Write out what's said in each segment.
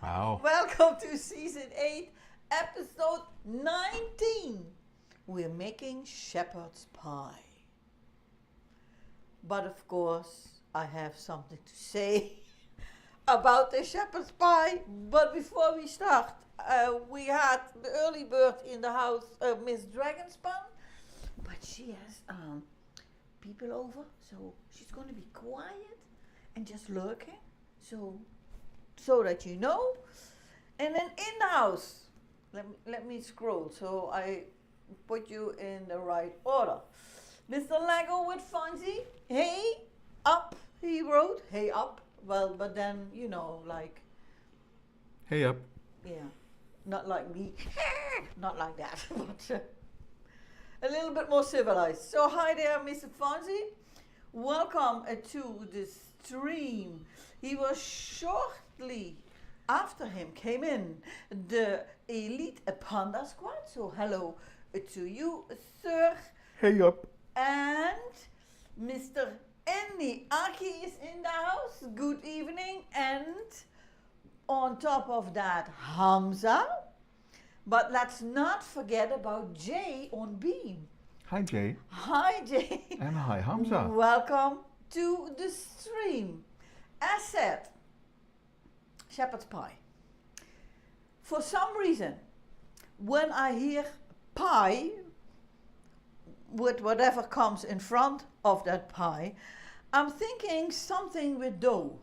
Wow. Welcome to season 8, episode 19. We're making shepherd's pie. But of course, I have something to say about the shepherd's pie. But before we start, we had the early bird in the house, Miss Dragonspan. But she has people over, so she's going to be quiet and just lurking. So that you know. And then in the house, let me scroll so I put you in the right order. Mr. Lego with Fonzie, hey up, he wrote, hey up. Well, but then, you know, like, Hey up. yeah, not like me, not like that, but a little bit more civilized. So hi there, Mr. Fonzie. Welcome to the stream. He was shortly after him came in the Elite Panda Squad. So hello to you, sir. Hey up. And Mr. Andy Aki is in the house. Good evening. And on top of that, Hamza. But let's not forget about Jay on Beam. Hi Jay. Hi, Jay. And hi Hamza. Welcome to the stream. As said, shepherd's pie. For some reason, when I hear pie, with whatever comes in front of that pie, I'm thinking something with dough.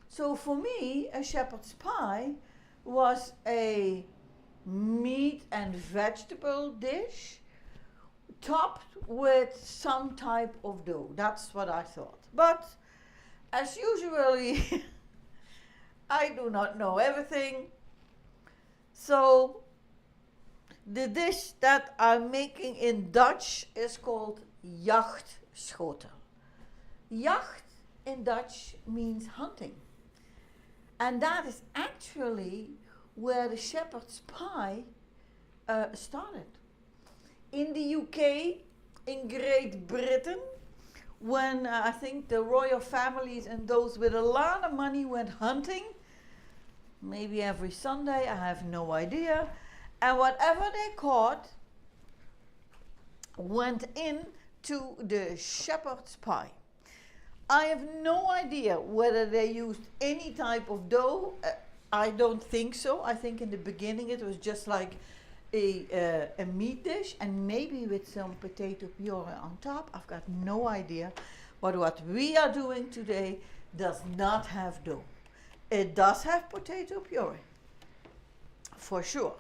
So for me, a shepherd's pie was a meat and vegetable dish topped with some type of dough. That's what I thought. But as usually, I do not know everything. So the dish that I'm making in Dutch is called jachtschotel. Jacht in Dutch means hunting. And that is actually where the shepherd's pie started. In the UK, in Great Britain, when I think the royal families and those with a lot of money went hunting, maybe every Sunday, I have no idea, and whatever they caught went into the shepherd's pie. I have no idea whether they used any type of dough. I don't think so. I think in the beginning it was just like a meat dish and maybe with some potato puree on top. I've got no idea. But what we are doing today does not have dough. It does have potato puree, for sure.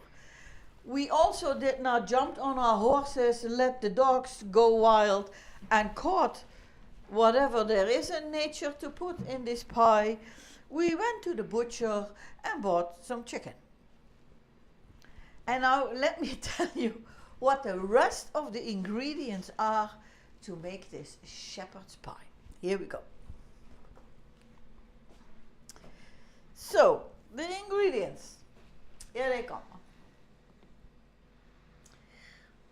We also did not jump on our horses, let the dogs go wild and caught whatever there is in nature to put in this pie. We went to the butcher and bought some chicken. And now let me tell you what the rest of the ingredients are to make this shepherd's pie. Here we go. So, the ingredients. Here they come.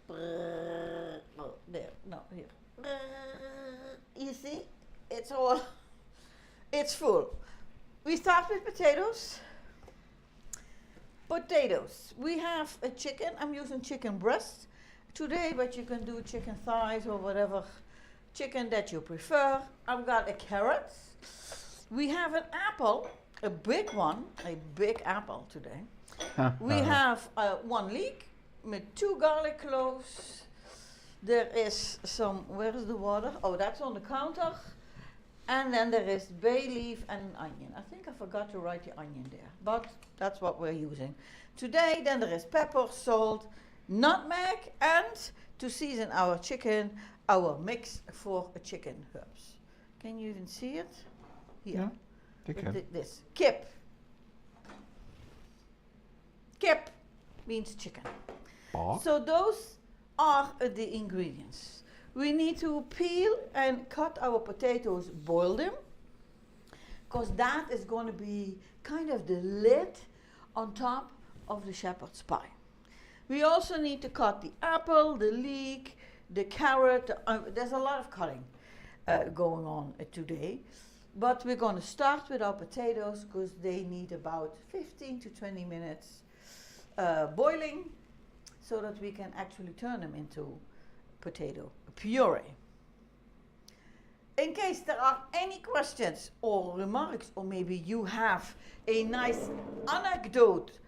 Oh, there, no, here. You see, it's full. We start with potatoes. Potatoes. We have a chicken. I'm using chicken breast today, but you can do chicken thighs or whatever chicken that you prefer. I've got a carrot. We have an apple, a big one, a big apple today. We have one leek with 2 garlic cloves. There is some, where is the water? Oh, that's on the counter. And then there is bay leaf and an onion. I think I forgot to write the onion there, but that's what we're using today. Then there is pepper, salt, nutmeg, and to season our chicken, our mix for chicken herbs. Can you even see it? Here. Yeah, This. Kip. Kip means chicken. So those are the ingredients. We need to peel and cut our potatoes, boil them, because that is going to be kind of the lid on top of the shepherd's pie. We also need to cut the apple, the leek, the carrot. There's a lot of cutting going on today. But we're going to start with our potatoes because they need about 15 to 20 minutes boiling so that we can actually turn them into potato puree. In case there are any questions or remarks, or maybe you have a nice anecdote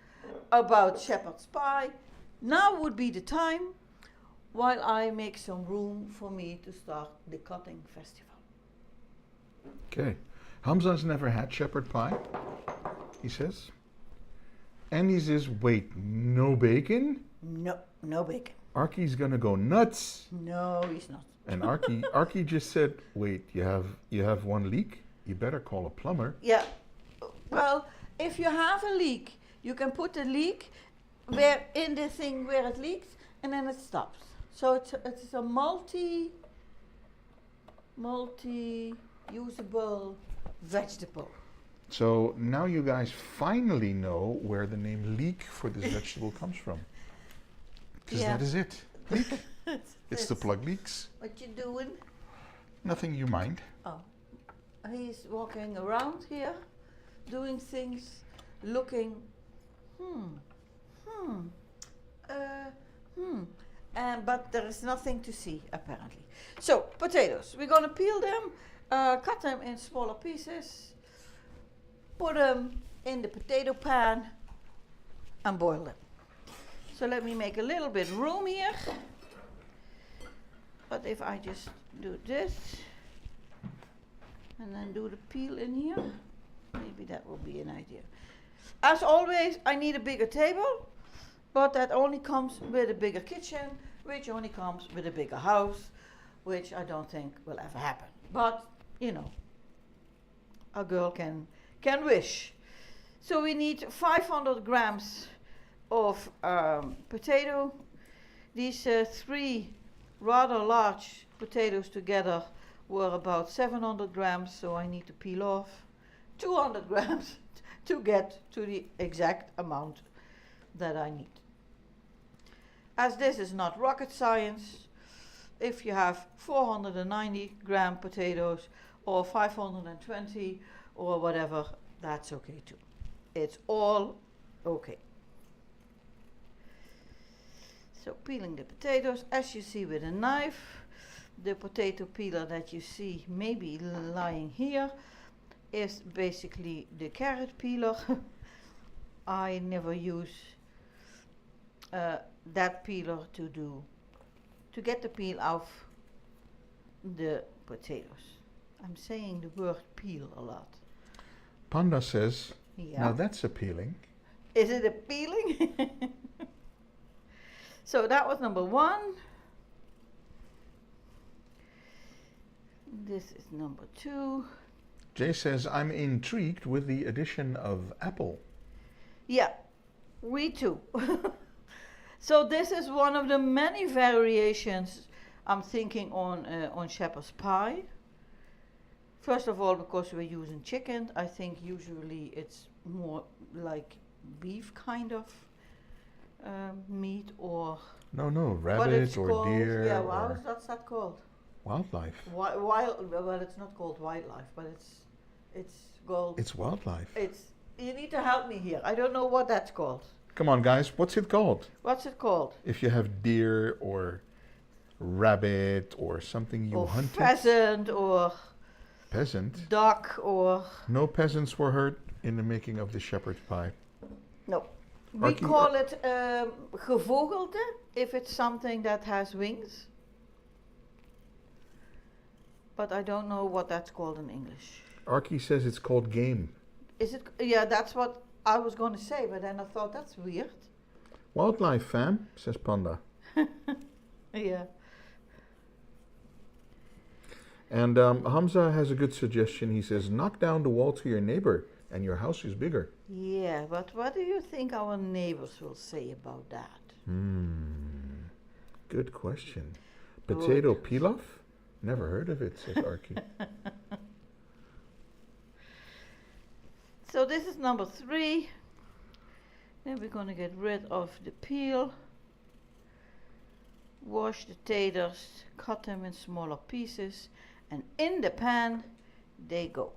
about shepherd's pie, now would be the time while I make some room for me to start the cutting festival. Okay. Hamza's never had shepherd pie, he says. And he says, wait, no bacon? No, no bacon. Arky's gonna go nuts. No, he's not. And Arky just said, wait, you have one leak? You better call a plumber. Yeah. Well, if you have a leak, you can put the leak where in the thing where it leaks, and then it stops. So it's a multi-usable vegetable. So now you guys finally know where the name leek for this vegetable comes from. Because Yeah. that is it. Leek. It's the plug leaks. What you doing? Nothing you mind. Oh, he's walking around here, doing things, looking. But there is nothing to see apparently. So potatoes, we're gonna peel them, cut them in smaller pieces, put them in the potato pan, and boil them. So let me make a little bit room here. But if I just do this and then do the peel in here, maybe that will be an idea. As always, I need a bigger table, but that only comes with a bigger kitchen, which only comes with a bigger house, which I don't think will ever happen. But, you know, a girl can wish. So we need 500 grams of potato. These 3 rather large potatoes together were about 700 grams, so I need to peel off 200 grams to get to the exact amount that I need. As this is not rocket science, if you have 490 gram potatoes or 520 or whatever, that's okay too. It's all okay. So peeling the potatoes, as you see with a knife, the potato peeler that you see maybe lying here is basically the carrot peeler. I never use that peeler to get the peel off the potatoes. I'm saying the word peel a lot. Panda says, Yeah. now that's appealing. Is it a peeling? So that was number 1. This is number 2. Jay says, I'm intrigued with the addition of apple. Yeah, we too. So this is one of the many variations I'm thinking on shepherd's pie. First of all, because we're using chicken, I think usually it's more like beef kind of meat or... No, but rabbit it's or called, deer yeah, or what's that called? wildlife. Well, it's not called wildlife, but it's called... It's wildlife. You need to help me here. I don't know what that's called. Come on, guys, what's it called? What's it called? If you have deer or rabbit or something you Or hunted. pheasant or Peasant? duck or... No peasants were hurt in the making of the shepherd's pie. No. We Arky- call it gevogelte if it's something that has wings. But I don't know what that's called in English. Arky says it's called game. Is it? Yeah, that's what I was going to say, but then I thought that's weird. Wildlife, fam, says Panda. Yeah. And Hamza has a good suggestion. He says, knock down the wall to your neighbor and your house is bigger. Yeah, but what do you think our neighbors will say about that? Good question. Good. Potato pilaf? Never heard of it, says Arky. So this is number 3. Then we're going to get rid of the peel. Wash the taters, cut them in smaller pieces, and in the pan they go.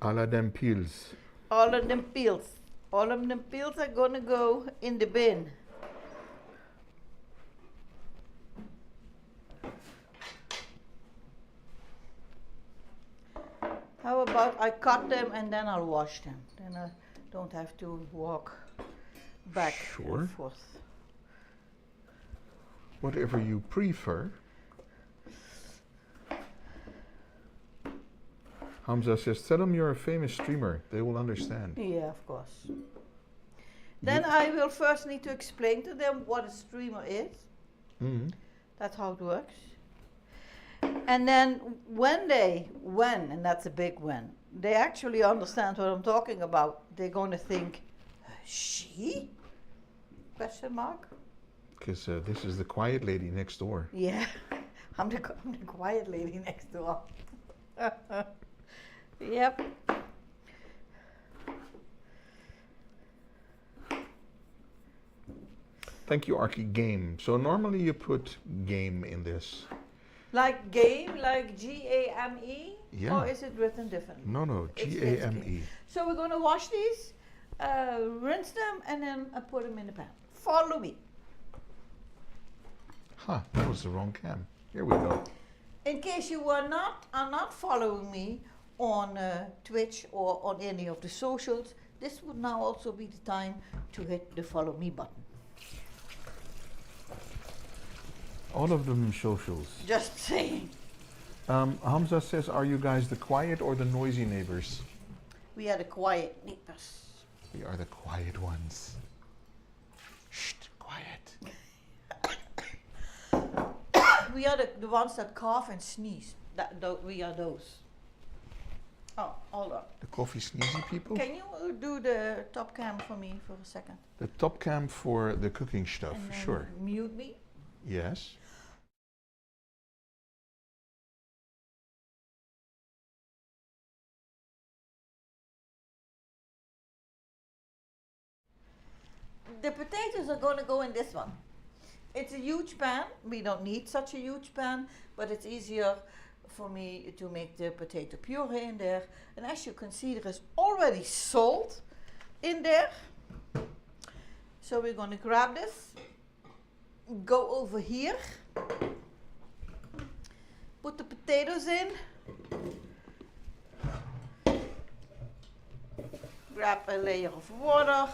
All of them peels. All of them peels. All of them peels are gonna go in the bin. How about I cut them and then I'll wash them. Then I don't have to walk back Sure. and forth. Whatever you prefer. Hamza says, tell them you're a famous streamer. They will understand. Yeah, of course. Then I will first need to explain to them what a streamer is. Mm-hmm. That's how it works. And then and that's a big when, they actually understand what I'm talking about, they're going to think, she? Question mark? Because this is the quiet lady next door. Yeah, I'm the quiet lady next door. Yep. Thank you, Arky. Game. So normally you put game in this. Like game, like G-A-M-E? Yeah. Or is it written differently? No, It's G-A-M-E. So we're going to wash these, rinse them, and then put them in the pan. Follow me. Huh, that was the wrong cam. Here we go. In case you are not following me on Twitch or on any of the socials, this would now also be the time to hit the follow me button. All of them socials. Just saying. Hamza says, are you guys the quiet or the noisy neighbors? We are the quiet neighbors. We are the quiet ones. Shh, quiet. We are the ones that cough and sneeze. We are those. Oh, hold on. The coffee sneezy people? Can you do the top cam for me for a second? The top cam for the cooking stuff, And then sure. mute me. Yes. The potatoes are going to go in this one. It's a huge pan. We don't need such a huge pan, but it's easier for me to make the potato puree in there. And as you can see, there is already salt in there. So we're going to grab this, go over here, put the potatoes in, grab a layer of water.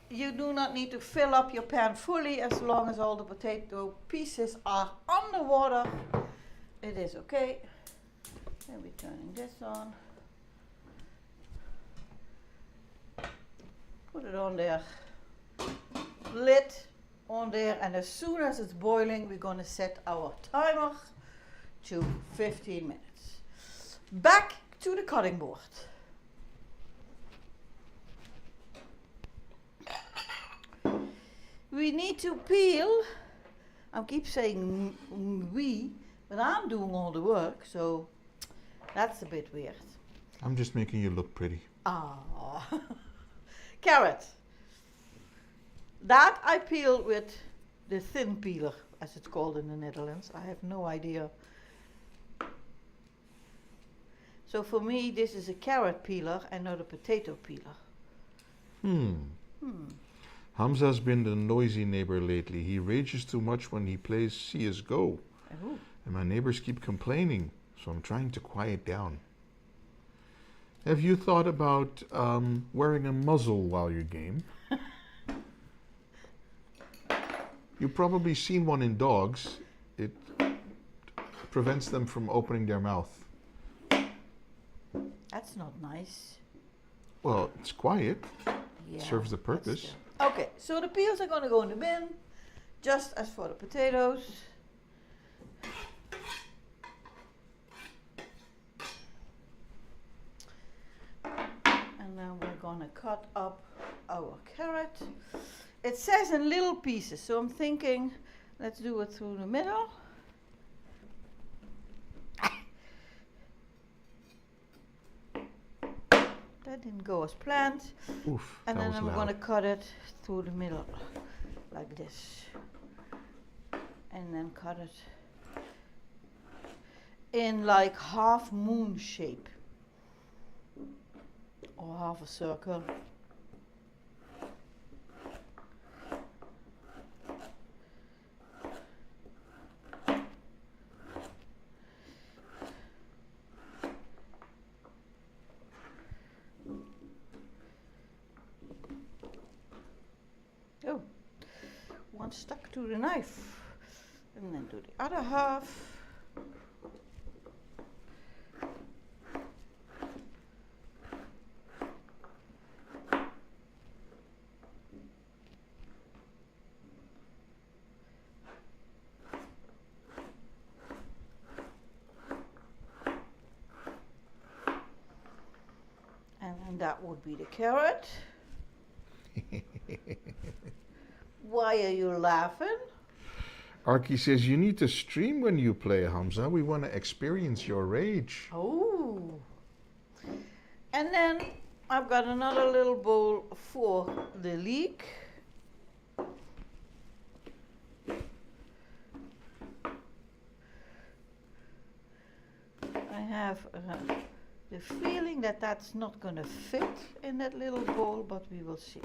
You do not need to fill up your pan fully as long as all the potato pieces are underwater. It is okay. And we're turning this on. Put it on there. Lid on there, and as soon as it's boiling, we're going to set our timer to 15 minutes. Back to the cutting board. We need to peel. I keep saying we, but I'm doing all the work, so that's a bit weird. I'm just making you look pretty. Ah, carrot. That I peel with the thin peeler, as it's called in the Netherlands. I have no idea. So for me, this is a carrot peeler and not a potato peeler. Hamza's been the noisy neighbor lately. He rages too much when he plays CSGO. Ooh. And my neighbors keep complaining, so I'm trying to quiet down. Have you thought about wearing a muzzle while you game? You've probably seen one in dogs. It prevents them from opening their mouth. That's not nice. Well, it's quiet. Yeah, Serves the but purpose. still. Okay, so the peels are going to go in the bin, just as for the potatoes. And then we're going to cut up our carrot. It says in little pieces, so I'm thinking, let's do it through the middle. That didn't go as planned. Oof, And that then was I'm loud. going to cut it through the middle, like this. And then cut it in like half moon shape or half a circle. Oh, one stuck to the knife, and then do the other half. And that would be the carrot. Why are you laughing? Arky says, you need to stream when you play, Hamza. We want to experience your rage. Oh. And then I've got another little bowl for the leek. I have the feeling that that's not going to fit in that little bowl, but we will see.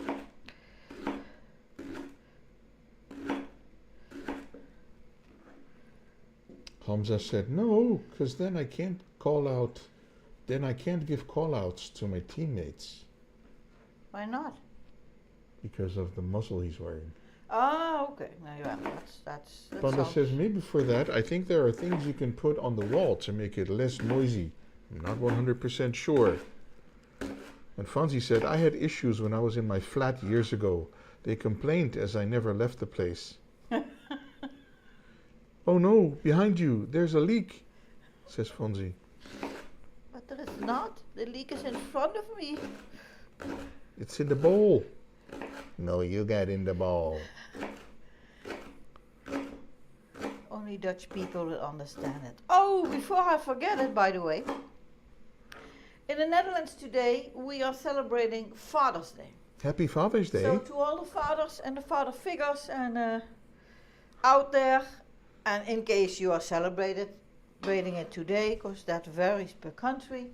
Hamza said, no, because then I can't give call outs to my teammates Why not? because of the muzzle he's wearing. Ah, okay. Now, yeah, that's Panda sounds- says, maybe for that, I think there are things you can put on the wall to make it less noisy. I'm not 100% sure. And Fonzie said, I had issues when I was in my flat years ago. They complained as I never left the place. Oh no, behind you, there's a leak, says Fonzie. But there is not. The leek is in front of me. It's in the bowl. No, you got in the bowl. Only Dutch people will understand it. Oh, before I forget it, by the way. In the Netherlands today, we are celebrating Father's Day. Happy Father's Day. So to all the fathers and the father figures and out there, and in case you are celebrating it today, because that varies per country,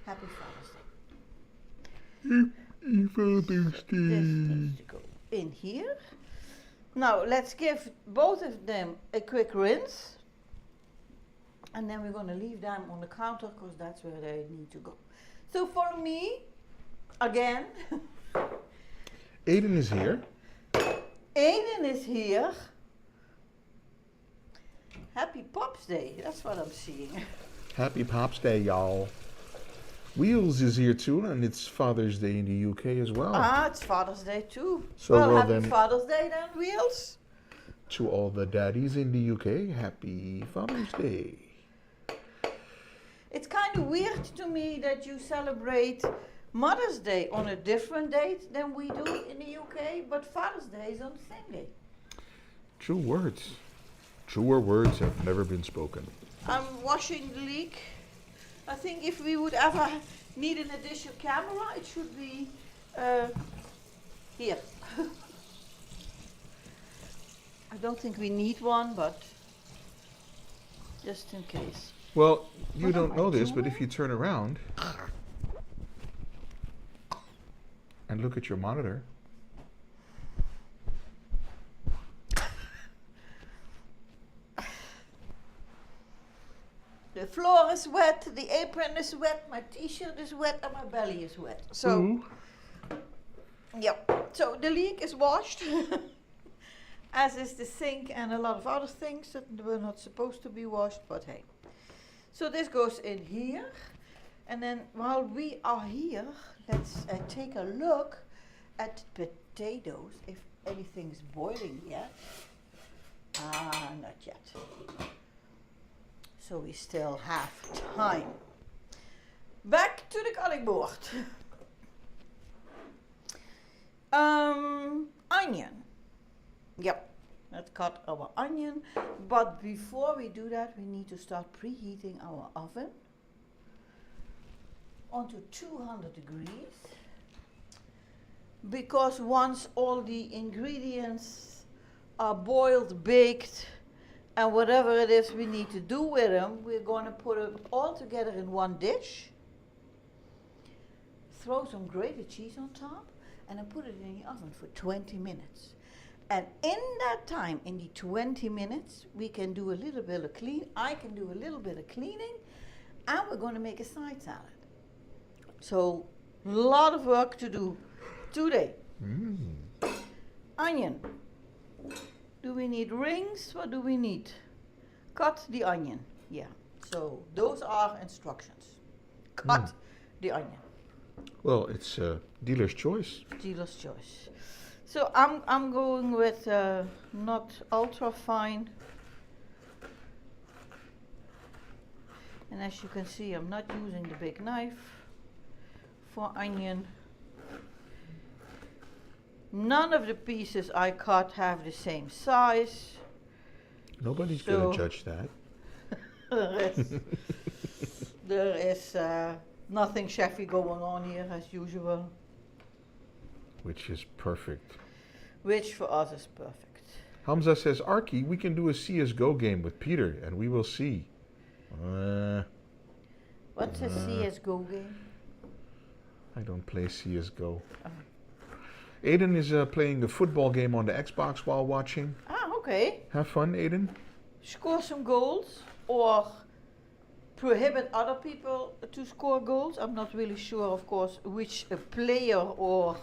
Happy Father's Day. Happy Father's This Day. needs to go in here. Now let's give both of them a quick rinse. And then we're going to leave them on the counter because that's where they need to go. So for me, again, Aiden is here. Aiden is here. Happy Pops Day, that's what I'm seeing. Happy Pops Day, y'all. Wheels is here too, and it's Father's Day in the UK as well. Ah, it's Father's Day too. So well happy then- Father's Day then, Wheels. To all the daddies in the UK, happy Father's Day. It's kind of weird to me that you celebrate Mother's Day on a different date than we do in the UK, but Father's Day is on the same day. True words. Truer words have never been spoken. I'm washing the leek. I think if we would ever need an additional camera, it should be here. I don't think we need one, but just in case. Well, you What don't am I know this, but doing? if you turn around and look at your monitor, The floor is wet, the apron is wet, my t-shirt is wet, and my belly is wet. So, ooh, yep. So the leek is washed, as is the sink and a lot of other things that were not supposed to be washed, but hey. So this goes in here, and then while we are here, let's take a look at potatoes, if anything's boiling yet. Ah, not yet. So we still have time. Back to the cutting board. Onion. Yep, let's cut our onion. But before we do that, we need to start preheating our oven onto 200 degrees. Because once all the ingredients are boiled, baked, And whatever it is we need to do with them, we're going to put it all together in one dish. Throw some grated cheese on top, and then put it in the oven for 20 minutes. And in that time, in the 20 minutes, we can do a little bit of I can do a little bit of cleaning, and we're going to make a side salad. So, a lot of work to do today. Onion. Do we need rings? What do we need? Cut the onion. Yeah. So, those are instructions. Cut the onion. Well, it's dealer's choice. Dealer's choice. So I'm going with not ultra fine. And as you can see, I'm not using the big knife for onion. None of the pieces I cut have the same size. Nobody's going to judge that. there is nothing chefy going on here as usual. Which is perfect. Which for us is perfect. Hamza says, Arky, we can do a CSGO game with Peter and we will see. What's a CSGO game? I don't play CSGO. Aiden is playing the football game on the Xbox while watching. Ah, okay. Have fun, Aiden. Score some goals or prohibit other people to score goals. I'm not really sure, of course, which a player or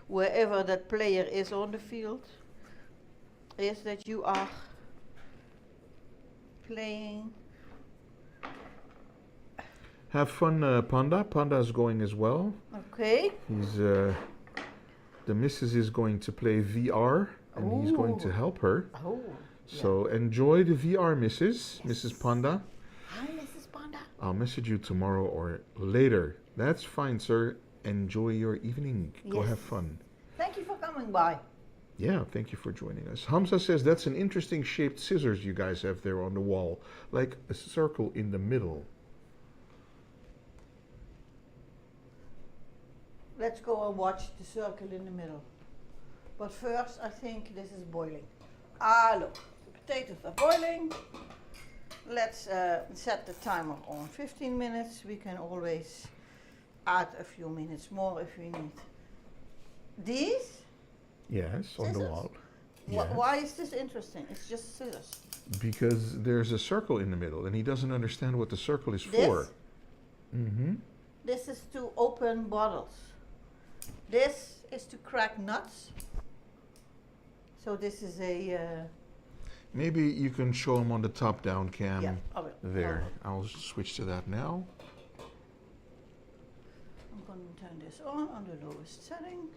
wherever that player is on the field is that you are playing. Have fun, Panda. Panda is going as well. Okay. He's the missus is going to play VR and he's going to help her. Oh. So enjoy the VR, Mrs. Panda. Hi, Mrs. Panda. I'll message you tomorrow or later. That's fine, sir. Enjoy your evening. Go have fun. Thank you for coming by. Yeah, thank you for joining us. Hamza says that's an interesting shaped scissors you guys have there on the wall, like a circle in the middle. Let's go and watch the circle in the middle. But first, I think this is boiling. Ah, look, the potatoes are boiling. Let's set the timer on 15 minutes. We can always add a few minutes more if we need. These? Yes, on the Scissors? wall. Yes. Why is this interesting? It's just scissors. Because there's a circle in the middle and he doesn't understand what the circle is for. This is to open bottles. This is to crack nuts. So this is a... Maybe you can show him on the top-down cam. Yeah, I will. There. I'll switch to that now. I'm going to turn this on the lowest setting.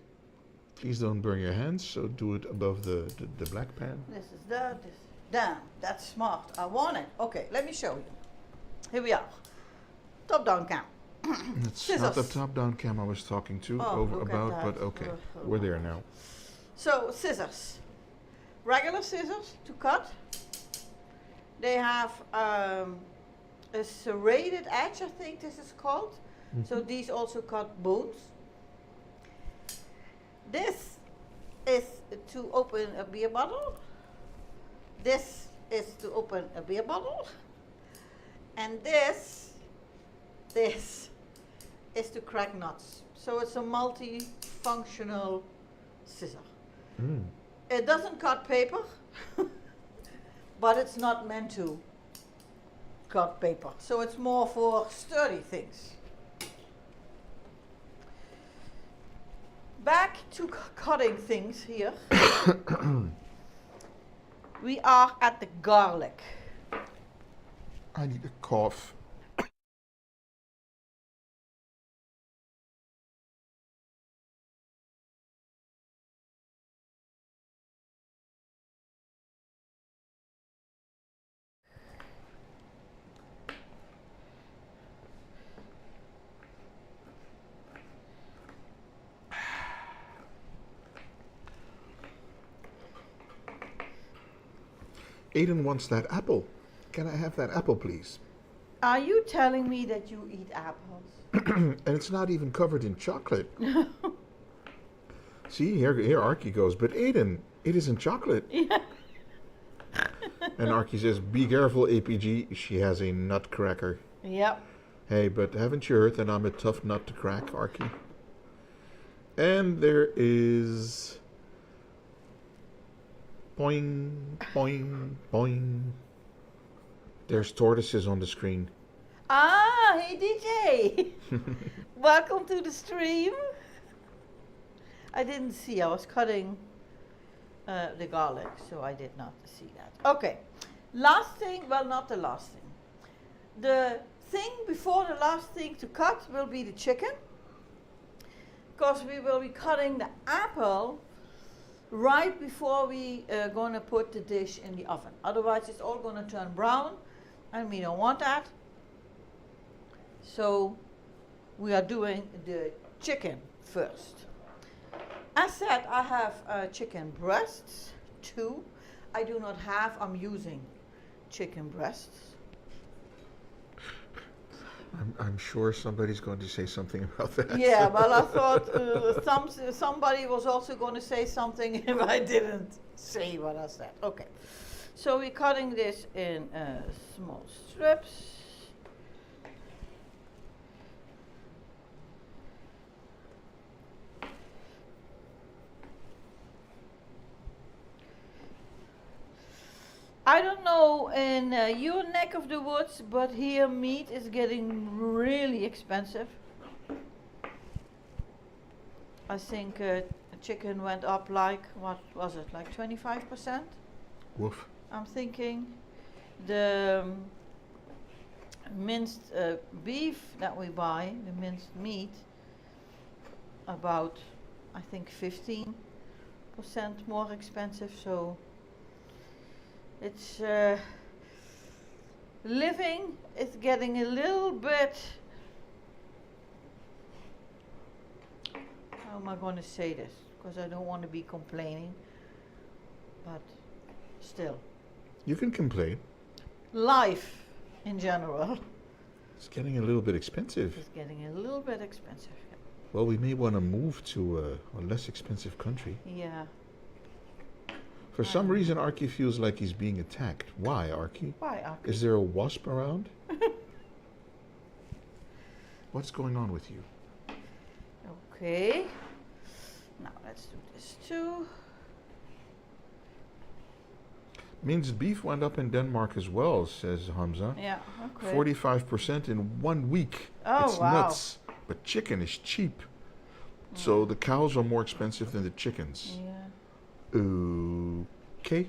Please don't burn your hands, so do it above the black pan. This is that. This. Damn, that's smart. I want it. Okay, let me show you. Here we are. Top-down cam. It's not the top-down cam I was talking to about, but okay, we're there now. So, scissors. Regular scissors to cut. They have a serrated edge, I think this is called. So these also cut bones. This is to open a beer bottle. This is to open a beer bottle. And this is to crack nuts. So it's a multi-functional scissor. It doesn't cut paper, but it's not meant to cut paper. So it's more for sturdy things. Back to cutting things here. We are at the garlic. I need a cough. Aiden wants that apple. Can I have that apple, please? Are you telling me that you eat apples? And it's not even covered in chocolate. See, here Arky goes. But Aiden, it isn't chocolate. Yeah. And Arky says, be careful, APG. She has a nutcracker. Yep. Hey, but haven't you heard that I'm a tough nut to crack, Arky? And there is... Boing, boing, boing. There's tortoises on the screen. Ah, hey DJ. Welcome to the stream. I didn't see, I was cutting the garlic, so I did not see that. Okay, last thing, well, not the last thing. The thing before the last thing to cut will be the chicken, because we will be cutting the apple right before we gonna put the dish in the oven. Otherwise it's all gonna turn brown and we don't want that. So we are doing the chicken first. As said, I have chicken breasts, 2. I do not have, I'm using chicken breasts. I'm sure somebody's going to say something about that. Yeah, well, I thought somebody was also going to say something if I didn't say what I said. Okay, so we're cutting this in small strips. I don't know in your neck of the woods, but here meat is getting really expensive. I think chicken went up like, what was it, like 25%? Woof. I'm thinking the minced beef that we buy, the minced meat, about, I think 15% more expensive, so it's living is getting a little bit, how am I going to say this? Because I don't want to be complaining, but still. You can complain. Life in general It's getting a little bit expensive. is getting a little bit expensive. Well, we may want to move to a less expensive country. Yeah. For some reason, Arky feels like he's being attacked. Why, Arky? Why, Arky? Is there a wasp around? What's going on with you? Okay. Now let's do this too. Minced beef went up in Denmark as well, says Hamza. Yeah, okay. 45% in 1 week. Oh, It's wow. nuts. But chicken is cheap. So the cows are more expensive than the chickens. Yeah. Okay.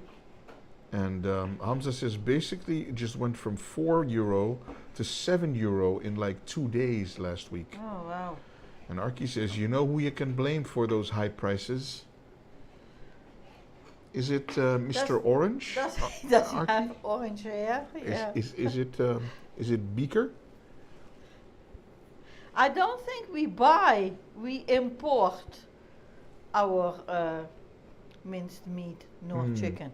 And Hamza says basically it just went from €4 to €7 in like 2 days last week. Oh, wow. And Arky says, you know who you can blame for those high prices? Is it Mr. Orange? Does he Arky? have orange hair? Yeah. Is it Beaker? I don't think we buy, we import our minced meat nor chicken.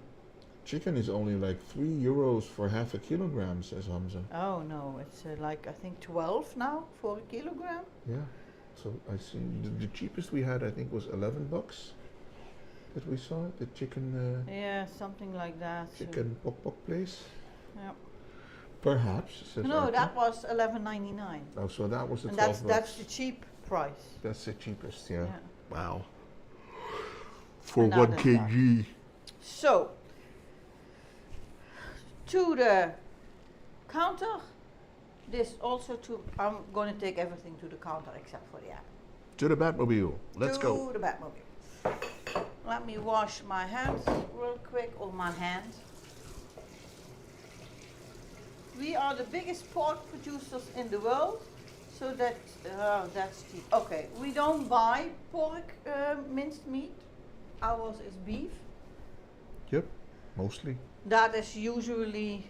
Chicken is only like €3 for half a kilogram, says Hamza. Oh no, it's like I think 12 now for a kilogram. Yeah. So I see the cheapest we had I think was $11 that we saw at the chicken Yeah, something like that. so- chicken pok pok place. Yeah. Perhaps, says No, Arky. that was 11.99. Oh, so that was the And 12 that's bucks. the cheap price. That's the cheapest, yeah. Yeah. Wow. For And now 1 that's kg. So, to the counter, this also to, I'm going to take everything to the counter except for the apple. To the Batmobile. Let's go. To the Batmobile. Let me wash my hands real quick, or my hands. We are the biggest pork producers in the world, so that's cheap. Okay, we don't buy pork minced meat. Ours is beef. Yep, mostly. That is usually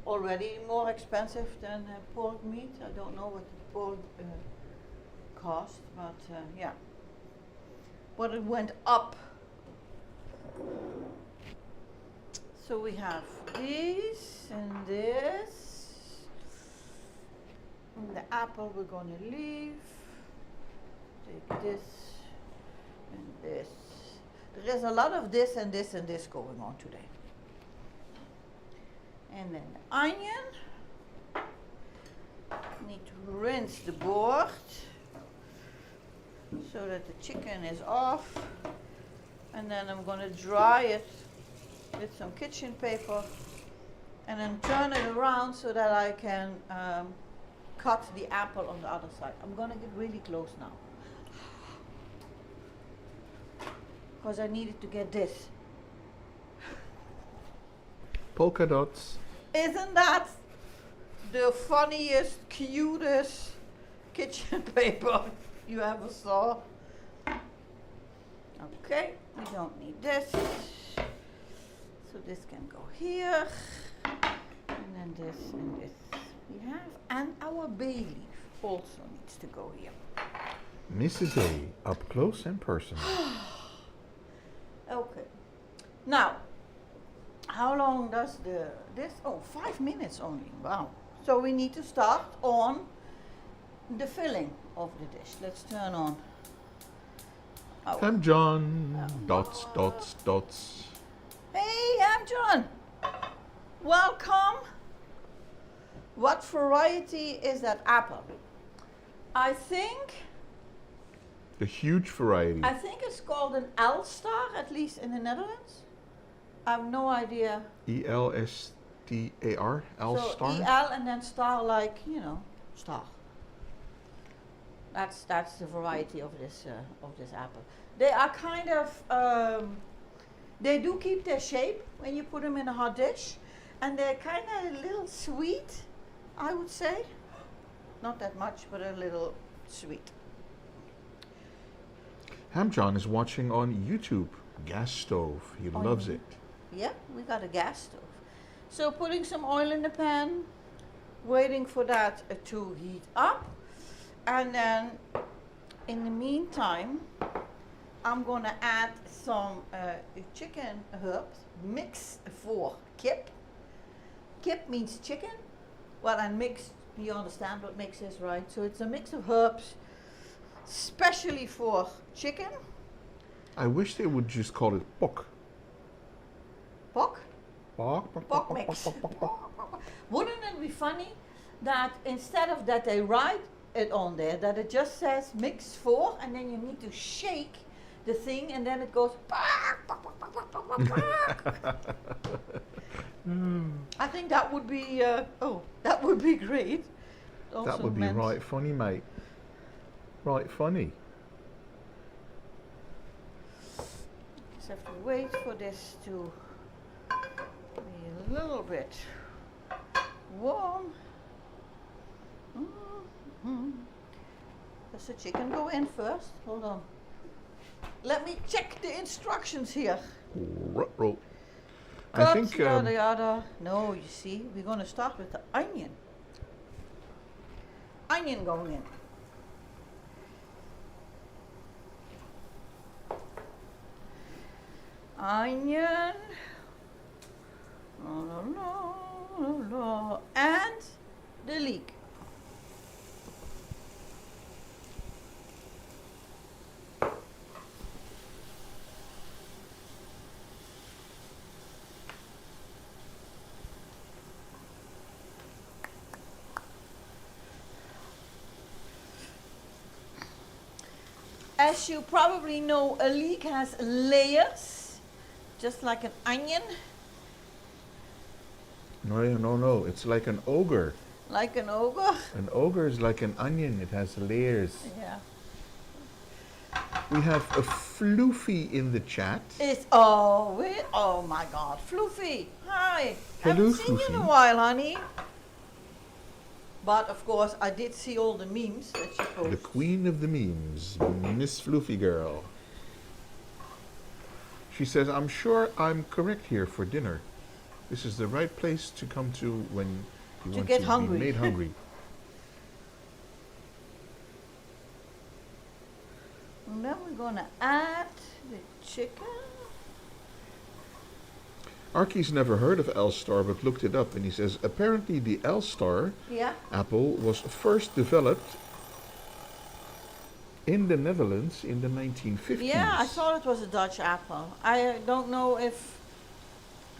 already more expensive than pork meat. I don't know what the pork cost, but yeah. But it went up. So we have this and this. And the apple we're going to leave. Take this and this. There is a lot of this and this and this going on today. And then the onion. Need to rinse the board so that the chicken is off. And then I'm going to dry it with some kitchen paper and then turn it around so that I can cut the apple on the other side. I'm going to get really close now because I needed to get this. Polka dots. Isn't that the funniest, cutest kitchen paper you ever saw? Okay, we don't need this. So this can go here. And then this and this we have. And our bay leaf also needs to go here. Mrs. A, up close and personal. Okay. Now, how long does this? Oh, 5 minutes only. Wow. So we need to start on the filling of the dish. Let's turn on. Ham John. Dots, dots, dots. Hey, Ham John. Welcome. What variety is that apple? I think The huge variety. it's called an L-star, at least in the Netherlands. I have no idea. ELSTAR? L So star? EL and then star, like, you know, star. That's the variety of this apple. They are kind of they do keep their shape when you put them in a hot dish, and they're kind of a little sweet, I would say. Not that much, but a little sweet. Ham John is watching on YouTube. Gas stove. He On loves YouTube. it. Yeah, we got a gas stove. So putting some oil in the pan, waiting for that to heat up, and then in the meantime, I'm gonna add some chicken herbs, mix for kip. Kip means chicken. Well, and mix, you understand what mix is, right? So it's a mix of herbs, specially for chicken. I wish they would just call it pok. Pok? Pok, pok, Pok mix. Wouldn't it be funny that instead of that they write it on there, that it just says mix for, and then you need to shake the thing, and then it goes. I think that would be. That would be great. That Also would be meant- right funny, mate. Right funny. Just have to wait for this to be a little bit warm. Does the chicken go in first? Hold on. Let me check the instructions here. Ruh-roh. I Cut, think yada yada. No, you see, we're going to start with the onion. Onion going in. Onion. La, la, la, la, and the leek. As you probably know, a leek has layers, just like an onion. No. It's like an ogre. Like an ogre. An ogre is like an onion. It has layers. Yeah. We have a floofy in the chat. Oh my God, Floofy. Hi. Hello, Haven't seen you in a Floofy. while, honey. But of course, I did see all the memes that you posted. The queen of the memes, Miss Floofy Girl. She says, I'm sure I'm correct here for dinner. This is the right place to come to when you want get to hungry. be made hungry. And then we're gonna add the chicken. Arky's never heard of L-Star but looked it up and he says, apparently the L-Star Yeah. apple was first developed in the Netherlands in the 1950s. Yeah, I thought it was a Dutch apple. I don't know if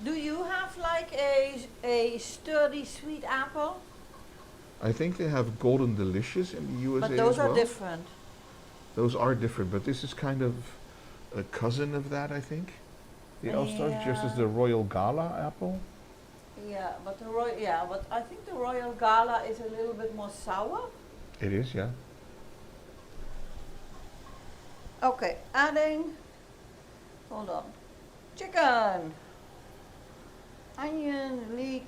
Do you have like a sturdy sweet apple? I think they have Golden Delicious in the USA But those as are well. different. Those are different, but this is kind of a cousin of that, I think. The Elstars, just as Yeah. the Royal Gala apple. Yeah, but but I think the Royal Gala is a little bit more sour. It is, yeah. Okay, adding. Hold on. Chicken. Onion, leek,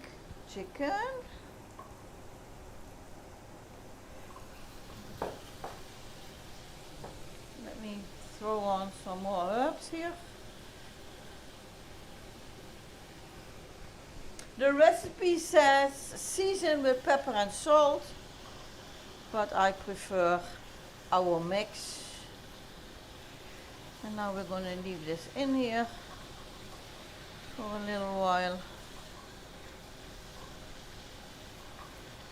chicken. Let me throw on some more herbs here. The recipe says season with pepper and salt, but I prefer our mix. And now we're going to leave this in here for a little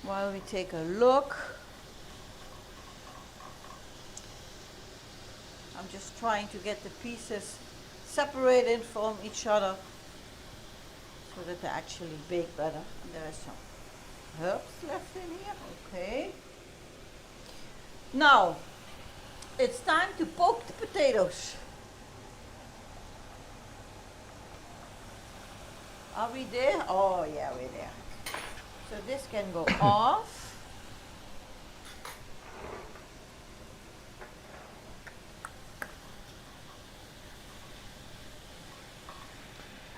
while we take a look. I'm just trying to get the pieces separated from each other so that they actually bake better. And there are some herbs left in here. Okay. Now, it's time to poke the potatoes. Are we there? Oh yeah, we're there. So this can go off.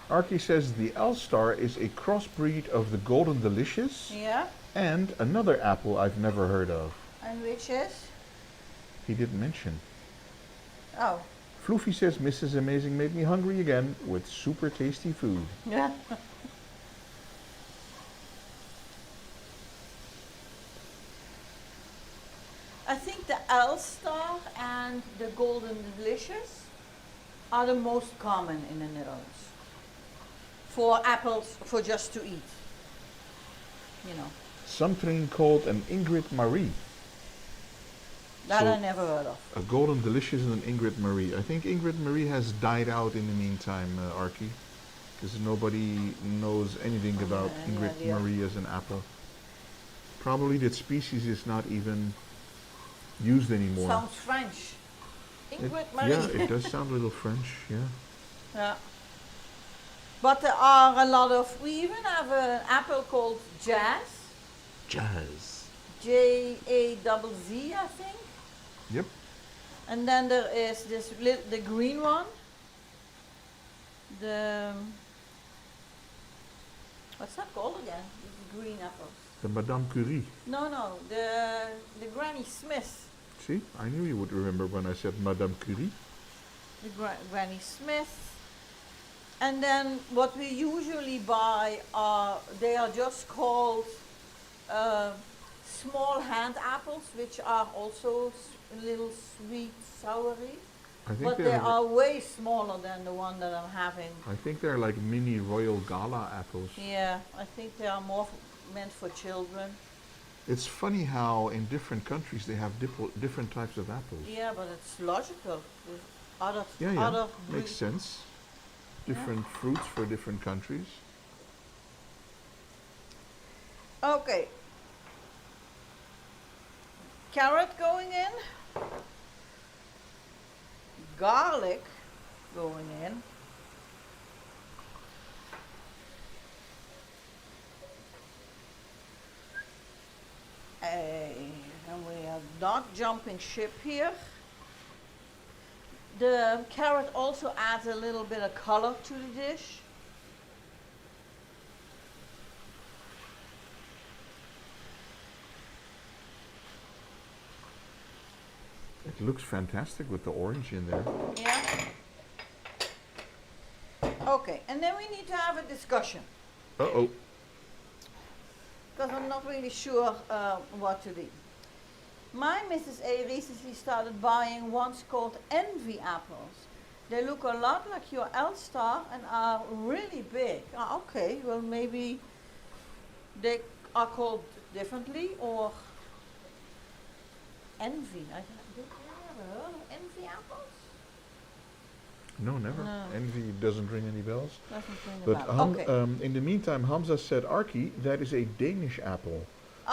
Archie says the Elstar is a crossbreed of the Golden Delicious Yeah. and another apple I've never heard of. And which is? He didn't mention. Oh. Floofy says Mrs. Amazing made me hungry again with super tasty food. Yeah. I think the Elstar and the Golden Delicious are the most common in the Netherlands. For apples, for just to eat. You know. Something called an Ingrid Marie. That So- I never heard of. A Golden Delicious and an Ingrid Marie. I think Ingrid Marie has died out in the meantime, Archie. Because nobody knows anything about Any Ingrid idea. Marie as an apple. Probably that species is not even used anymore. Sounds French. Ingrid Marie. Yeah, it does sound a little French, yeah. Yeah. But there are a lot of, we even have an apple called Jazz. Jazz. Jazz, I think. Yep. And then there is this the green one. The what's that called again? These green apples. The Madame Curie. No, the Granny Smith. See, I knew you would remember when I said Madame Curie. The Granny Smith. And then what we usually buy they are just called small hand apples, which are also a little sweet, soury. I think But they they're are way smaller than the one that I'm having. I think they're like mini Royal Gala apples. Yeah, I think they are more meant for children. It's funny how in different countries they have different types of apples. Yeah, but it's logical. With other, Yeah, other makes sense. Different fruits for different countries. Okay. Carrot going in. Garlic going in. And we are not jumping ship here. The carrot also adds a little bit of color to the dish. It looks fantastic with the orange in there. Yeah. Okay, and then we need to have a discussion Uh-oh. because I'm not really sure what to do. My Mrs. A recently started buying ones called Envy apples. They look a lot like your Elstar and are really big. Ah, okay, well maybe they are called differently or Envy. Did you ever heard of Envy apples? No, never. No. Envy doesn't ring any bells. Doesn't ring a But bell. Okay. in the meantime, Hamza said, Arki, that is a Danish apple.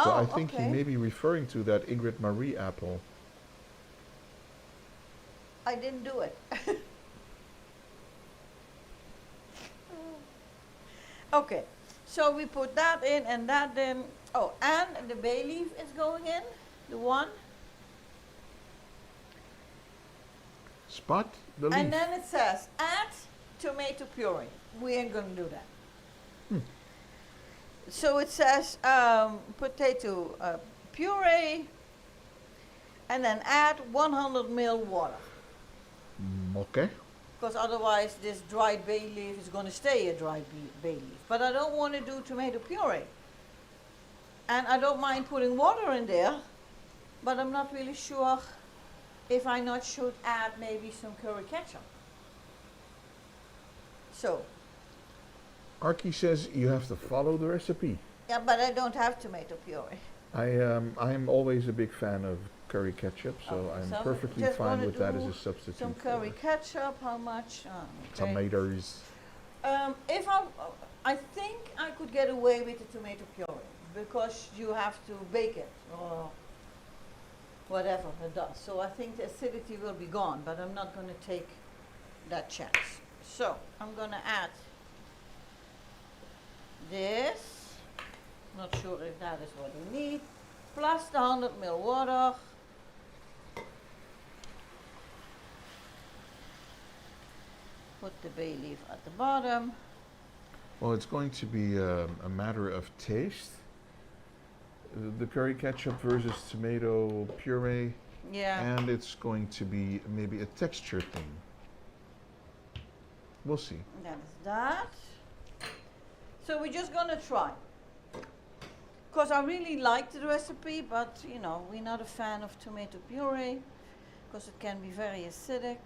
So Oh, I think he okay. may be referring to that Ingrid Marie apple. I didn't do it. Okay, so we put that in and that in. Oh, and the bay leaf is going in, the one. Spot the leaf. And then it says, add tomato puree. We ain't gonna do that. So it says potato puree, and then add 100 ml water. Okay. Because otherwise this dried bay leaf is going to stay a dried bay leaf. But I don't want to do tomato puree. And I don't mind putting water in there, but I'm not really sure if I not should add maybe some curry ketchup. So, Arki says you have to follow the recipe. yeah, but I don't have tomato puree. I am always a big fan of curry ketchup, so Okay, I'm so I'm perfectly just fine gonna with that as do a substitute. Some curry ketchup, how much? Okay. Tomatoes. If I think I could get away with the tomato puree because you have to bake it or whatever it does. So I think the acidity will be gone, but I'm not going to take that chance. So I'm going to add this. Not sure if that is what we need. Plus the 100 ml water. Put the bay leaf at the bottom. Well, it's going to be a matter of taste. The curry ketchup versus tomato puree. Yeah. And it's going to be maybe a texture thing. We'll see. That is that. So we're just gonna try. Because I really liked the recipe, but you know, we're not a fan of tomato puree because it can be very acidic.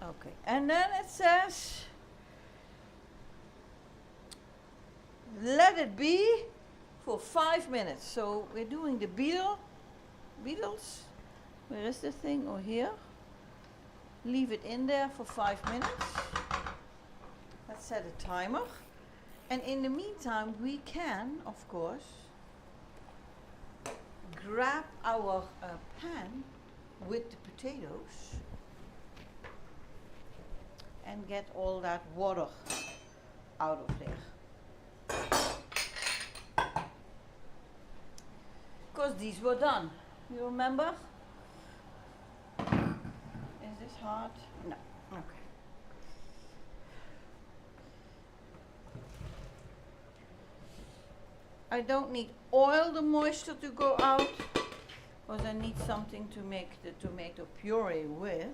Okay, and then it says, let it be for 5 minutes. So we're doing the beetles. Where is the thing? Oh, here. Leave it in there for 5 minutes. Let's set a timer. And in the meantime, we can, of course, grab our pan with the potatoes and get all that water out of there. Because these were done. You remember? Is this hard? No. Okay. I don't need all the moisture to go out because I need something to make the tomato puree with.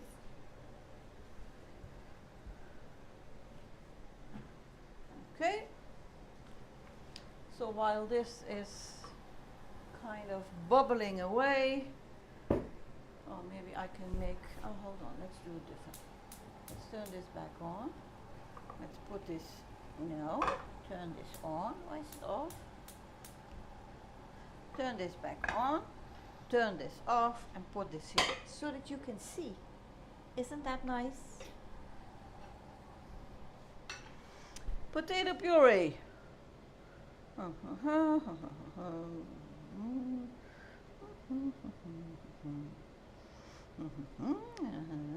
Okay. So while this is kind of bubbling away, oh, maybe I can make, oh, hold on, let's do it different. Let's turn this back on. Let's put this, no, turn this on. Why is it off? Turn this back on, turn this off, and put this here so that you can see. Isn't that nice? Potato puree.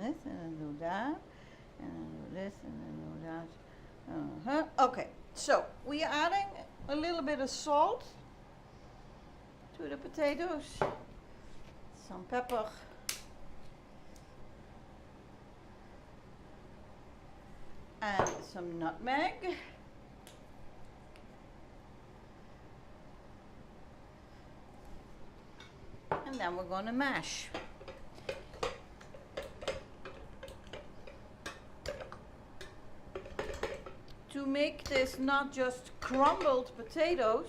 This and do that, and do this and then do that. Okay, so we are adding a little bit of salt to the potatoes, some pepper, and some nutmeg. And then we're going to mash. To make this not just crumbled potatoes,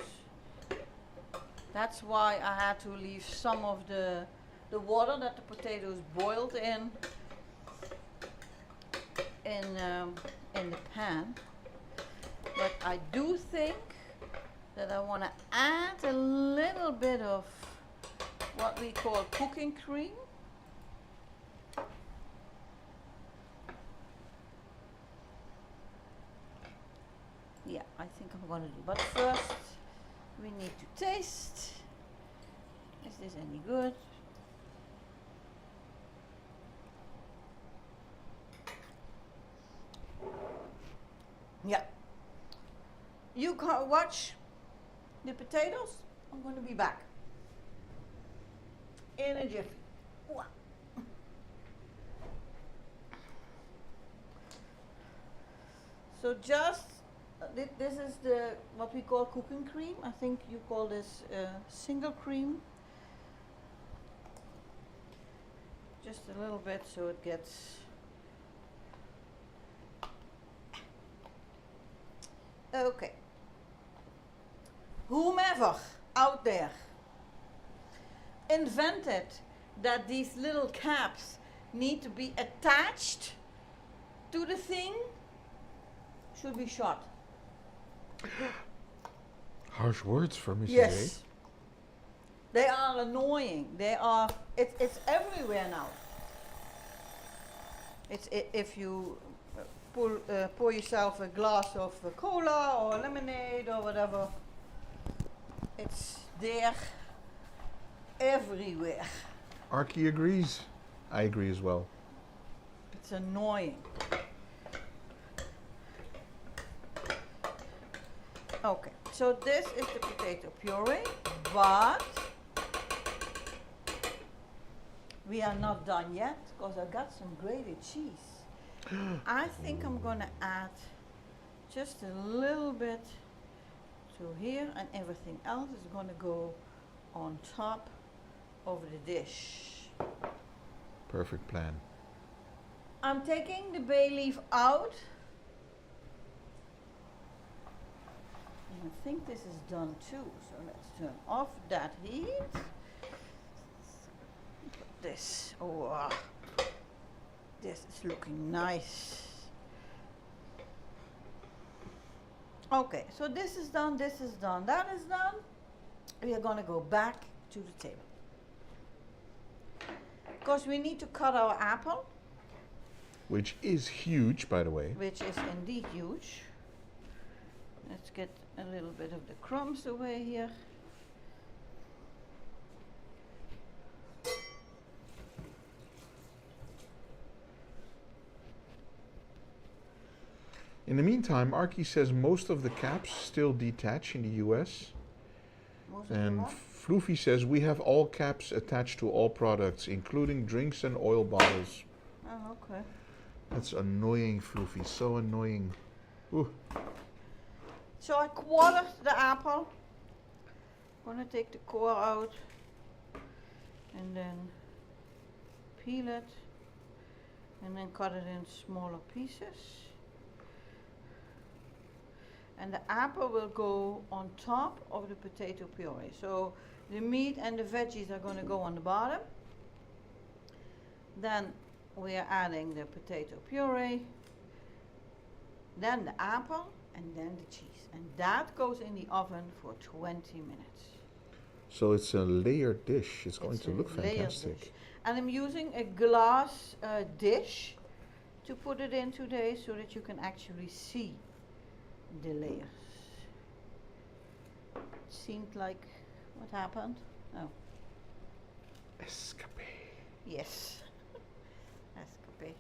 that's why I had to leave some of the water that the potatoes boiled in the pan. But I do think that I want to add a little bit of what we call cooking cream. Yeah, I think I'm gonna do. But first, we need to taste. Is this any good? Yeah. You can't watch the potatoes. I'm gonna be back in a jiffy. Wah. So just this is the what we call cooking cream. I think you call this single cream. Just a little bit so it gets. Okay. Whomever out there invented that these little caps need to be attached to the thing should be shot. Harsh words for Mrs. Yes. They are annoying. They are. It's everywhere now. If you pour yourself a glass of cola or lemonade or whatever, it's there everywhere. Archie agrees. I agree as well. It's annoying. Okay, so this is the potato puree, but we are not done yet because I got some grated cheese. I think I'm gonna add just a little bit to here, and everything else is gonna go on top of the dish. Perfect plan. I'm taking the bay leaf out. And I think this is done too, so let's turn off that heat. This, oh, this is looking nice. Okay, so this is done, that is done. We are gonna go back to the table. Because we need to cut our apple. Which is huge, by the way. Which is indeed huge. Let's get a little bit of the crumbs away here. In the meantime, Archie says most of the caps still detach in the US. And Floofy says we have all caps attached to all products, including drinks and oil bottles. Oh, okay. That's annoying, Floofy. So annoying. Ooh. So I quartered the apple. I'm gonna take the core out and then peel it and then cut it in smaller pieces. And the apple will go on top of the potato puree. So the meat and the veggies are going to go on the bottom. Then we are adding the potato puree, then the apple, and then the cheese. And that goes in the oven for 20 minutes. So it's a layered dish. It's going to look fantastic. Dish. And I'm using a glass dish to put it in today so that you can actually see the layers. Seemed like what happened? Oh. Escape. Yes. Escape.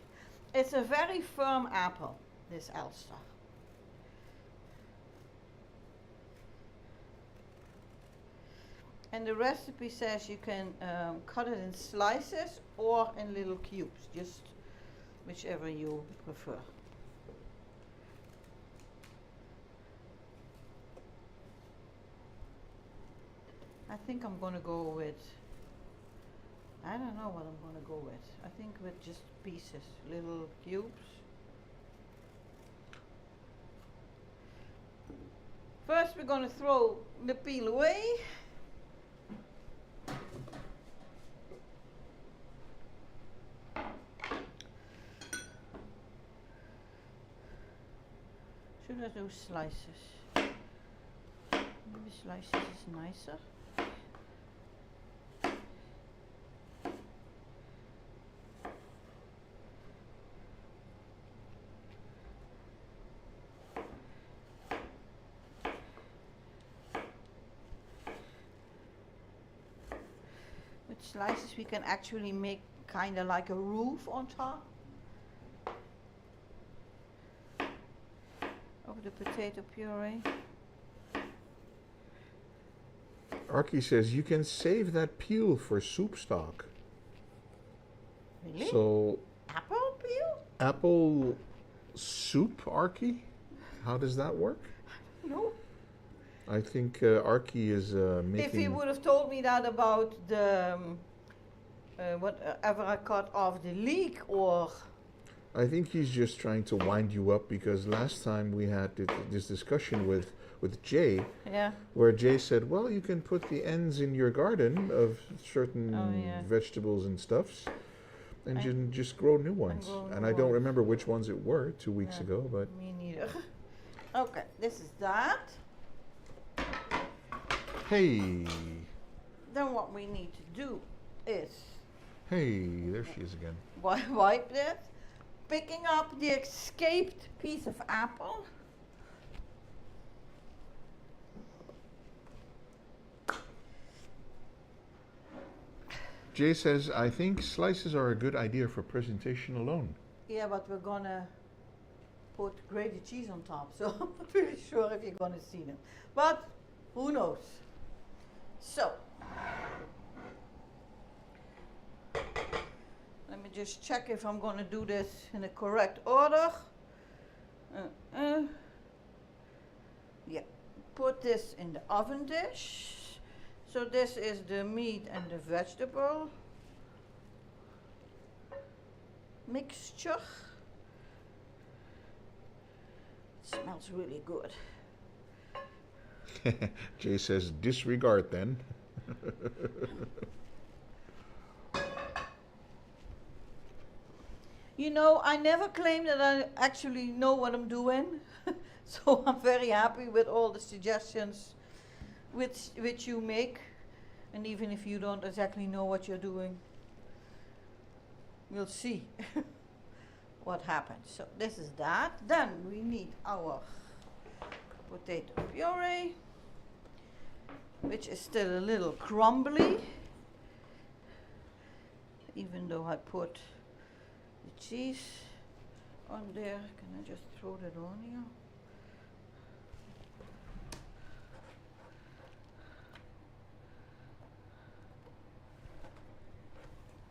It's a very firm apple, this Elster. And the recipe says you can cut it in slices or in little cubes, just whichever you prefer. I think I'm going to go with, I don't know what I'm going to go with. I think with just pieces, little cubes. First we're going to throw the peel away. Should I do slices? Maybe slices is nicer. slices, we can actually make kind of like a roof on top of the potato puree. Arky says you can save that peel for soup stock. Really? So, Apple peel? apple soup, Arky? How does that work? No. I think Arky is making... If he would have told me that about the whatever I cut off the leek, or I think he's just trying to wind you up because last time we had this discussion with Jay, yeah, where Jay said, well, you can put the ends in your garden of certain vegetables and stuffs and you can just grow new ones. And I don't remember which ones it were 2 weeks ago, but... Me neither. Okay, this is that. Hey! Then what we need to do is Hey, there she is again. wipe it, picking up the escaped piece of apple. Jay says, I think slices are a good idea for presentation alone. Yeah, but we're gonna put grated cheese on top, so I'm not really sure if you're gonna see them. But who knows? So, let me just check if I'm gonna do this in the correct order. Yeah, put this in the oven dish. So this is the meat and the vegetable mixture. It smells really good. Jay says, disregard then. You know, I never claim that I actually know what I'm doing. So I'm very happy with all the suggestions which you make, and even if you don't exactly know what you're doing, we'll see what happens. So this is that. Then we need our potato puree, which is still a little crumbly, even though I put the cheese on there. Can I just throw that on here?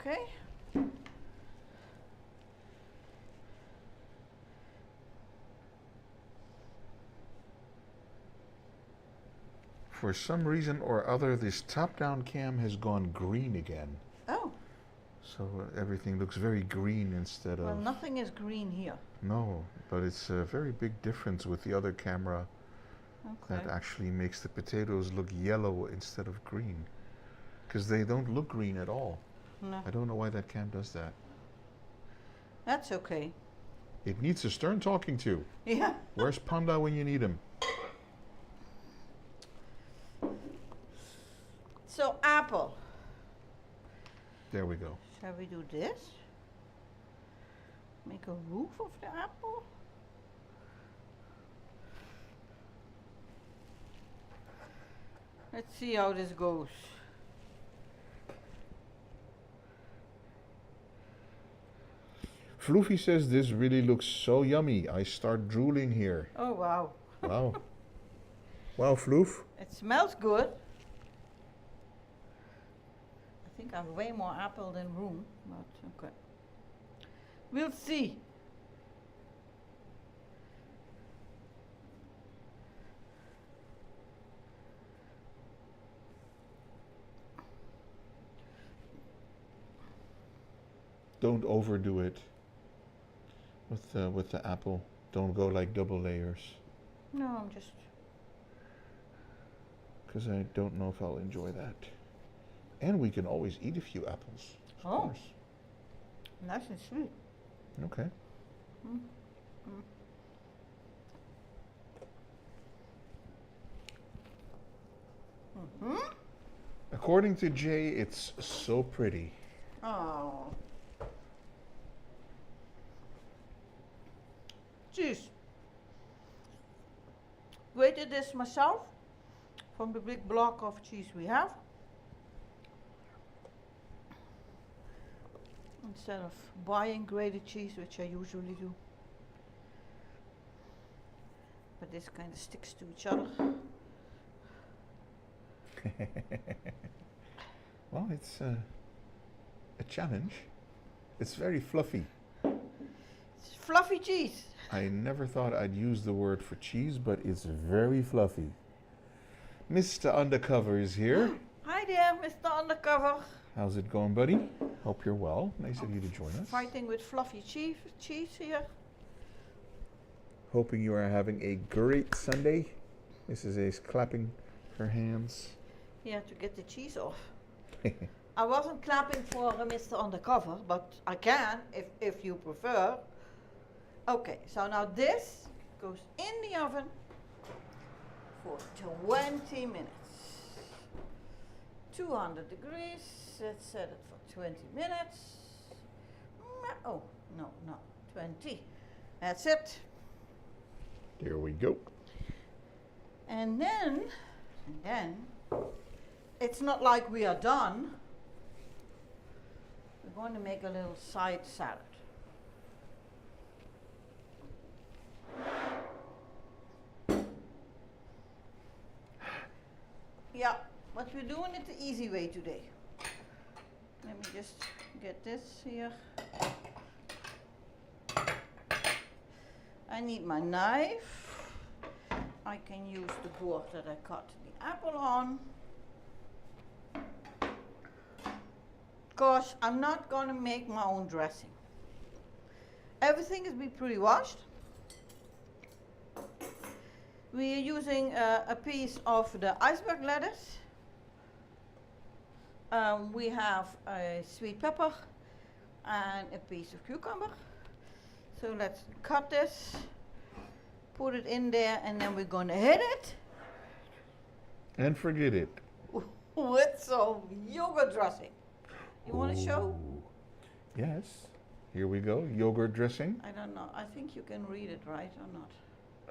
Okay. For some reason or other, this top-down cam has gone green again. Oh. So everything looks very green instead of... Well, nothing is green here. No, but it's a very big difference with the other camera Okay. that actually makes the potatoes look yellow instead of green. Because they don't look green at all. No, I don't know why that cam does that. that's okay. It needs a stern talking to. Yeah. Where's Panda when you need him? So apple. There we go. Shall we do this? Make a roof of the apple? Let's see how this goes. Floofy says this really looks so yummy. I start drooling here. Oh wow. Wow. Wow, Floof. It smells good. I think I have way more apple than room, but okay. We'll see. Don't overdo it with the apple. Don't go like double layers. No, I'm just... Because I don't know if I'll enjoy that. And we can always eat a few apples. Of Oh. course. Nice and sweet. Okay. Mm. Mm. Mm-hmm. According to Jay, it's so pretty. Oh. Cheese. Grated this myself from the big block of cheese we have. instead of buying grated cheese, which I usually do. But this kind of sticks to each other. Well, it's a challenge. It's very fluffy. It's fluffy cheese. I never thought I'd use the word for cheese, but it's very fluffy. Mr. Undercover is here. Hi there, Mr. Undercover. How's it going, buddy? Hope you're well. Nice of you to join us. Fighting with fluffy cheese here. Hoping you are having a great Sunday. Mrs. A is clapping her hands. Yeah, to get the cheese off. I wasn't clapping for Mr. Undercover, but I can if you prefer. Okay, so now this goes in the oven for 20 minutes. 200 degrees, let's set it for 20 minutes. Oh, no, 20. That's it. There we go. And then, it's not like we are done. We're going to make a little side salad. Yeah, but we're doing it the easy way today. Let me just get this here. I need my knife. I can use the board that I cut the apple on. Because I'm not going to make my own dressing. Everything has been pre-washed. We are using a piece of the iceberg lettuce. We have a sweet pepper and a piece of cucumber. So let's cut this, put it in there, and then we're going to hit it. And forget it. With some yogurt dressing. You want to show? Yes. Here we go. Yogurt dressing. I don't know. I think you can read it right or not.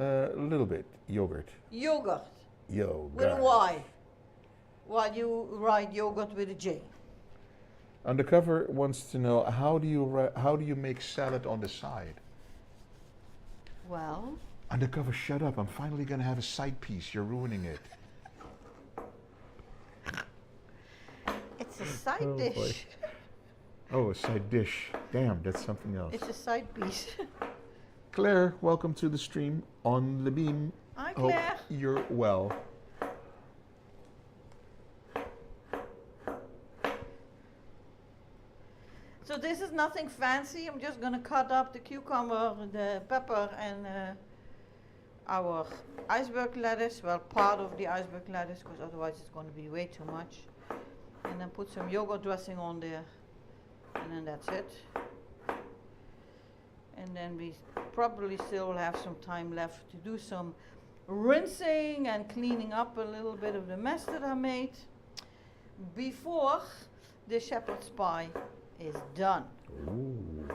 A little bit. Yogurt. Yogurt. Yogurt. With a Y. While you write yogurt with a J. Undercover wants to know how do you make salad on the side? Well. Undercover, shut up. I'm finally gonna have a side piece. You're ruining it. It's a side dish. Boy. Oh, a side dish. Damn, that's something else. It's a side piece. Claire, welcome to the stream on the beam. Hi, Claire. Hope you're well. So this is nothing fancy. I'm just going to cut up the cucumber, the pepper, and our iceberg lettuce. Well, part of the iceberg lettuce, because otherwise it's going to be way too much. And then put some yogurt dressing on there. And then that's it. And then we probably still will have some time left to do some rinsing and cleaning up a little bit of the mess that I made before the shepherd's pie is done. Ooh.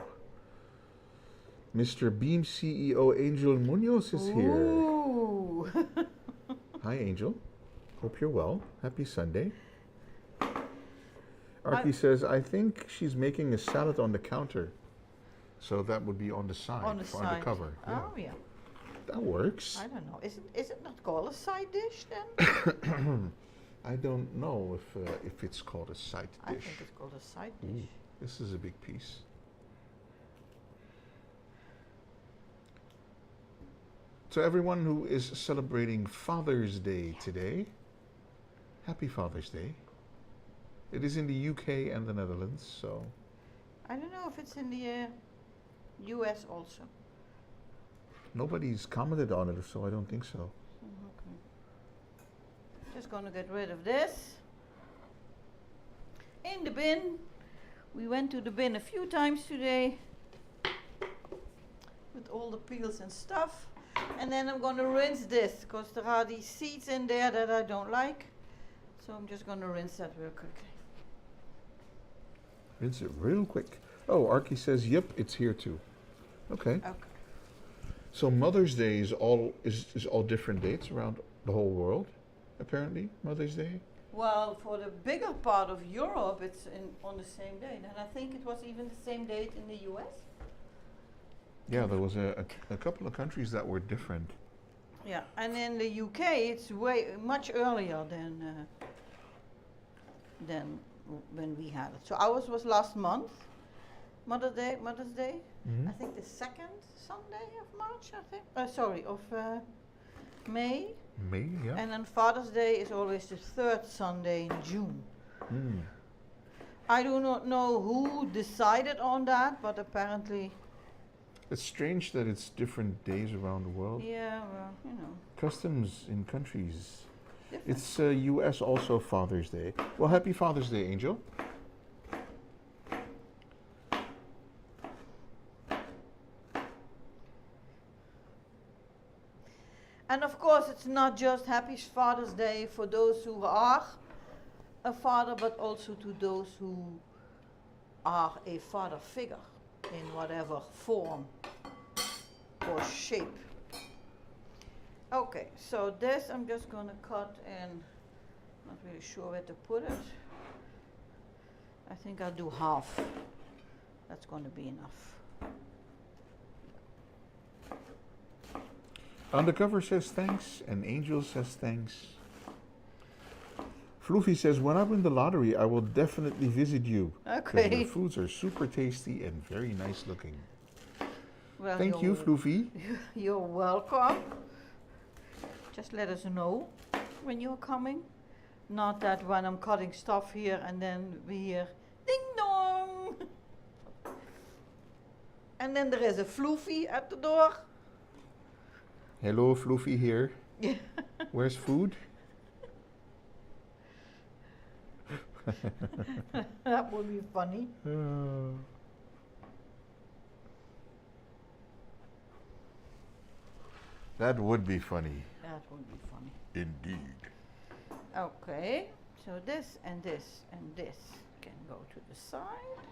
Mr. Beam CEO Angel Munoz is here. Ooh. Hi, Angel. Hope you're well. Happy Sunday. Arky says, I think she's making a salad on the counter. So that would be on the side. On the for side. Undercover. Yeah. Oh, yeah. That works. I don't know. Is it not called a side dish then? I don't know if it's called a side dish. I think it's called a side dish. Ooh, this is a big piece. So everyone who is celebrating Father's Day today, happy Father's Day. It is in the UK and the Netherlands, so. I don't know if it's in the US also. Nobody's commented on it, so I don't think so. Okay. Just gonna get rid of this. In the bin. We went to the bin a few times today with all the peels and stuff. And then I'm gonna rinse this because there are these seeds in there that I don't like. So I'm just gonna rinse that real quickly. Rinse it real quick. Oh, Arky says, yep, it's here too. Okay. Okay. So Mother's Day is all different dates around the whole world, apparently, Mother's Day. Well, for the bigger part of Europe, it's on the same date, and I think it was even the same date in the U.S. Yeah, there was a couple of countries that were different. Yeah, and in the UK, it's much earlier than when we had it. So ours was last month, Mother's Day. Mhm. I think the second Sunday of March. I think. Sorry, of May. May, yeah. And then Father's Day is always the third Sunday in June. Mm. I do not know who decided on that, but apparently, It's strange that it's different days around the world. yeah, well, you know. Customs in countries. Different. It's U.S. also Father's Day. Well, happy Father's Day, Angel. And of course, it's not just Happy Father's Day for those who are a father, but also to those who are a father figure in whatever form or shape. Okay, so this I'm just going to cut in, not really sure where to put it. I think I'll do half. That's going to be enough. Undercover says thanks, and Angel says thanks. Floofy says, when I win the lottery, I will definitely visit you. 'Cause Okay. your foods are super tasty and very nice looking. Well, Thank you, Floofy. You're welcome. Just let us know when you're coming. Not that when I'm cutting stuff here and then we hear ding dong. And then there is a floofy at the door. Hello, Floofy here. Where's food? That would be funny. That would be funny. That would be funny. Indeed. Okay, so this and this and this can go to the side.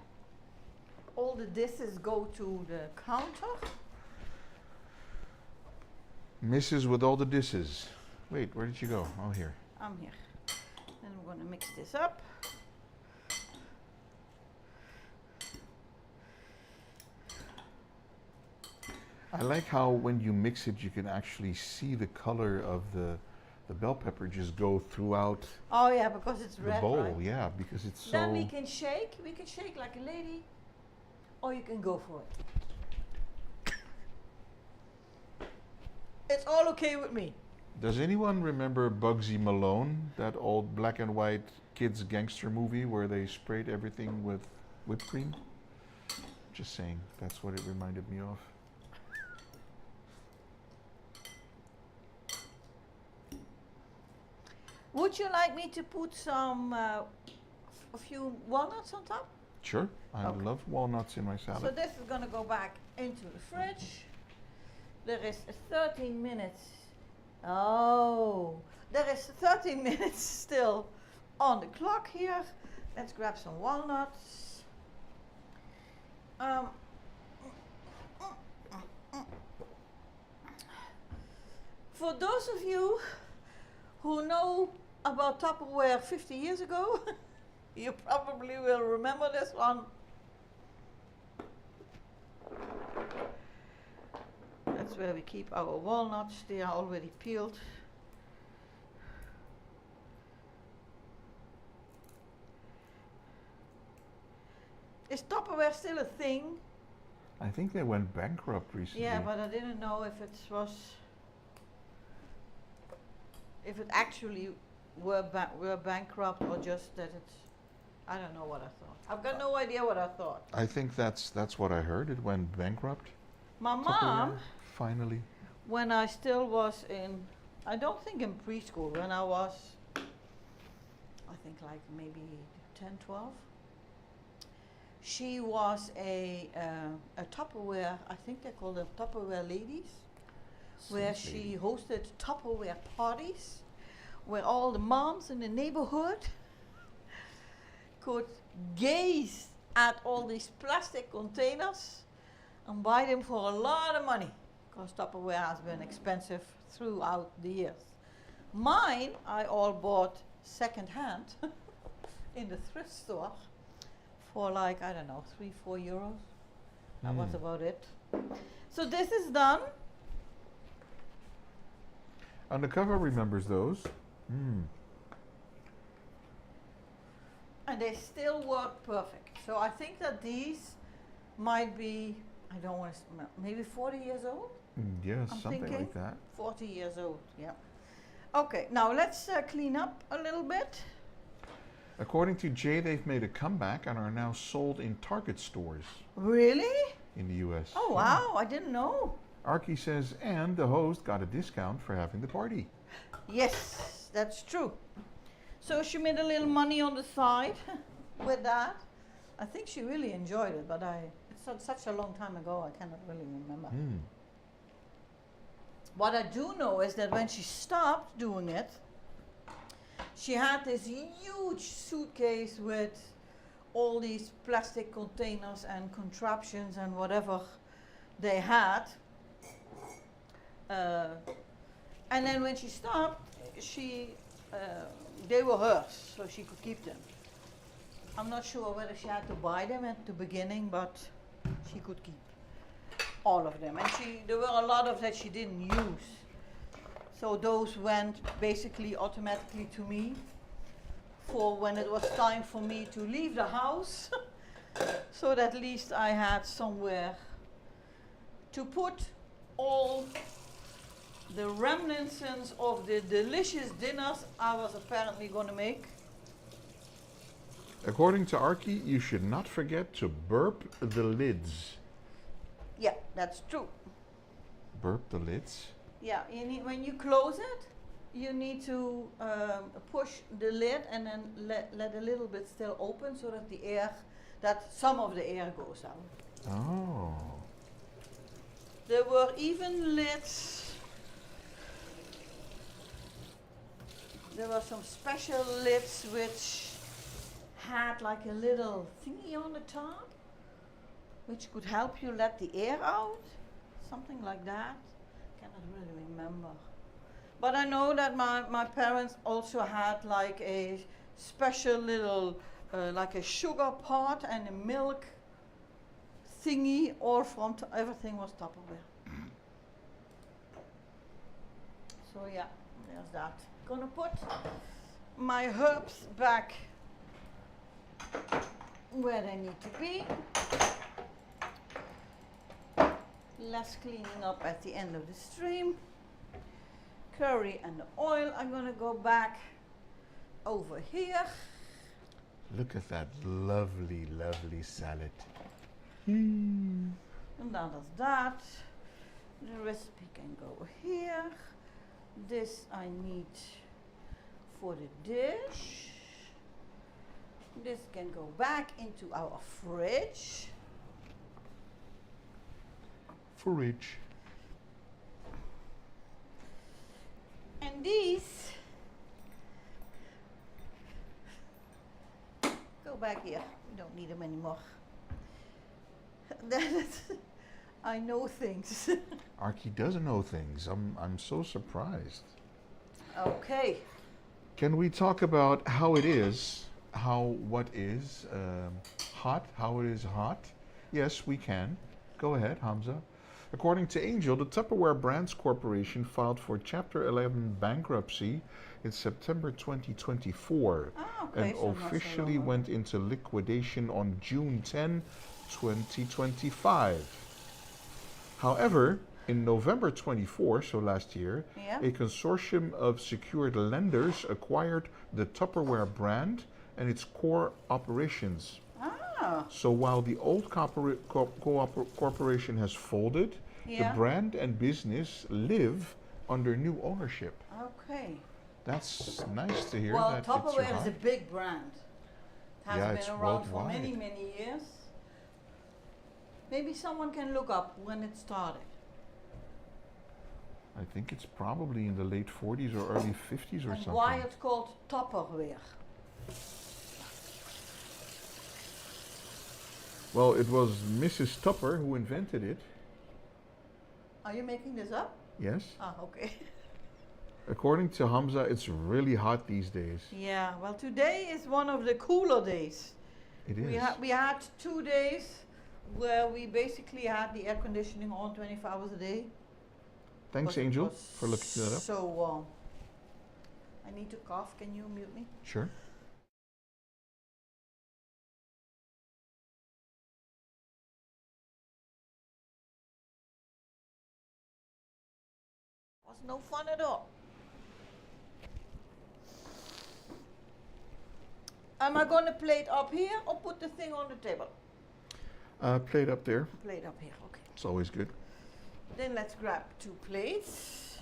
All the dishes go to the counter. Mrs. with all the dishes. Wait, where did you go? Oh, here. I'm here. Then I'm going to mix this up. I like how when you mix it, you can actually see the color of the bell pepper just go throughout Oh yeah, because it's the red, bowl. right? Yeah, because it's so. Then we can shake like a lady, or you can go for it. It's all okay with me. Does anyone remember Bugsy Malone, that old black and white kids gangster movie where they sprayed everything with whipped cream? Just saying, that's what it reminded me of. Would you like me to put some, a few walnuts on top? Sure, I Okay. love walnuts in my So salad. this is gonna go back into the fridge. There is 13 minutes. Oh, there is 13 minutes still on the clock here. Let's grab some walnuts. For those of you who know about Tupperware 50 years ago, you probably will remember this one. That's where we keep our walnuts. They are already peeled. Is Tupperware still a thing? I think they went bankrupt recently. Yeah, but I didn't know if it actually were bankrupt or just that it's. I don't know what I thought. I've got no idea what I thought. I think that's what I heard. It went bankrupt. My mom, Tupperware, finally. when I still was in, I don't think in preschool, when I was, I think like maybe 10, 12, she was a Tupperware, I think they call them Tupperware ladies, where she hosted Tupperware parties, where all the moms in the neighborhood could gaze at all these plastic containers and buy them for a lot of money, because Tupperware has been expensive throughout the years. Mine, I all bought second hand in the thrift store for like, I don't know, 3-4 euros. That was about it. So this is done. And the cover remembers those. And they still work perfect. So I think that these might be, I don't want to, maybe 40 years old? Yes, I'm something thinking like that. 40 years old, yeah. Okay, now let's clean up a little bit. According to Jay, they've made a comeback and are now sold in Target stores Really? in the US. Oh, wow, I didn't know. Archie says, and the host got a discount for having the party. Yes, that's true. So she made a little money on the side with that. I think she really enjoyed it, but it's such a long time ago, I cannot really remember. What I do know is that when she stopped doing it, she had this huge suitcase with all these plastic containers and contraptions and whatever they had. And then when she stopped, they were hers, so she could keep them. I'm not sure whether she had to buy them at the beginning, but she could keep all of them. And there were a lot of that she didn't use. So those went basically automatically to me for when it was time for me to leave the house. So that at least I had somewhere to put all the remnants of the delicious dinners I was apparently going to make. According to Archie, you should not forget to burp the lids. Yeah, that's true. Burp the lids? Yeah, when you close it, you need to push the lid and then let a little bit still open so that some of the air goes out. Oh. There were even lids. There were some special lids which had like a little thingy on the top, which could help you let the air out, something like that. Cannot really remember. But I know that my parents also had like a special little, like a sugar pot and a milk thingy, or everything was Tupperware. So yeah, there's that. Gonna put my herbs back where they need to be. Less cleaning up at the end of the stream. Curry and the oil are gonna go back over here. Look at that lovely, lovely salad. And that is that. The recipe can go here. This I need for the dish. This can go back into our fridge. Fridge. And these go back here. We don't need them anymore. I know things. Archie doesn't know things. I'm so surprised. Okay. Can we talk about how it is, what is hot, how it is hot? Yes, we can. Go ahead, Hamza. According to Angel, the Tupperware Brands Corporation filed for Chapter 11 bankruptcy in September 2024 and so officially went into liquidation on June 10, 2025. However, in November 24, so last year, a consortium of secured lenders acquired the Tupperware brand and its core operations. So while the old corporation has folded, the brand and business live under new ownership. Okay. That's nice to hear. Well, that Tupperware is a big brand. It has been around for worldwide. many, many years. Maybe someone can look up when it started. I think it's probably in the late 40s or early 50s or And something. why it's called Tupperware. Well, it was Mrs. Tupper who invented it. Are you making this up? Yes. Ah, okay. According to Hamza, it's really hot these days. Yeah, well, today is one of the cooler days. It is. We had 2 days where we basically had the air conditioning on 24 hours a day. Thanks, because it Angel, was for looking that up. So warm. I need to cough. Can you mute me? Sure. Was no fun at all. Am I going to play it up here or put the thing on the table? Plate up there. Play it up here, okay. It's always good. Then let's grab 2 plates.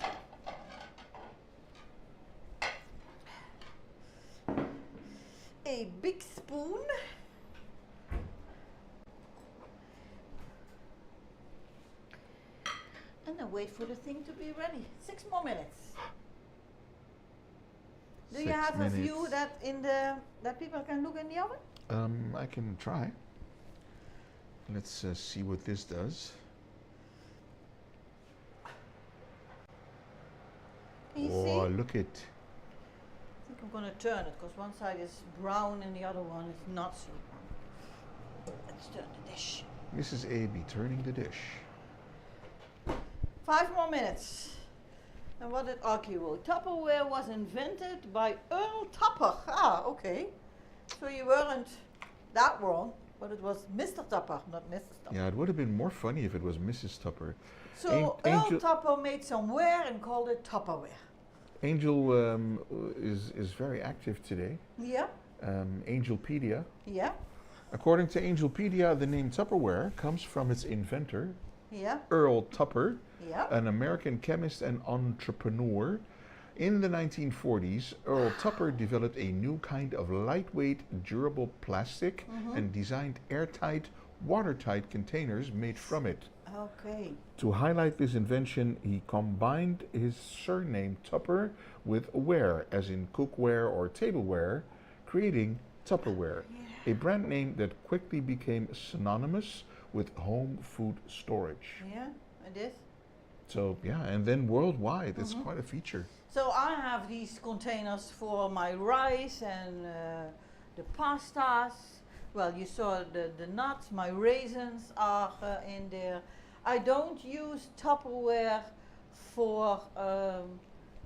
A big spoon. And then wait for the thing to be ready. 6 more minutes. Do you 6 have minutes. a view that people can look in the oven? I can try. Let's see what this does. Can you Oh, see? look it. I think I'm going to turn it because one side is brown and the other one is not so brown. Let's turn the dish. Mrs. A.B. turning the dish. 5 more minutes. And what did Archie wrote? Tupperware was invented by Earl Tupper. Ah, okay. So you weren't that wrong, but it was Mr. Tupper, not Mrs. Tupper. Yeah, it would have been more funny if it was Mrs. Tupper. So Earl Tupper made some ware and called it Tupperware. Angel is very active today. Yeah, Angelpedia. yeah, According to Angelpedia, the name Tupperware comes from its inventor, yeah, Earl Tupper, yeah. an American chemist and entrepreneur. In the 1940s, Earl Tupper developed a new kind of lightweight, durable plastic and designed airtight, watertight containers made from it. Okay. To highlight this invention, he combined his surname Tupper with ware, as in cookware or tableware, creating Tupperware, a brand name that quickly became synonymous with home food storage. Yeah, it is. So yeah, and then worldwide, it's quite a feature. So I have these containers for my rice and the pastas. Well, you saw the nuts, my raisins are in there. I don't use Tupperware for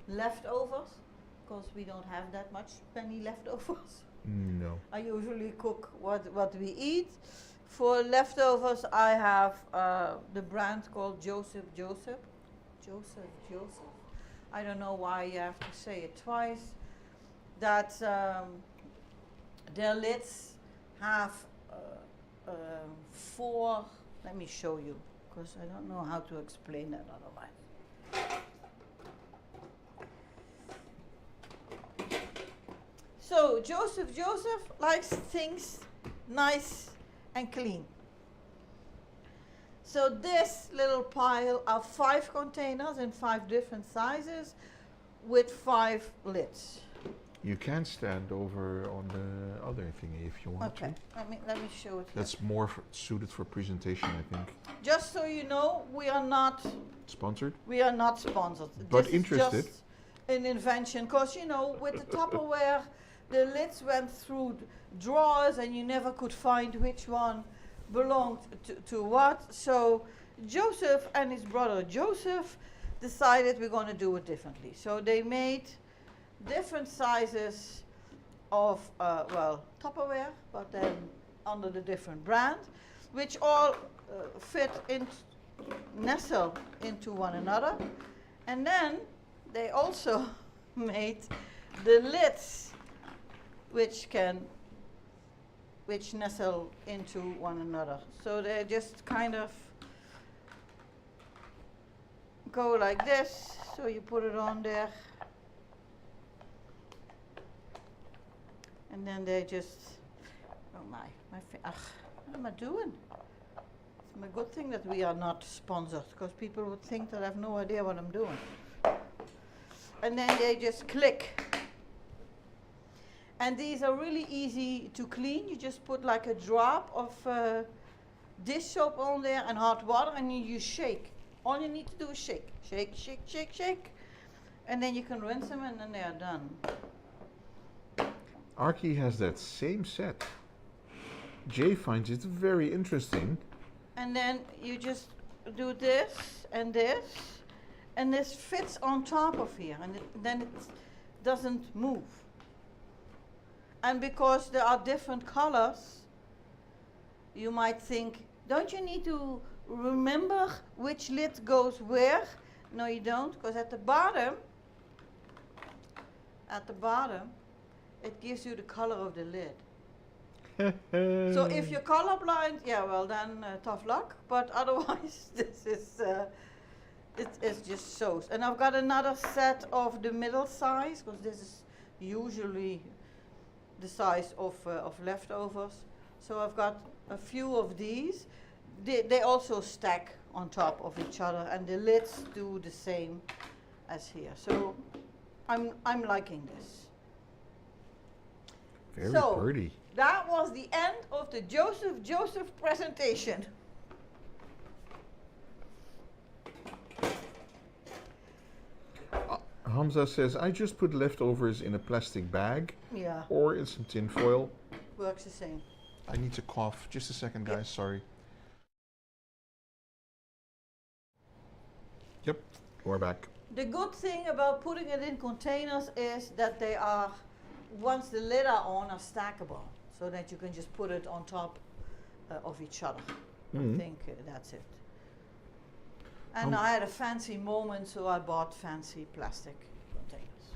leftovers because we don't have that much penny leftovers. No. I usually cook what we eat. For leftovers, I have the brand called Joseph. I don't know why you have to say it twice. That their lids have 4. Let me show you, because I don't know how to explain that otherwise. So Joseph likes things nice and clean. So this little pile are 5 containers in 5 different sizes with 5 lids. You can stand over on the other thingy if you want Okay, to. let me show it here. That's more suited for presentation, I think. Just so you know, we are not Sponsored? sponsored. But This interested. is just an invention, because you know, with the Tupperware, the lids went through drawers and you never could find which one belonged to what. So Joseph and his brother Joseph decided we're going to do it differently. So they made different sizes of Tupperware, but then under the different brand, which all nestle into one another. And then they also made the lids which nestle into one another. So they just kind of go like this. So you put it on there. And then they just, what am I doing? It's a good thing that we are not sponsored, because people would think that I have no idea what I'm doing. And then they just click. And these are really easy to clean. You just put like a drop of dish soap on there and hot water, and you shake. All you need to do is shake, shake, shake, shake, shake. And then you can rinse them and then they are done. Archie has that same set. Jay finds it very interesting. And then you just do this, and this fits on top of here, and then it doesn't move. And because there are different colors, you might think, don't you need to remember which lid goes where? No, you don't, because at the bottom, it gives you the color of the lid. So if you're colorblind, yeah, well then tough luck. But otherwise, this is it just shows. And I've got another set of the middle size, because this is usually the size of leftovers. So I've got a few of these. They also stack on top of each other, and the lids do the same as here. So I'm liking this. Very So, pretty. that was the end of the Joseph presentation. Hamza says, I just put leftovers in a plastic bag Yeah, or in some tin foil. works the same. I need to cough. Just a second, guys. Sorry. Yep, we're back. The good thing about putting it in containers is that they are, once the lid are on, are stackable, so that you can just put it on top of each other. I think that's it. And I had a fancy moment, so I bought fancy plastic containers.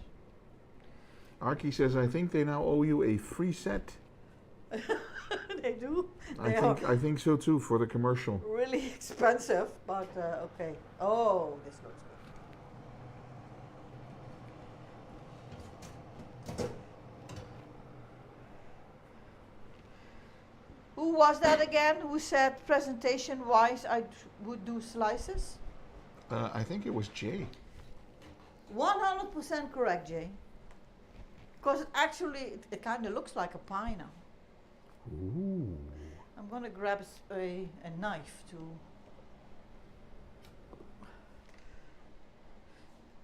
Archie says, I think they now owe you a free set. They do. I think so too, for the commercial. Really expensive, but okay. Oh, this looks good. Who was that again? Who said presentation-wise I would do slices? I think it was Jay. 100% correct, Jay. Because actually, it kind of looks like a pie now. Ooh. I'm going to grab a knife to...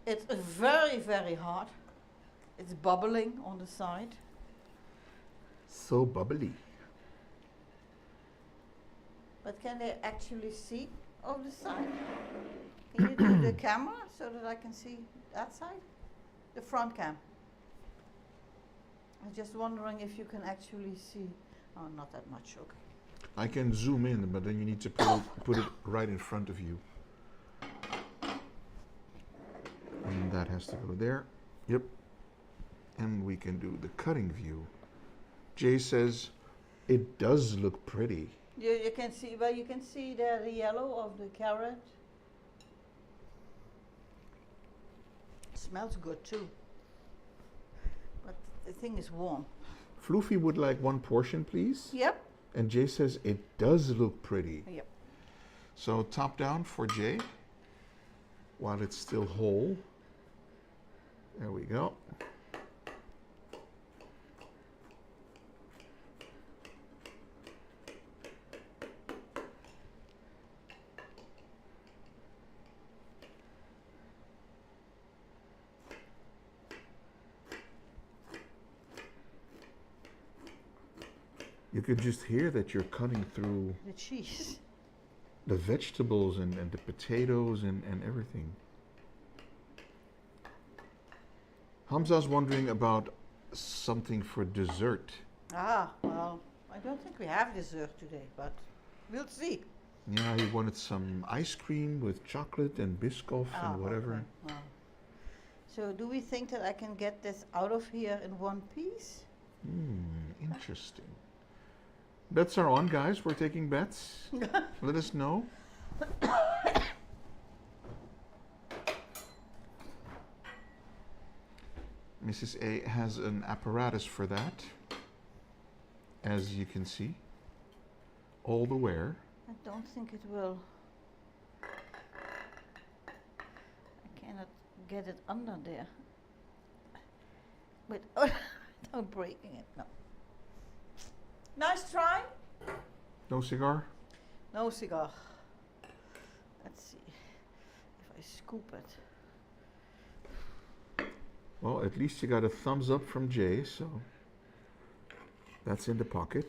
It's very, very hard. It's bubbling on the side. So bubbly. But can they actually see on the side? Can you do the camera so that I can see that side? The front cam. I'm just wondering if you can actually see. Oh, not that much, okay. I can zoom in, but then you need to put it right in front of you. And that has to go there. Yep. And we can do the cutting view. Jay says, it does look pretty. You can see, well, you can see there the yellow of the carrot. Smells good too. But the thing is warm. Floofy would like one portion, please. Yep. And Jay says, it does look pretty. Yep. So top down for Jay, while it's still whole. There we go. You could just hear that you're cutting through The cheese. the vegetables and the potatoes and everything. Hamza's wondering about something for dessert. Ah, well, I don't think we have dessert today, but we'll see. Yeah, he wanted some ice cream with chocolate and Biscoff and whatever. Okay. Well. So do we think that I can get this out of here in one piece? Interesting. Bets are on, guys. We're taking bets. Let us know. Mrs. A has an apparatus for that, as you can see, all the wear. I don't think it will. I cannot get it under there. Wait, without breaking it, no. Nice try. No cigar? No cigar. Let's see if I scoop it. Well, at least you got a thumbs up from Jay, so that's in the pocket.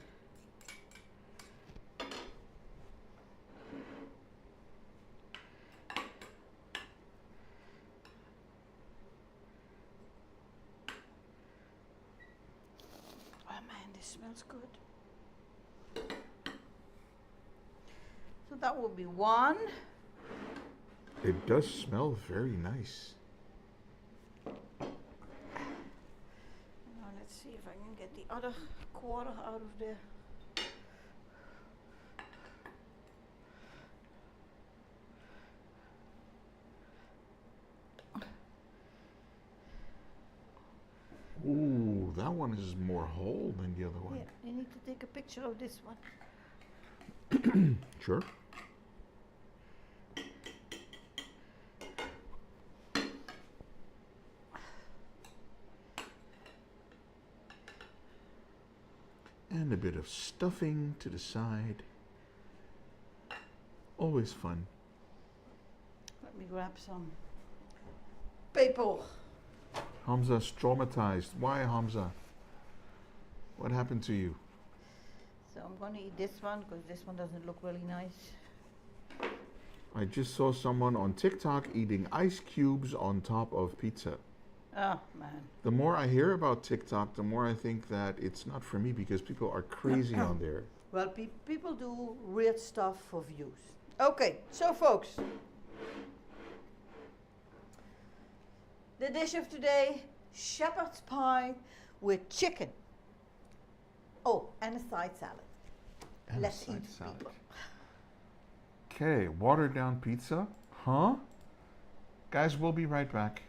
Oh man, this smells good. So that will be one. It does smell very nice. Now let's see if I can get the other quarter out of there. Ooh, that one is more whole than the other one. Yeah, I need to take a picture of this one. Sure. And a bit of stuffing to the side. Always fun. Let me grab some paper. Hamza's traumatized. Why, Hamza? What happened to you? So I'm gonna eat this one because this one doesn't look really nice. I just saw someone on TikTok eating ice cubes on top of pizza. Oh man. The more I hear about TikTok, the more I think that it's not for me because people are crazy on there. Well, people do weird stuff for views. Okay, so folks, the dish of today, shepherd's pie with chicken. Oh, and a side salad. And Let's a side eat, salad. people. Okay, watered down pizza. Huh? Guys, we'll be right back.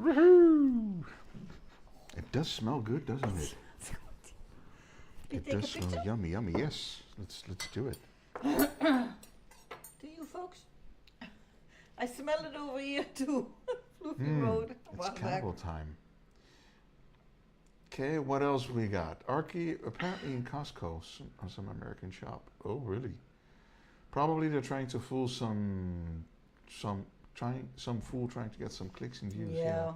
Woohoo! It does smell good, doesn't it? You It take a does smell picture? yummy, yummy. Yes, let's do it. Do you folks? I smell it over here too. Fluffy Road. It's Well, cannibal time. Okay, what else we got? Arky, apparently in Costco, some American shop. Oh, really? Probably they're trying to fool some fool trying to get some clicks and views. Yeah.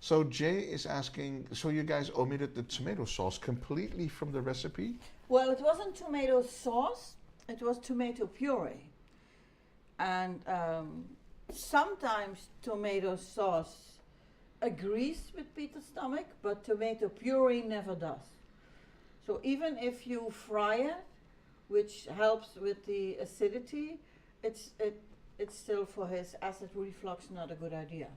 So Jay is asking, so you guys omitted the tomato sauce completely from the recipe? Well, it wasn't tomato sauce. It was tomato puree. And sometimes tomato sauce agrees with Peter's stomach, but tomato puree never does. So even if you fry it, which helps with the acidity, it's still for his acid reflux not a good idea.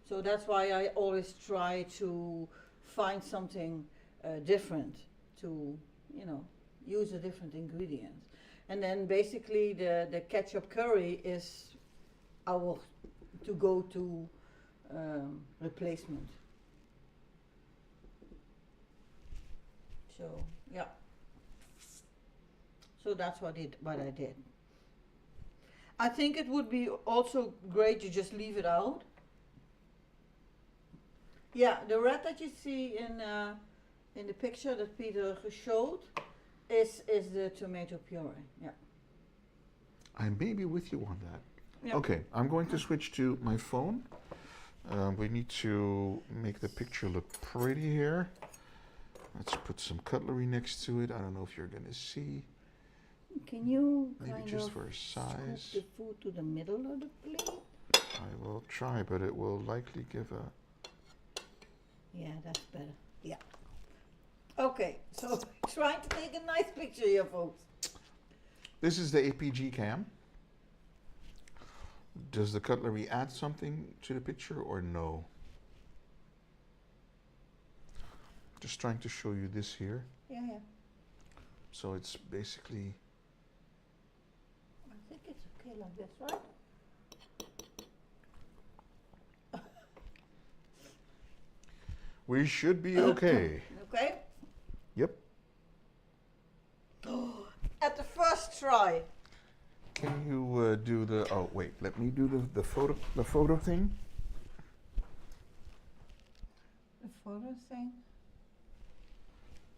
So that's why I always try to find something different to, use a different ingredient. And then basically the ketchup curry is our to-go-to replacement. So, yeah. So that's what I did. I think it would be also great to just leave it out. Yeah, the red that you see in the picture that Peter showed is the tomato puree. Yeah. I may be with you on that. Yeah. Okay, I'm going to switch to my phone. We need to make the picture look pretty here. Let's put some cutlery next to it. I don't know if you're going to see. Can you Maybe kind just of for size. scoop the food to the middle of the plate? I will try, but it will likely give a... Yeah, that's better. Yeah. Okay, so trying to take a nice picture here, folks. This is the APG cam. Does the cutlery add something to the picture or no? Just trying to show you this here. Yeah, yeah. So it's basically... I think it's okay like this, right? We should be okay. Okay. Yep. At the first try. Can you do the... Oh, wait. Let me do the photo thing. The photo thing.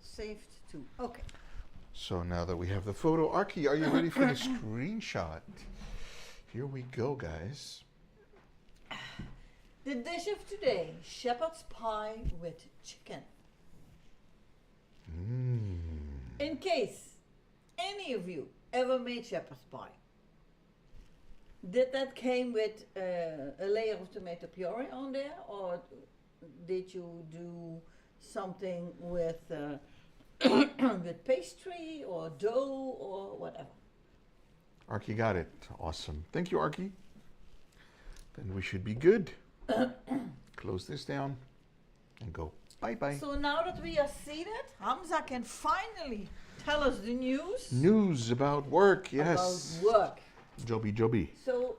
Saved to. Okay. So now that we have the photo, Archie, are you ready for the screenshot? Here we go, guys. The dish of today, shepherd's pie with chicken. In case any of you ever made shepherd's pie, did that came with a layer of tomato puree on there, or did you do something with with pastry or dough or whatever? Archie got it. Awesome. Thank you, Archie. Then we should be good. Close this down and go bye-bye. So now that we are seated, Hamza can finally tell us the news. News about work, yes. About work. Jobby. So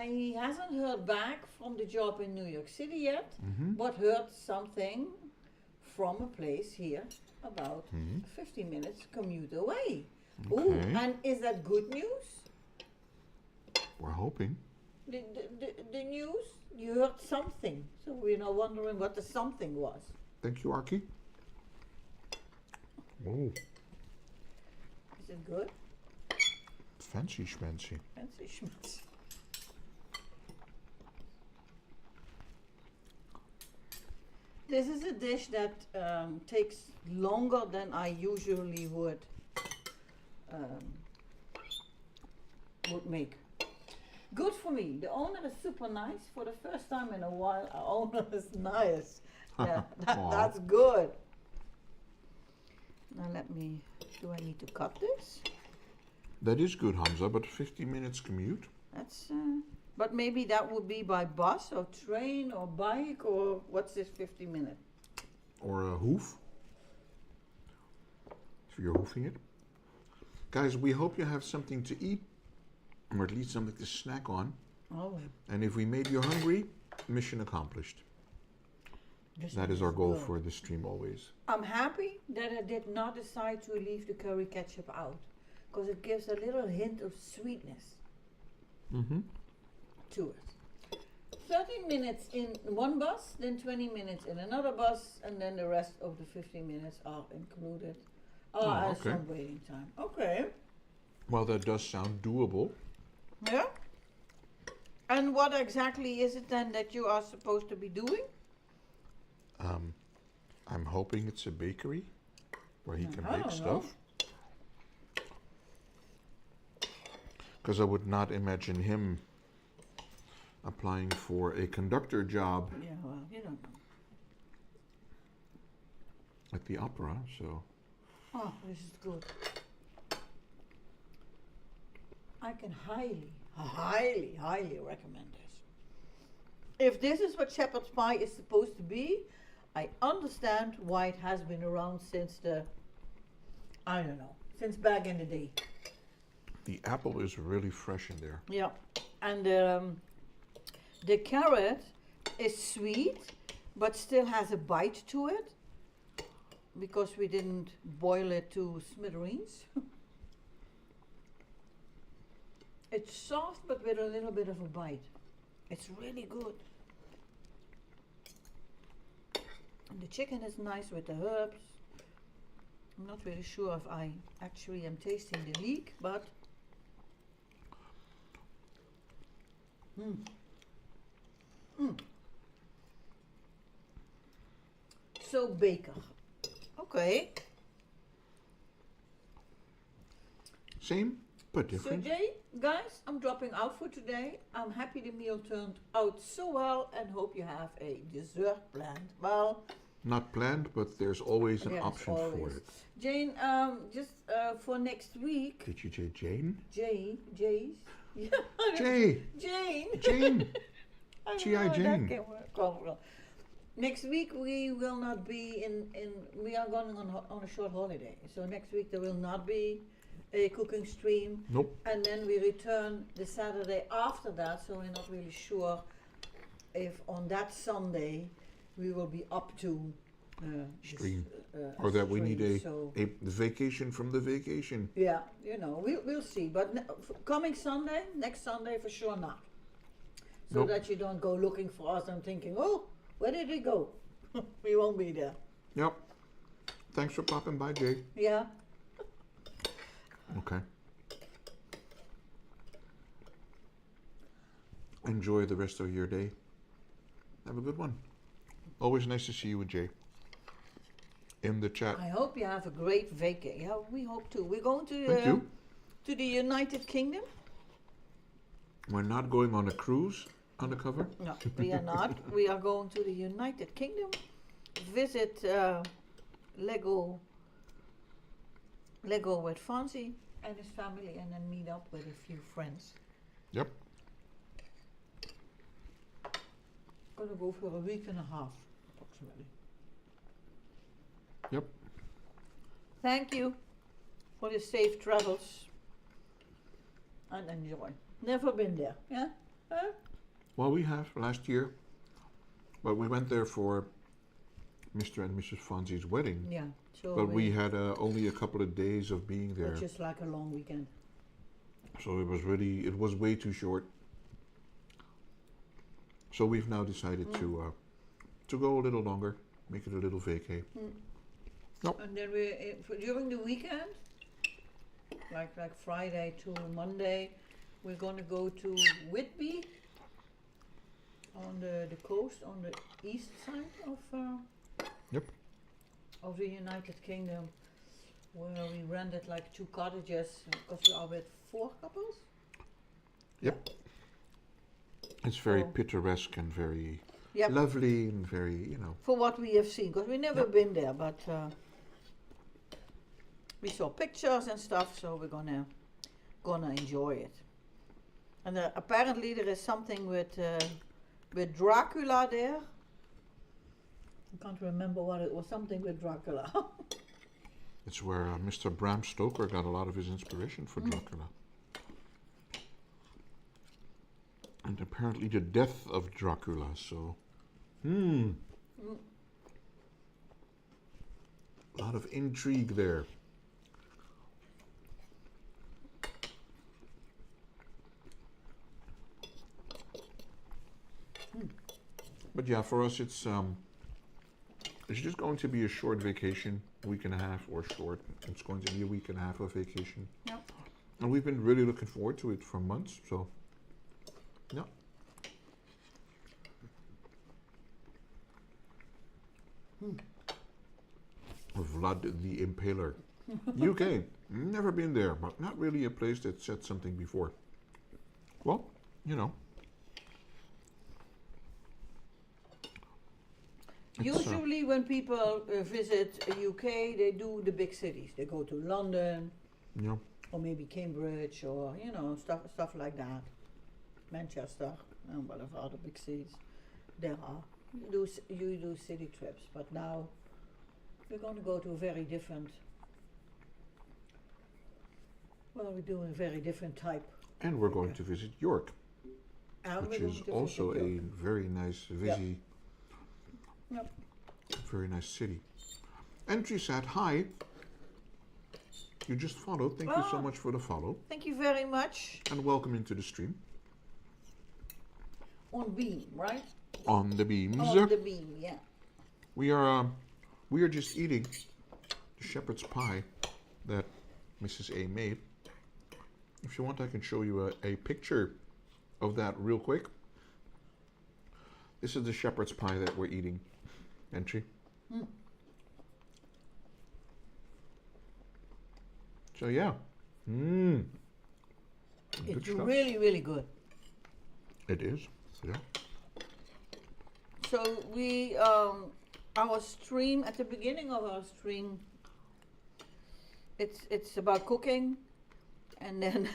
he hasn't heard back from the job in New York City yet, Mm-hmm. but heard something from a place here about 50 minutes commute away. Ooh, Okay. and is that good news? We're hoping. The news? You heard something, so we're now wondering what the something was. Thank you, Archie. Oh, Is it good? fancy schmancy. Fancy schmancy. This is a dish that takes longer than I usually would make. Good for me. The owner is super nice. For the first time in a while, our owner is nice. Yeah, that's good. Now do I need to cut this? That is good, Hamza, but 50 minutes commute? That's, but maybe that would be by bus or train or bike, or what's this 50 minutes? Or a hoof? So you're hoofing it? Guys, we hope you have something to eat, or at least something to snack on. Oh, And if we made you hungry, mission accomplished. That is our goal for the stream always. I'm happy that I did not decide to leave the curry ketchup out, because it gives a little hint of sweetness to it. 30 minutes in one bus, then 20 minutes in another bus, and then the rest of the 50 minutes are included. As okay. some waiting time. Okay. Well, that does sound doable. Yeah. And what exactly is it then that you are supposed to be doing? I'm hoping it's a bakery where he can I make don't know. stuff. Because I would not imagine him applying for a conductor job Yeah, well, you don't know. at the opera, so... Oh, this is good. I can highly recommend this. If this is what shepherd's pie is supposed to be, I understand why it has been around since since back in the day. The apple is really fresh in there. Yeah, and the carrot is sweet, but still has a bite to it, because we didn't boil it to smithereens. It's soft but with a little bit of a bite. It's really good. And the chicken is nice with the herbs. I'm not really sure if I actually am tasting the leek, but so baker. Okay. Same, but So different. Jay, guys, I'm dropping out for today. I'm happy the meal turned out so well and hope you have a dessert planned. Well, Not planned, but there's always an there's option for always. it. Jane, just for next week. Did you say Jane? Jays. Yeah, Jay! Jane. Jane! I don't G.I. know, that Jane. can work out well. Next week we will not be we are going on a short holiday. So next week there will not be a cooking stream. Nope. And then we return the Saturday after that, so we're not really sure if on that Sunday we will be up to Stream. this, Or that we need stream, a so vacation from the vacation. yeah, you know, we'll see. But coming Sunday, next Sunday for sure not. So Nope. that you don't go looking for us and thinking, oh, where did we go? We won't be there. Yep. Thanks for popping by, Jay. Yeah. Okay. Enjoy the rest of your day. Have a good one. Always nice to see you with Jay. In the chat. I hope you have a great vacation. Yeah, we hope to. We're going to Thank you. to the United Kingdom. We're not going on a cruise undercover. No, we are not. We are going to the United Kingdom, visit Lego with Fonzie and his family, and then meet up with a few friends. Yep. Gonna go for a week and a half, approximately. Yep. Thank you for the safe travels and enjoy. Never been there, yeah? Huh? Well, we have last year, but we went there for Mr. and Mrs. Fonzie's wedding. Yeah. So But we had only a couple of days of being there, just like a long weekend. so it was way too short. So we've now decided to go a little longer, make it a little vacay. And then during the weekend, like Friday to Monday, we're gonna go to Whitby on the coast, on the east side Yep. of the United Kingdom, where we rented like 2 cottages because we are with 4 couples. Yep. It's very So- picturesque and very Yep. lovely and very, For what we have seen, because we never Yep. been there, but we saw pictures and stuff, so we're gonna enjoy it. And apparently there is something with Dracula there. I can't remember what it was. Something with Dracula. it's where Mr. Bram Stoker got a lot of his inspiration for Dracula. And apparently the death of Dracula, so... A lot of intrigue there. But yeah, for us it's just going to be a short vacation, week and a half or short. It's going to be a week and a half of vacation. Yep. And we've been really looking forward to it for months, so yeah. Vlad the Impaler. UK. Never been there, but not really a place that said something before. Well, Usually when people visit UK, they do the big cities. They go to London, Yeah. or maybe Cambridge, or stuff like that. Manchester, and whatever other big cities there are. You do city trips, but now we're going to go to a very different. Well, we're doing a very different type. And we're going to visit York, And which we're going is to also visit a York. very nice, Yep. very nice city. Entry said, hi, You just followed. Thank you so much for the follow. Thank you very much. And welcome into the stream. On beam, right? On the beams. On the beam, yeah. We are just eating the shepherd's pie that Mrs. A made. If you want, I can show you a picture of that real quick. This is the shepherd's pie that we're eating, Entry. So yeah, It's really, really good. It is, yeah. So we, our stream, at the beginning of our stream, it's about cooking, and then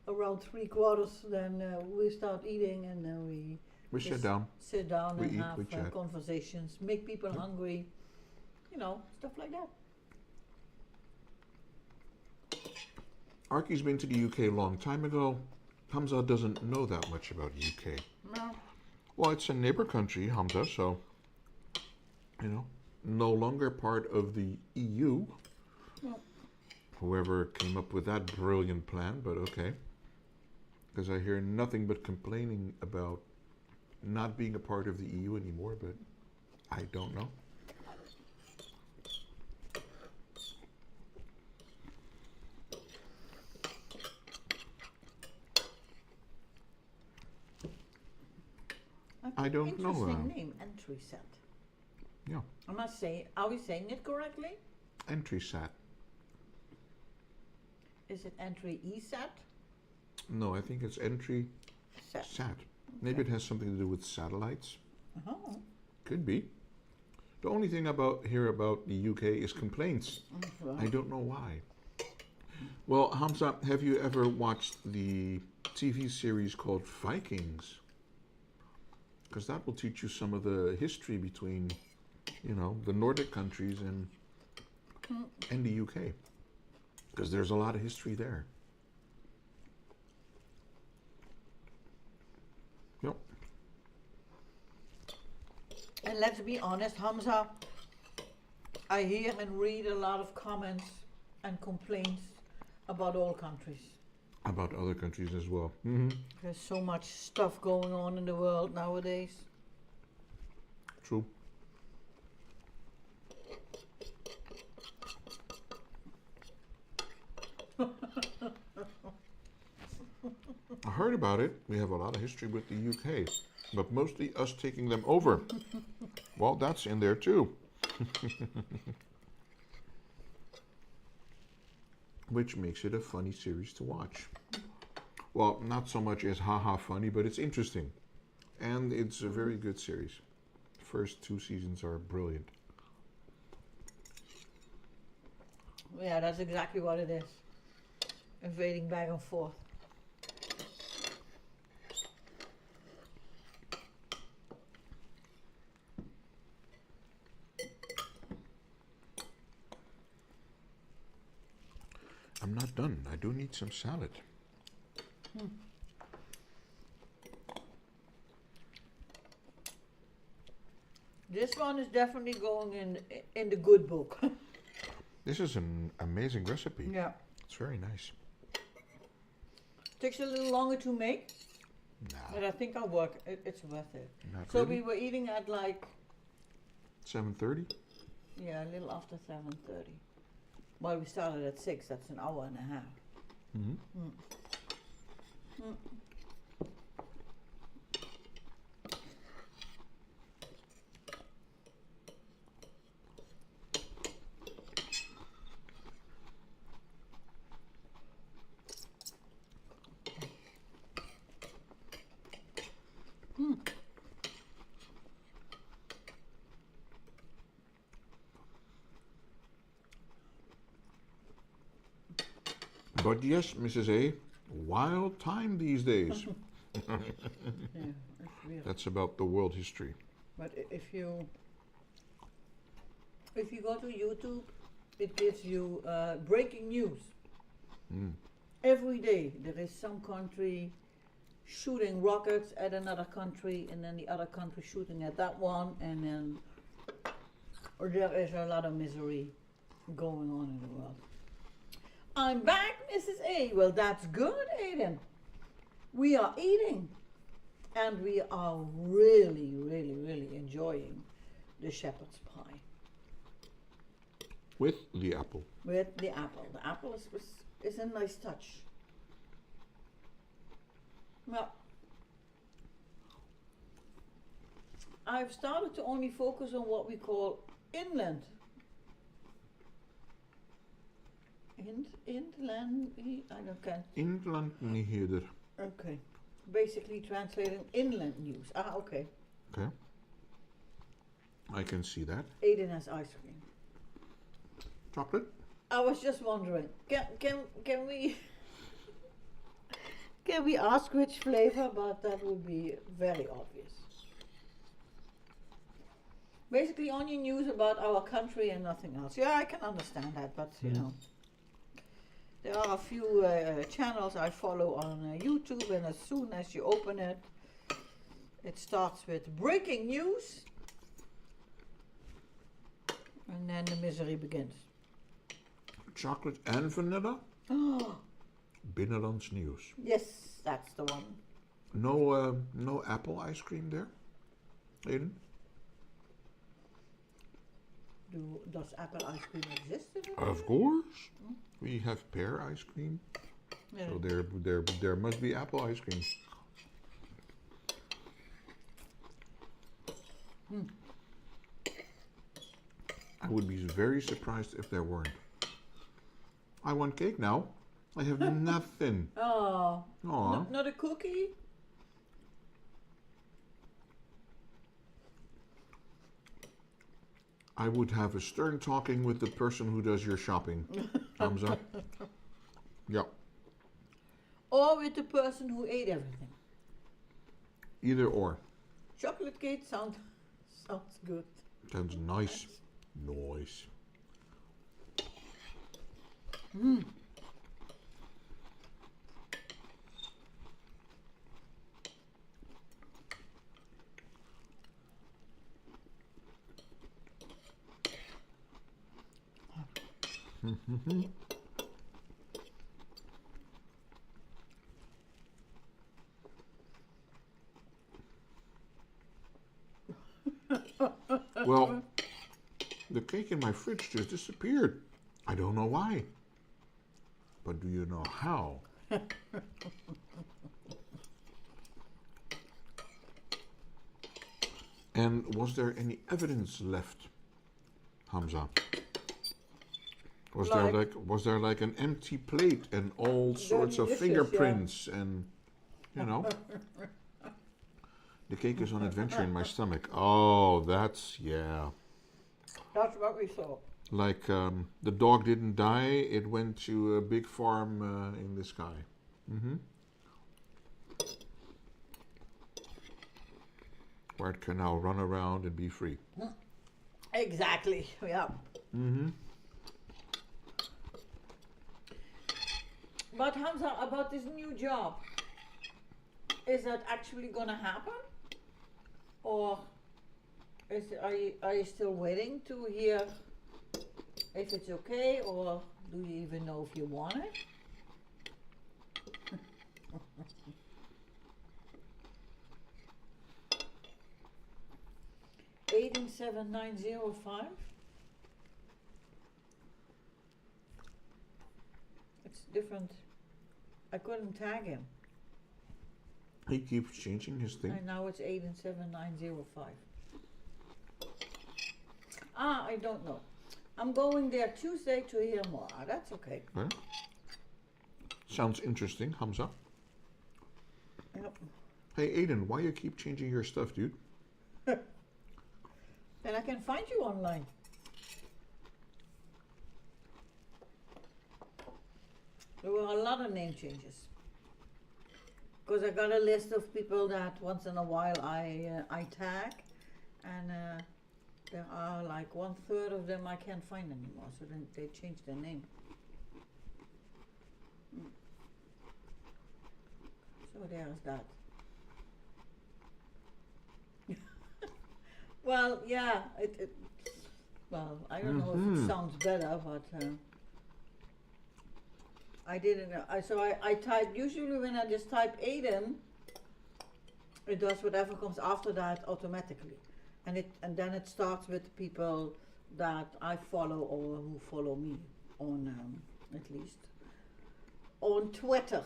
around 3/4, then we start eating, and then we sit down and eat, have chat. conversations, make people hungry, stuff like that. Arky's been to the UK a long time ago. Hamza doesn't know that much about UK. No. Well, it's a neighbor country, Hamza, so, no longer part of the EU. No. Whoever came up with that brilliant plan, but okay. Because I hear nothing but complaining about not being a part of the EU anymore, but I don't know. I don't know. Interesting name, entry set. Yeah. Are we saying it correctly? Entry sat. Is it entry ESAT? No, I think it's entry Sat. sat. Maybe it has something to do with satellites. Oh. Could be. The only thing about the UK is complaints. I don't know why. Well, Hamza, have you ever watched the TV series called Vikings? Because that will teach you some of the history between, the Nordic countries and the UK. Because there's a lot of history there. Yep. And let's be honest, Hamza, I hear and read a lot of comments and complaints about all countries. About other countries as well. Mm-hmm. There's so much stuff going on in the world nowadays. True. I heard about it. We have a lot of history with the UK, but mostly us taking them over. Well, that's in there too. Which makes it a funny series to watch. Well, not so much as haha funny, but it's interesting. And it's a very good series. First 2 seasons are brilliant. Yeah, that's exactly what it is. Invading back and forth. I'm not done. I do need some salad. This one is definitely going in the good book. This is an amazing recipe. Yeah. It's very nice. Takes a little longer to make, Nah, but I think I'll work. It's worth it. not So really. we were eating at 7:30? a little after 7:30. Well, we started at 6. That's an hour and a half. Mm-hmm. But yes, Mrs. A, wild time these days. Yeah, it's real. That's about the world history. But if you go to YouTube, it gives you breaking news. Every day there is some country shooting rockets at another country, and then the other country shooting at that one, and then there is a lot of misery going on in the world. I'm back, Mrs. A. Well, that's good, Aiden. We are eating. And we are really, really, really enjoying the shepherd's pie. With the apple. With the apple. The apple is a nice touch. Well, I've started to only focus on what we call inland. Inland, I don't care. Inland nyheder. Okay. Basically translating inland news. Ah, okay. Okay. I can see that. Aiden has ice cream. Chocolate? I was just wondering, can we can we ask which flavor? But that would be very obvious. Basically, only news about our country and nothing else. Yeah, I can understand that, but you know, there are a few channels I follow on YouTube, and as soon as you open it, it starts with breaking news, and then the misery begins. Chocolate and vanilla? Oh, Binnenlands nieuws. yes, that's the one. No apple ice cream there, Aiden? Does apple ice cream exist in it? Of course. We have pear ice cream. Yeah. So there must be apple ice cream. I would be very surprised if there weren't. I want cake now. I have nothing. Oh, Aw. not a cookie? I would have a stern talking with the person who does your shopping. Thumbs up. Yeah. Or with the person who ate everything. Either or. Chocolate cake sounds good. Sounds nice. Nice. Well, the cake in my fridge just disappeared. I don't know why. But do you know how? And was there any evidence left, Hamza? Was there like an empty plate and all sorts of dishes, fingerprints and you know? The cake is on adventure in my stomach. Oh, that's yeah. That's what we saw. Like the dog didn't die; it went to a big farm in the sky. Where it can now run around and be free. Exactly, yeah. But Hamza, about this new job, is that actually gonna happen? Or are you still waiting to hear if it's okay, or do you even know if you want it? 87905. It's different. I couldn't tag him. He keeps changing his thing. And now it's 87905. Ah, I don't know. I'm going there Tuesday to hear more. Ah, that's okay. Huh? Sounds interesting, Hamza. Yep. Hey Aiden, why you keep changing your stuff, dude? And I can find you online. There were a lot of name changes. Because I got a list of people that once in a while I tag, and there are like 1/3 of them I can't find anymore, so then they changed their name. So there's that. Well, yeah, Well, I don't know if it sounds better, but I didn't know. I type, usually when I just type Aiden, it does whatever comes after that automatically. And then it starts with people that I follow or who follow me on, at least, on Twitter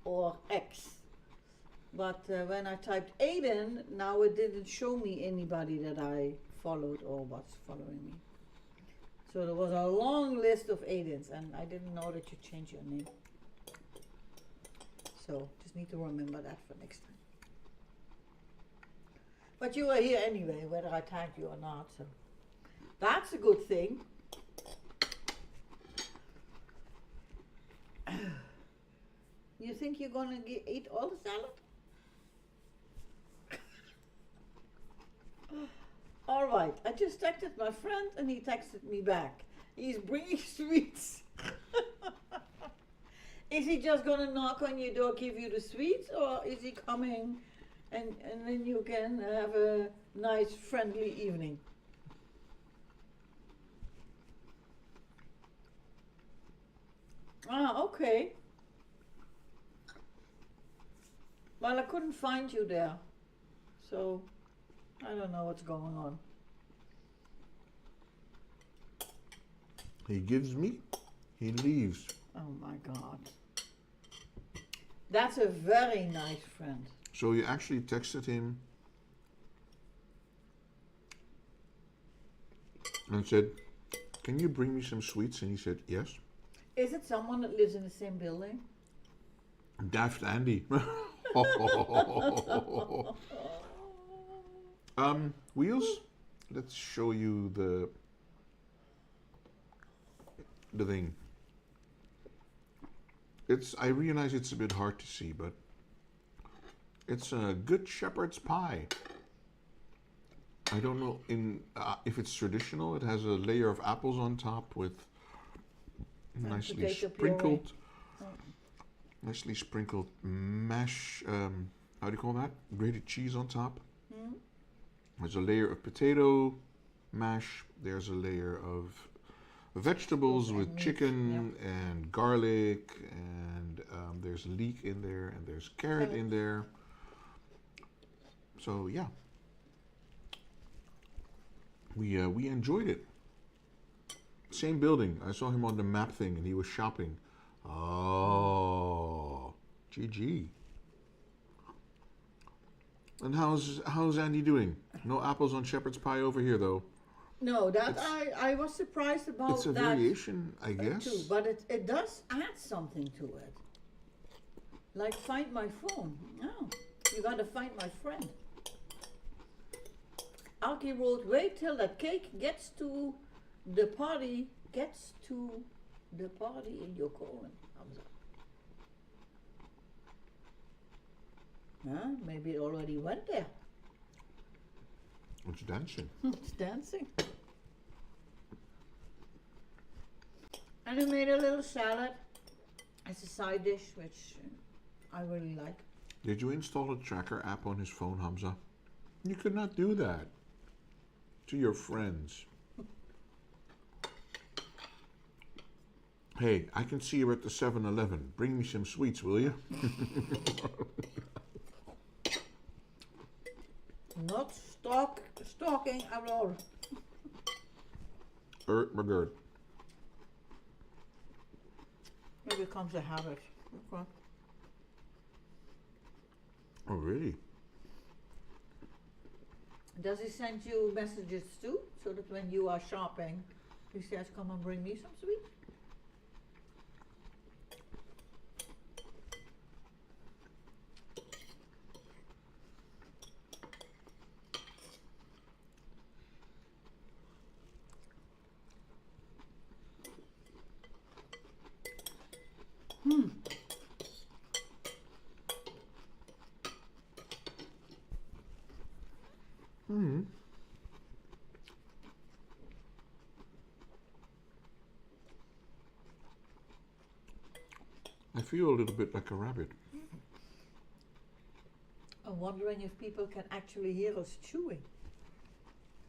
or X. But when I typed Aiden, now it didn't show me anybody that I followed or was following me. So there was a long list of Aidens, and I didn't know that you change your name. So just need to remember that for next time. But you are here anyway, whether I tagged you or not, so that's a good thing. You think you're gonna eat all the salad? All right, I just texted my friend and he texted me back. He's bringing sweets. Is he just gonna knock on your door, give you the sweets, or is he coming and then you can have a nice friendly evening? Ah, okay. Well, I couldn't find you there, so I don't know what's going on. He gives me, he leaves. Oh my God. That's a very nice friend. So you actually texted him and said, "Can you bring me some sweets?" And he said, "Yes." Is it someone that lives in the same building? Daft Andy. Wheels, let's show you the thing. I realize it's a bit hard to see, but it's a Good Shepherd's pie. I don't know if it's traditional. It has a layer of apples on top with nicely sprinkled mash, how do you call that? Grated cheese on top. There's a layer of potato mash. There's a layer of vegetables with chicken and garlic, and there's leek in there, and there's carrot in there. So yeah, we enjoyed it. Same building. I saw him on the map thing, and he was shopping. Oh, GG. And how's Andy doing? No apples on shepherd's pie over here, though. No, that I was surprised about that. It's a variation, I guess. Too, but it does add something to it. Like find my phone. Oh, you gotta find my friend. Alki wrote, "Wait till that cake gets to the party. Gets to the party in your colon." Maybe it already went there. It's dancing. It's dancing. And I made a little salad as a side dish, which I really like. Did you install a tracker app on his phone, Hamza? You could not do that to your friends. Hey, I can see you at the 7-Eleven. Bring me some sweets, will you? Not stalking at all. Regard. It becomes a habit. Okay. Oh, really? Does he send you messages too? So that when you are shopping, he says, "Come and bring me some sweets"? I feel a little bit like a rabbit. I'm wondering if people can actually hear us chewing.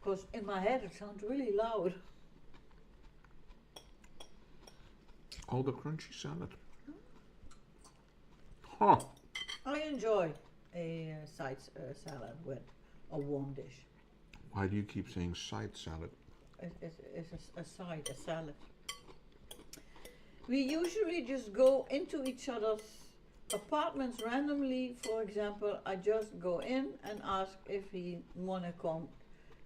Because in my head it sounds really loud. All the crunchy salad. Huh. I enjoy a side salad with a warm dish. Why do you keep saying side salad? It's a side, a salad. We usually just go into each other's apartments randomly. For example, I just go in and ask if he wanna come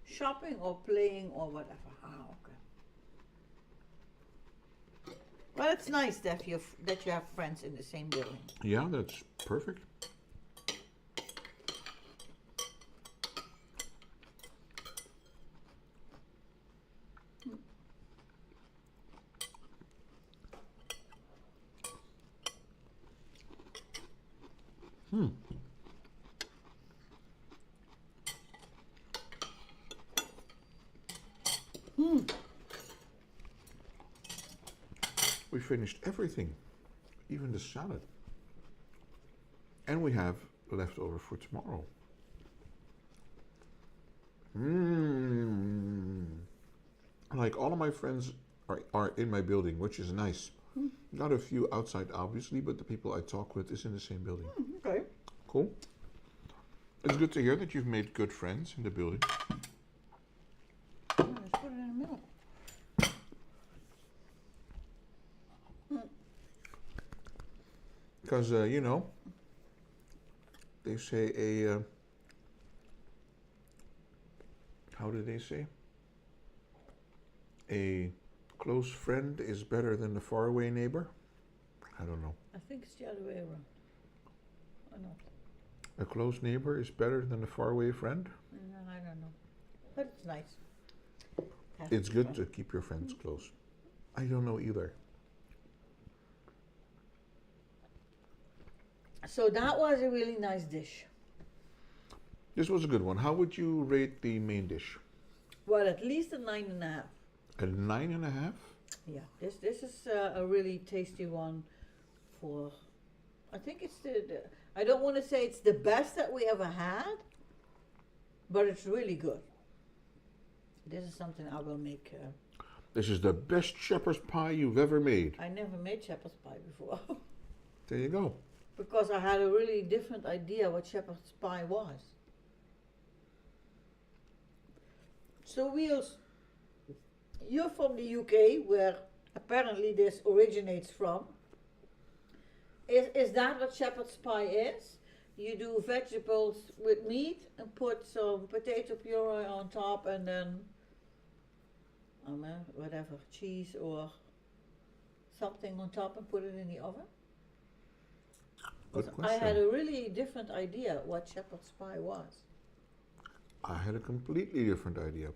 shopping or playing or whatever. Ah, okay. Well, it's nice that you have friends in the same building. Yeah, that's perfect. We finished everything, even the salad. And we have leftover for tomorrow. Like all of my friends are in my building, which is nice. Not a few outside, obviously, but the people I talk with is in the same building. Okay. Cool. It's good to hear that you've made good friends in the building. Let's put it in the middle. Because, you know, they say how do they say? A close friend is better than a faraway neighbor. I don't know. I think it's the other way around. Or not? A close neighbor is better than a faraway friend. I don't know. But it's nice. It's good to keep your friends close. I don't know either. So that was a really nice dish. This was a good one. How would you rate the main dish? Well, at least a 9.5. A 9.5? Yeah, this is a really tasty one. For, I think it's the I don't want to say it's the best that we ever had, but it's really good. This is something I will make. This is the best shepherd's pie you've ever made. I never made shepherd's pie before. There you go. Because I had a really different idea what shepherd's pie was. So Wheels, you're from the UK, where apparently this originates from. Is that what shepherd's pie is? You do vegetables with meat and put some potato puree on top and then, whatever, cheese or something on top and put it in the oven? Good I question. had a really different idea what shepherd's pie was. I had a completely different idea.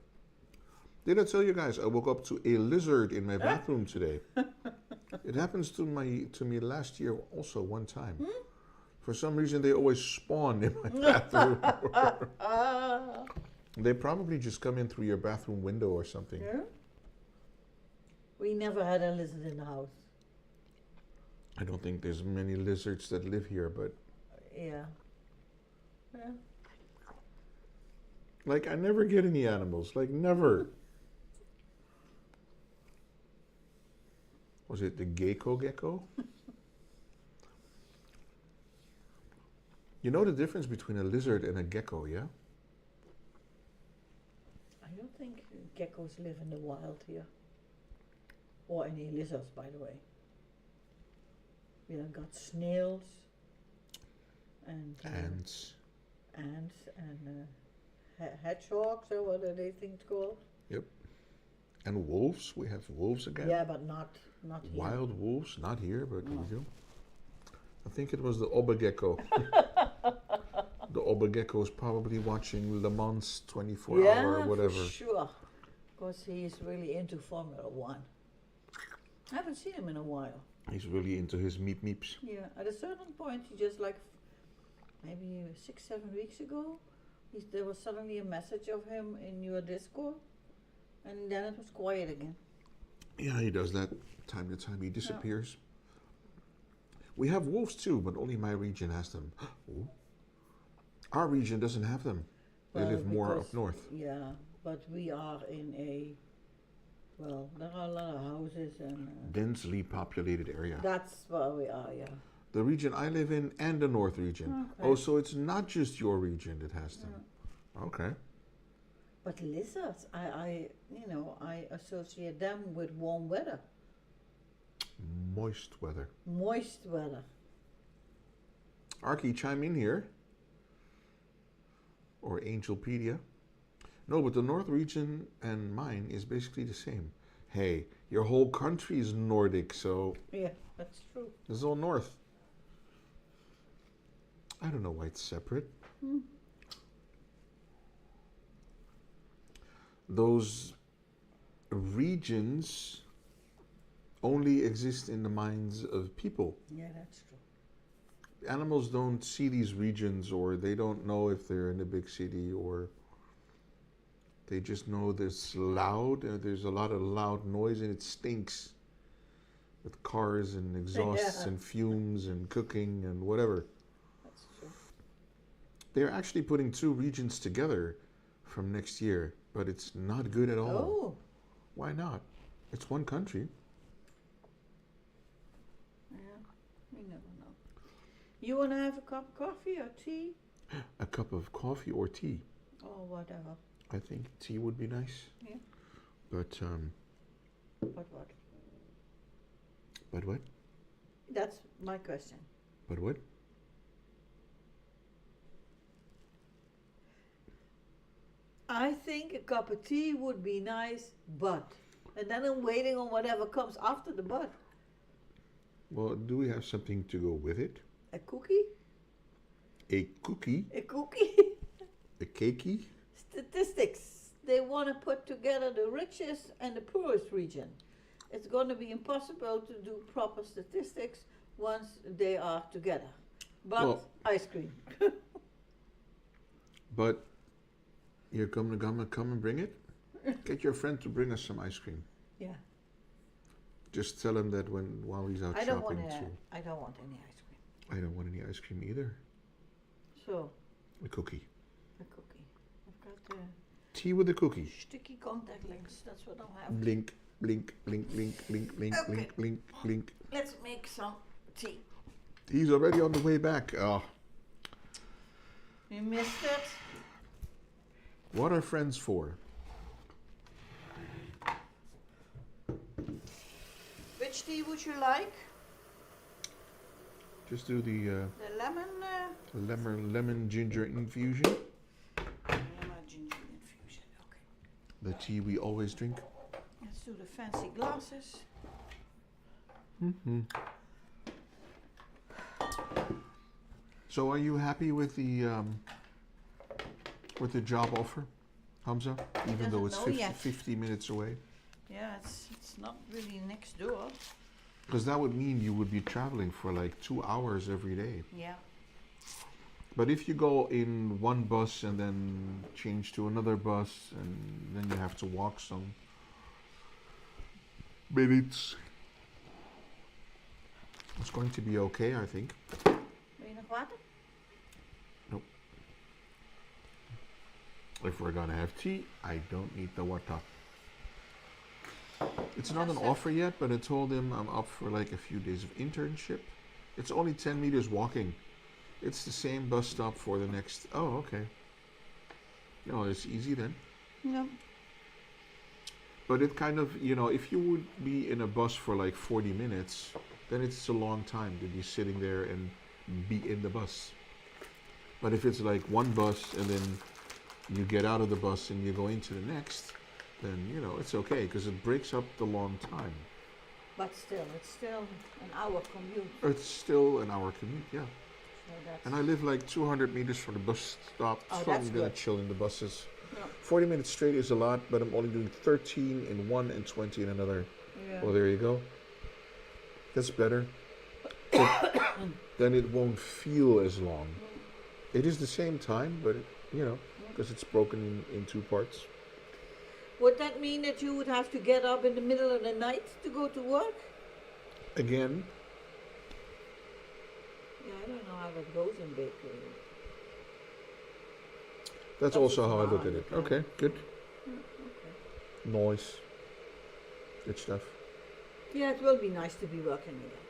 Did I tell you guys I woke up to a lizard in my bathroom today? It happens to me last year also one time. For some reason they always spawn in my bathroom. They probably just come in through your bathroom window or something. Yeah? We never had a lizard in the house. I don't think there's many lizards that live here, but Yeah. like I never get any animals, like never. Was it the gecko? You know the difference between a lizard and a gecko, yeah? I don't think geckos live in the wild here. Or any lizards, by the way. We have got snails and Ants. ants and hedgehogs, or what are they things called? And wolves. We have wolves again. Yeah, but not here. Wild wolves, not here, but we do. I think it was the obegecko. The obegecko is probably watching Le Mans 24-hour or whatever. For sure. Because he is really into Formula One. I haven't seen him in a while. He's really into his meep meeps. Yeah, at a certain point, he just like maybe 6-7 weeks ago, there was suddenly a message of him in your Discord, and then it was quiet again. Yeah, he does that time to time. He disappears. We have wolves too, but only my region has them. Ooh. Our region doesn't have them. They Well, live more because- up north. Yeah, but we are in a, well, there are a lot of houses and Densely populated area. that's where we are, yeah. The region I live in and the North region. Okay. Oh, so it's not just your region that has them. Okay. But lizards, I associate them with warm weather, Moist weather. moist weather. Archie, chime in here. Or Angelpedia. No, but the North region and mine is basically the same. Hey, your whole country is Nordic, so Yeah, that's true. it's all North. I don't know why it's separate. Those regions only exist in the minds of people. Yeah, that's true. Animals don't see these regions, or they don't know if they're in a big city, or they just know there's loud, there's a lot of loud noise and it stinks with cars and exhausts Yeah. and fumes and cooking and whatever. That's true. They're actually putting two regions together from next year, but it's not good at all. Oh, Why not? It's one country. yeah, we never know. You want to have a cup of coffee or tea A cup of coffee or tea. or whatever? I think tea would be nice. Yeah. But But what? but what? That's my question. But what? I think a cup of tea would be nice, but. And then I'm waiting on whatever comes after the but. Well, do we have something to go with it? A cookie? A cookie? A cookie? A cakey? Statistics. They want to put together the richest and the poorest region. It's going to be impossible to do proper statistics once they are together. But Well- ice cream. But you're gonna come and bring it? Get your friend to bring us some ice cream. Yeah. Just tell him that while he's out I don't want shopping too. I don't want any ice cream. I don't want any ice cream either. So, A cookie. a cookie. I've got the Tea with a cookie. sticky contact links. That's what I'll have. Blink, blink, blink, blink, blink, blink, Okay. blink, blink, blink. Let's make some tea. He's already on the way back. Oh, You missed it? what are friends for? Which tea would you like? Just do the The lemon? lemon ginger infusion. Lemon ginger infusion. Okay. The tea we always drink. Let's do the fancy glasses. So, are you happy with the job offer, Hamza? Even though it's doesn't know 50, yet. 50 minutes away, Yeah, it's not really next door. because that would mean you would be traveling for like 2 hours every day. Yeah. But if you go in one bus and then change to another bus, and then you have to walk some minutes, it's going to be okay, I think. Wil je nog water? If we're gonna have tea, I don't need the water. It's not an Yes, sir. offer yet, but I told him I'm up for like a few days of internship. It's only 10 meters walking. It's the same bus stop for the next. Oh, okay. No, it's easy then. No. But it kind of, if you would be in a bus for like 40 minutes, then it's a long time to be sitting there and be in the bus. But if it's like one bus and then you get out of the bus and you go into the next, then, it's okay because it breaks up the long time. But still, it's still an hour commute. It's still an hour commute, yeah. So that's And I live like 200 meters from the bus stop, Oh, so I'm that's gonna good. chill in the buses. Yeah. 40 minutes straight is a lot, but I'm only doing 13 in one and 20 in another. Yeah. Well, there you go. That's better. But then it won't feel as long. It is the same time, but because it's broken in two parts. Would that mean that you would have to get up in the middle of the night to go to work? Again, Yeah, I don't know how that goes in bakery. that's That's also just how I how look I at it. look at Okay, good. Noise. Good stuff. Yeah, it will be nice to be working again.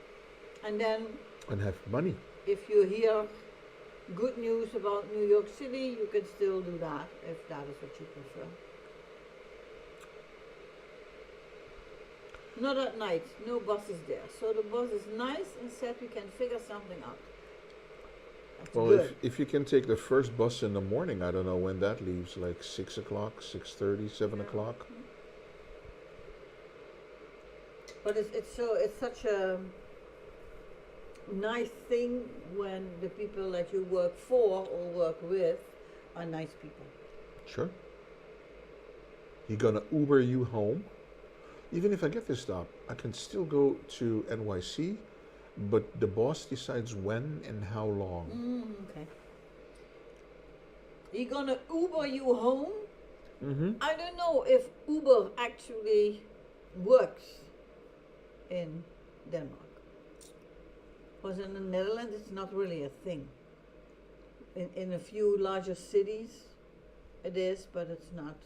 And then, And have money. if you hear good news about New York City, you can still do that if that is what you prefer. Not at night, no buses there. So the bus is nice and said we can figure something out. That's Well, good. if you can take the first bus in the morning, I don't know when that leaves, like 6 o'clock, 6:30, 7 Yeah. o'clock. But it's such a nice thing when the people that you work for or work with are nice people. Sure. He gonna Uber you home. Even if I get this job, I can still go to NYC, but the boss decides when and how long. Okay. He gonna Uber you home? Mm-hmm. I don't know if Uber actually works in Denmark. Because in the Netherlands it's not really a thing. In a few larger cities it is, but it's not.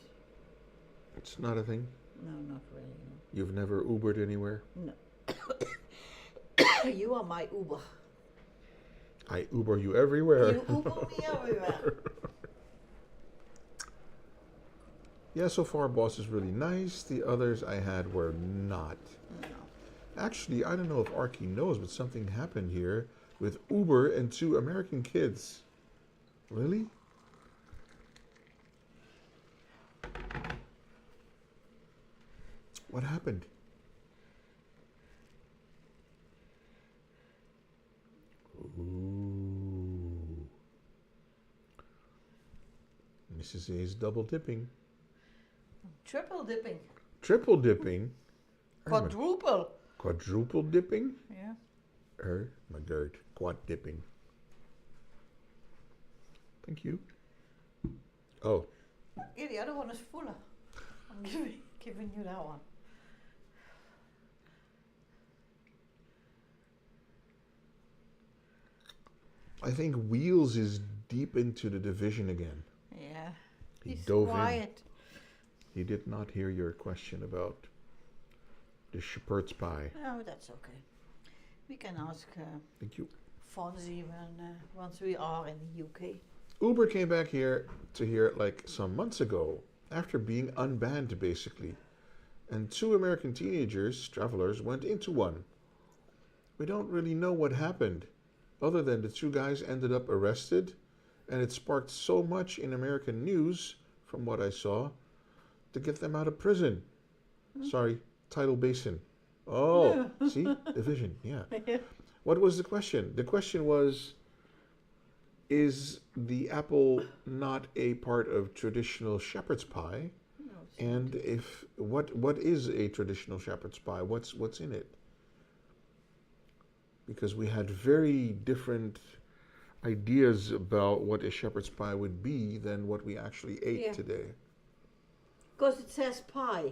It's not a thing. No, not really. No. You've never Ubered anywhere? No. You are my Uber. I Uber you everywhere. You Uber me everywhere. Yeah, so far boss is really nice. The others I had were not. No. Actually, I don't know if Arky knows, but something happened here with Uber and 2 American kids. Really? What happened? Ooh. Mrs. A is double dipping. Triple dipping. Triple dipping. Quadruple. Quadruple dipping? Yeah. My god. Quad dipping. Thank you. Oh. Yeah, the other one is fuller. I'm giving you that one. I think Wheels is deep into the division again. Yeah. He He's dove quiet. in. He did not hear your question about the shepherd's pie. Oh, that's okay. We can ask Thank you. Fonzie once we are in the UK. Uber came back here like some months ago after being unbanned basically. And 2 American teenagers, travelers, went into one. We don't really know what happened, other than the 2 guys ended up arrested, and it sparked so much in American news, from what I saw, to get them out of prison. Sorry, tidal basin. Oh, see? Division, yeah. What was the question? The question was, is the apple not a part of traditional shepherd's pie? No, it's And if what is a traditional shepherd's pie? What's in it? Because we had very different ideas about what a shepherd's pie would be than what we actually ate Yeah. today. because it says pie.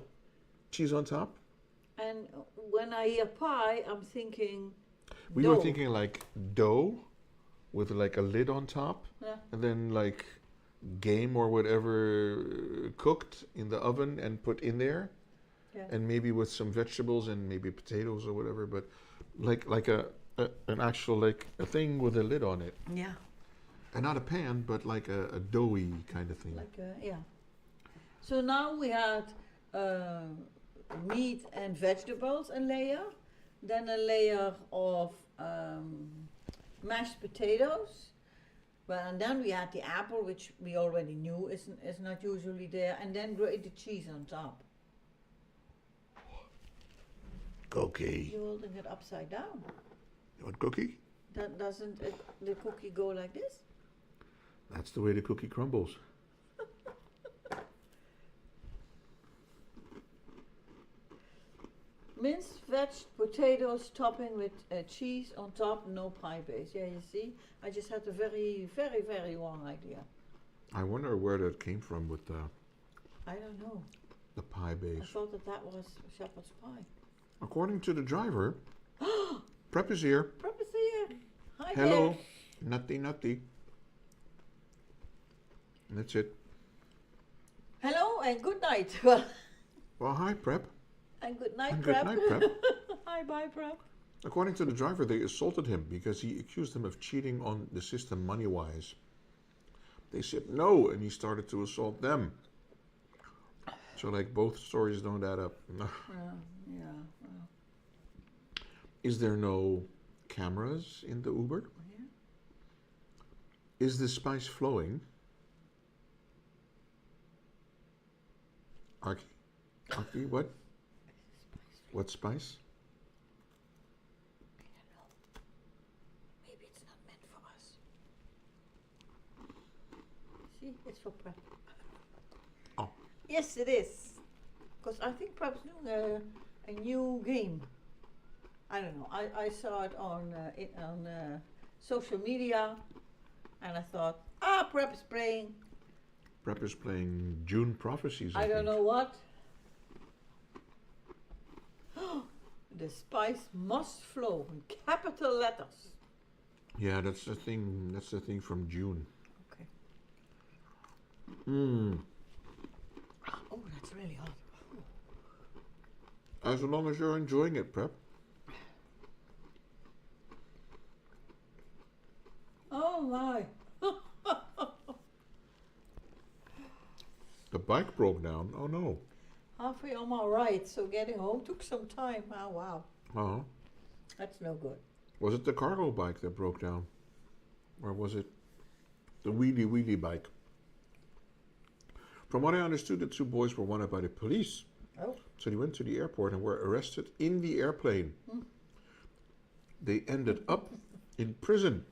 Cheese on top? And when I hear pie, I'm thinking We dough. were thinking like dough with like a lid on top, Yeah. and then like game or whatever cooked in the oven and put in there, Yeah. and maybe with some vegetables and maybe potatoes or whatever, but like an actual like a thing with a lid on it, Yeah. and not a pan, but like a doughy kind of thing. Like yeah. So now we had meat and vegetables a layer, then a layer of mashed potatoes. Well, and then we had the apple, which we already knew is not usually there, and then grated cheese on top. Cookie. You're holding it upside down. You want cookie? That doesn't the cookie go like this? That's the way the cookie crumbles. Minced veg, potatoes, topping with cheese on top, no pie base. Yeah, you see, I just had a very, very, very wrong idea. I wonder where that came from with I don't know. the pie I base. thought that was shepherd's pie. According to the driver, prep is here. Purpose here. Hi Hello, there. nutty. That's it. Hello and good night. Well, hi, Prep. And good night, And Prep. good night, Prep. Hi, bye, Prep. According to the driver, they assaulted him because he accused them of cheating on the system money-wise. They said no, and he started to assault them. So, like, both stories don't add up. Yeah. Is there no cameras in the Uber? Yeah. Is the spice flowing? Arky, what? What spice? I don't know. Maybe it's not meant for us. See, it's for Prep. Oh. Yes, it is. Because I think Prep's doing a new game. I don't know. I saw it on social media, and I thought, Prep is playing. Prep is playing June Prophecies. I don't know what. The spice must flow in capital letters. Yeah, that's the thing. That's the thing from June. Okay. Mmm. Oh, that's really hot. As long as you're enjoying it, Prep. Oh my. The bike broke down. Oh no. Halfway on my ride, so getting home took some time. Oh wow. Oh. That's no good. Was it the cargo bike that broke down? Or was it the wheelie bike? From what I understood, the two boys were wanted by the police. Oh. So they went to the airport and were arrested in the airplane. They ended up in prison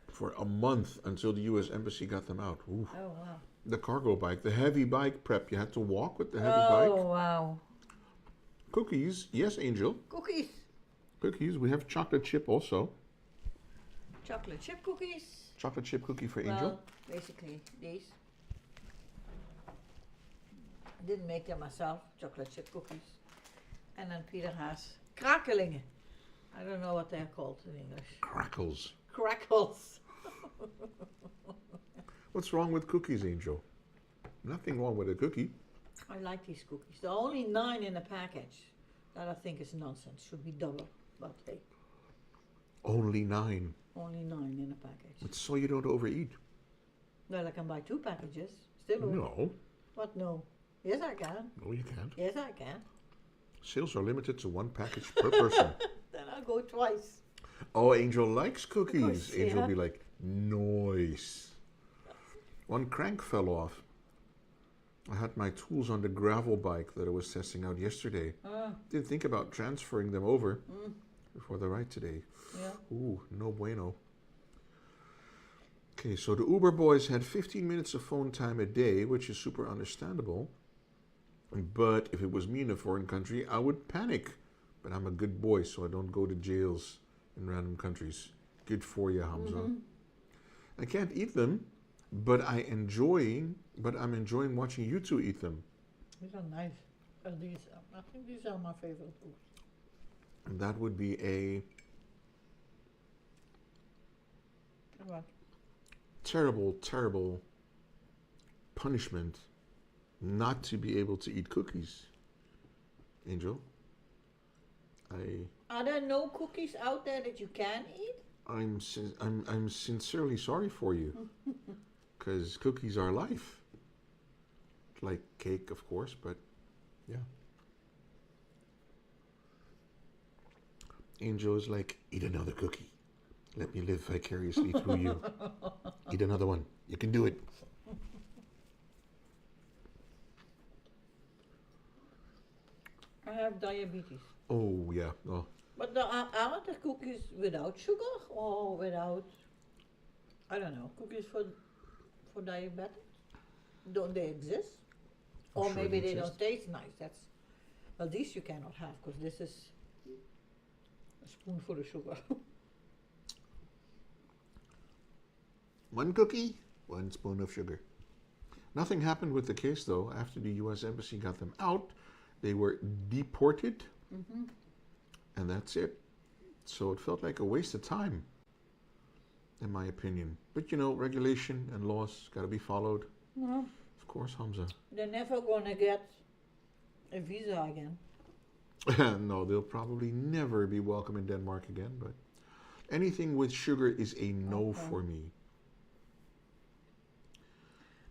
for a month until the US Embassy got them out. Ooh. Oh wow. The cargo bike, the heavy bike, Prep. You had to walk with the heavy Oh bike. wow. Cookies. Yes, Angel. Cookies. Cookies. We have chocolate chip also. Chocolate chip cookies. Chocolate chip cookie for Angel. Well, basically these. I didn't make them myself, chocolate chip cookies. And then Peter has krakelingen. I don't know what they're called in English. Crackles. Crackles. What's wrong with cookies, Angel? Nothing wrong with a cookie. I like these cookies. There are only 9 in a package. That I think is nonsense. Should be double. But hey, Only 9. only 9 in a package. It's so you don't overeat. Well, I can buy 2 packages. Still won't. No. What? No. Yes, I can. No, you can't. Yes, I can. Sales are limited to 1 package per person. Then I'll go twice. Oh, Angel likes cookies. course, Angel yeah. will be like, noise. One crank fell off. I had my tools on the gravel bike that I was testing out yesterday. Didn't think about transferring them over before the ride today. Yeah. Ooh, no bueno. Okay, so the Uber boys had 15 minutes of phone time a day, which is super understandable. But if it was me in a foreign country, I would panic. But I'm a good boy, so I don't go to jails in random countries. Good for you, Hamza. I can't eat them, but I'm enjoying watching you two eat them. These are nice. I think these are my favorite foods. And that would be a What? terrible, terrible punishment not to be able to eat cookies. Angel, Are there no cookies out there that you can eat? I'm sincerely sorry for you, because cookies are life. Like cake, of course, but yeah. Angel is like, eat another cookie. Let me live vicariously through you. Eat another one. You can do it. I have diabetes. Oh, yeah. Oh. But aren't there cookies without sugar or without, I don't know, cookies for diabetics? Don't they exist? Or Sure maybe they exist. don't taste nice. Well, these you cannot have because this is a spoonful of sugar. One cookie, 1 spoon of sugar. Nothing happened with the case, though. After the US Embassy got them out, they were deported. And that's it. So it felt like a waste of time, in my opinion. But you know, regulation and laws got to be followed. No. Of course, Hamza. They're never gonna get a visa again. No, they'll probably never be welcome in Denmark again, but anything with sugar is a no Okay. for me.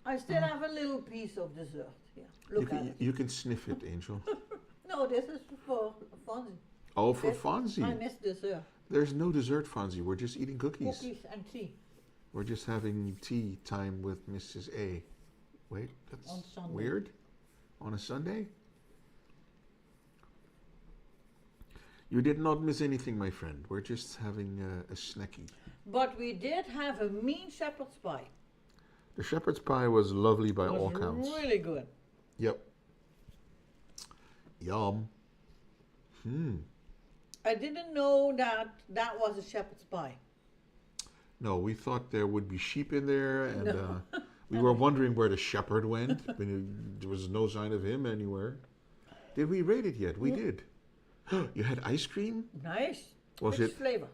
I still have a little piece of dessert. Yeah, You look at can, it. you can sniff it, Angel. No, this is for Fonzie. Oh, for I Fonzie. miss dessert. There's no dessert, Fonzie. We're just eating cookies. Cookies and tea We're just having tea time with Mrs. A. Wait, that's on Sunday. weird. On a Sunday? You did not miss anything, my friend. We're just having a snacky. But we did have a mean shepherd's pie. The shepherd's pie was lovely by It all was counts. really good. Yep. Yum. I didn't know that that was a shepherd's pie. No, we thought there would be sheep in there, and No. we were wondering where the shepherd went. There was no sign of him anywhere. Did we rate it yet? We did. You had ice cream? Nice. Was Which it flavor?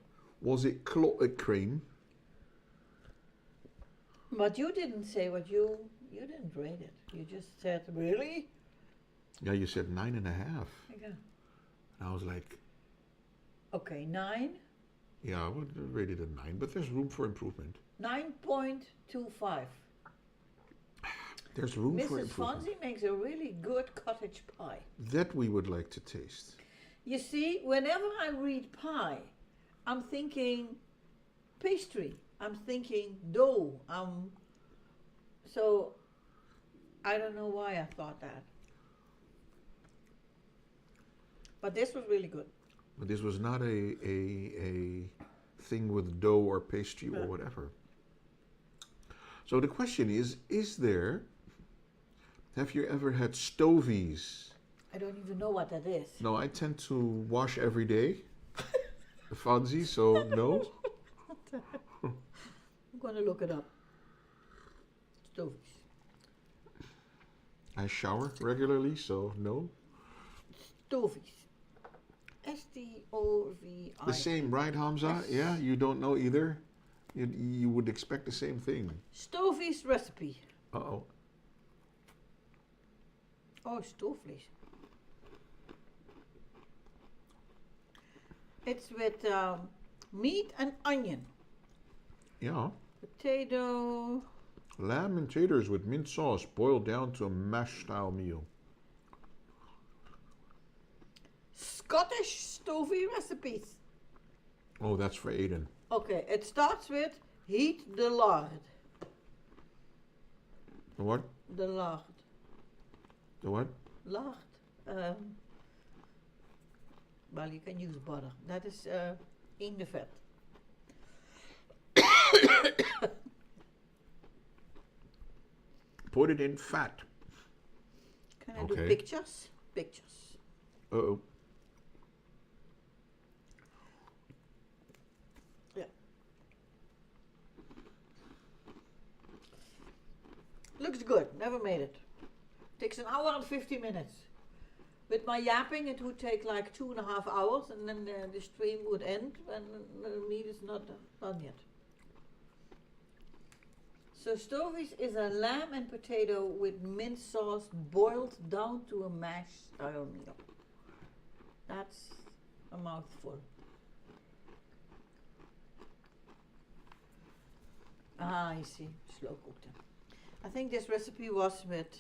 cream? But you didn't say what you didn't rate it. You just said, really? Yeah, you said 9.5. Yeah. And I was like, Okay, 9. yeah, I would rate it a 9, but there's room for improvement. 9.25. There's room for Mrs. improvement. Fonzie makes a really good cottage pie. That we would like to taste. You see, whenever I read pie, I'm thinking pastry. I'm thinking dough. So I don't know why I thought that. But this was really good. But this was not a thing with dough or pastry or Yeah. whatever. So the question is there, have you ever had stovies? I don't even know what that is. No, I tend to wash every day. Fonzie, so no. I'm gonna look it up. Stovies. I shower regularly, so no. Stovies. S-T-O-V-I. The same, right, Hamza? Yeah, you don't know either? You would expect the same thing. Stovies recipe. Uh-oh. Oh, stoofvlees. It's with meat and onion. Yeah. Potato. Lamb and taters with mint sauce boiled down to a mash-style meal. Scottish stovey recipes. Oh, that's for Aiden. Okay, it starts with heat the lard. The what? The lard. The what? Lard. Well, you can use butter. That is in the fat. Put it in fat. Can I do Okay. pictures? Pictures. Uh-oh. Yeah. Looks good. Never made it. Takes an hour and 50 minutes. With my yapping, it would take like 2.5 hours, and then the stream would end, and the meat is not done yet. So stovies is a lamb and potato with mint sauce boiled down to a mash style meal. That's a mouthful. Ah, I see. Slow cooked. I think this recipe was with,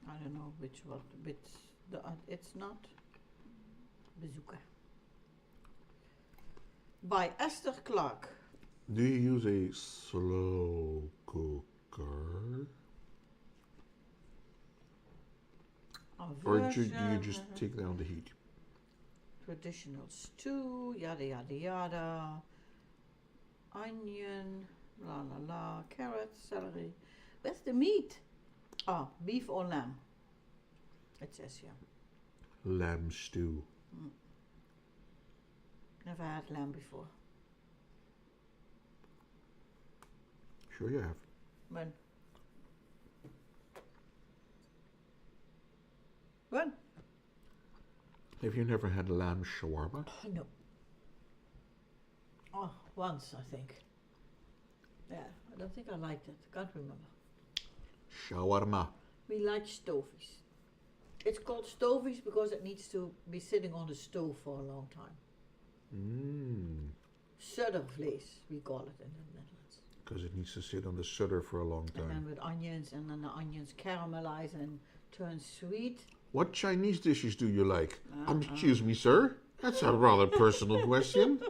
I don't know which one, it's not Bazooka. By Esther Clark. Do you use a slow cooker? A Or do you version, just take down the heat? traditional stew, yada yada yada. Onion, la la la, carrots, celery. Where's the meat? Ah, beef or lamb. It says here. Lamb stew. Never had lamb before. Sure you have. When? When? Have you never had lamb shawarma? No. Oh, once I think. Yeah, I don't think I liked it. Can't remember. Shawarma. We like stovies. It's called stovies because it needs to be sitting on the stove for a long time. Mmm. Suddervlees, we call it in the Netherlands. Because it needs to sit on the sudder for a long And then time. with onions, and then the onions caramelize and turn sweet. What Chinese dishes do you like? Uh-uh. Excuse me, sir. That's a rather personal question.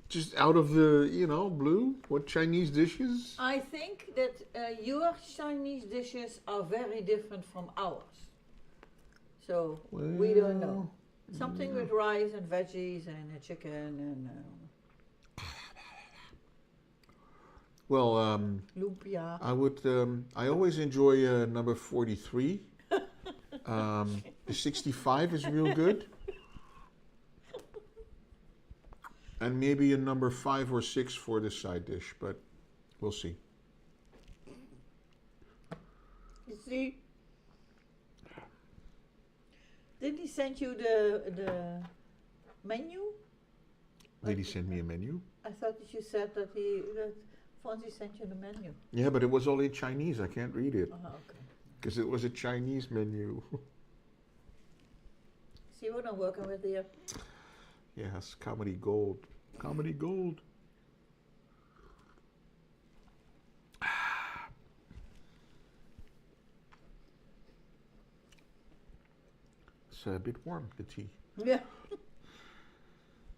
Just out of the, blue. What Chinese dishes? I think that your Chinese dishes are very different from ours. So we don't know. Something with rice and veggies and chicken and Well, lumpia. I always enjoy number 43. The 65 is real good. And maybe a number 5 or 6 for the side dish, but we'll see. You see? Didn't he send you the menu? Did he send me a menu? I thought that you said that Fonzie sent you the menu. Yeah, but it was all in Chinese. I can't read it. Oh, okay. Because it was a Chinese menu. See what I'm working with here? Yes, comedy gold. Comedy gold. It's a bit warm, the tea. Yeah.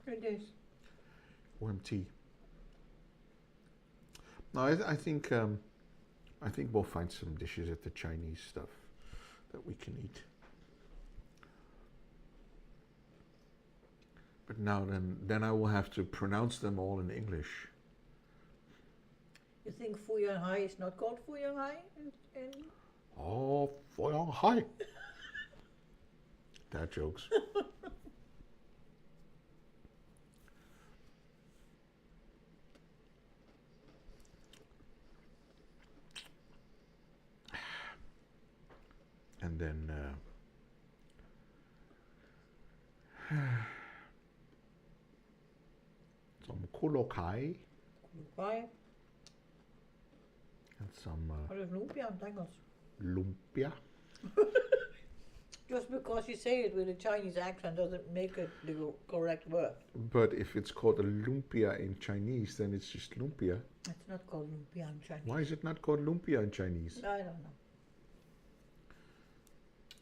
It is. Warm tea. No, I think we'll find some dishes at the Chinese stuff that we can eat. But now then I will have to pronounce them all in English. You think Fuyang Hai is not called Fuyang Hai? Oh, Fuyang Hai. Dad jokes. And then some kolokai Why? and some What is lumpia in Engels? lumpia. Just because you say it with a Chinese accent doesn't make it the correct word. But if it's called a lumpia in Chinese, then it's just lumpia. It's not called lumpia in Chinese. Why is it not called lumpia in Chinese? I don't know.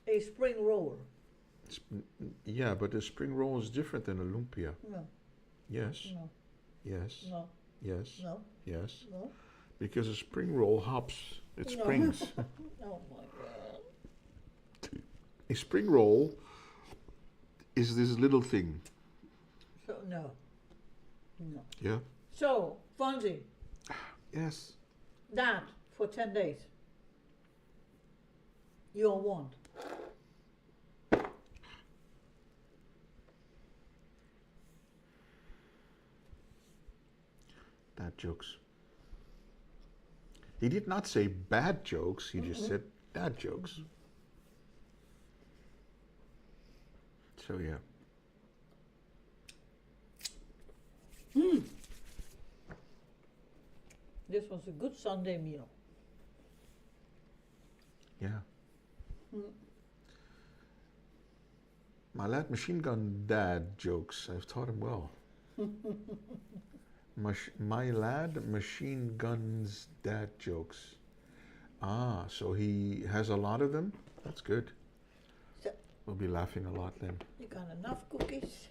A spring roll. Yeah, but a spring roll is different than a lumpia. No, Yes, no, yes, no, yes, no, yes. no. Because a spring roll hops. It No. springs. Oh my god. A spring roll is this little thing. So, no. No. Yeah? So, Fonzie, Yes. that for 10 days. Your want. Dad jokes. He did not say bad jokes, he just said dad jokes. So, yeah. This was a good Sunday meal. Yeah. My lad machine gun dad jokes. I've taught him well. My lad machine guns dad jokes. Ah, so he has a lot of them? That's good. So, We'll be laughing a lot then. you got enough cookies?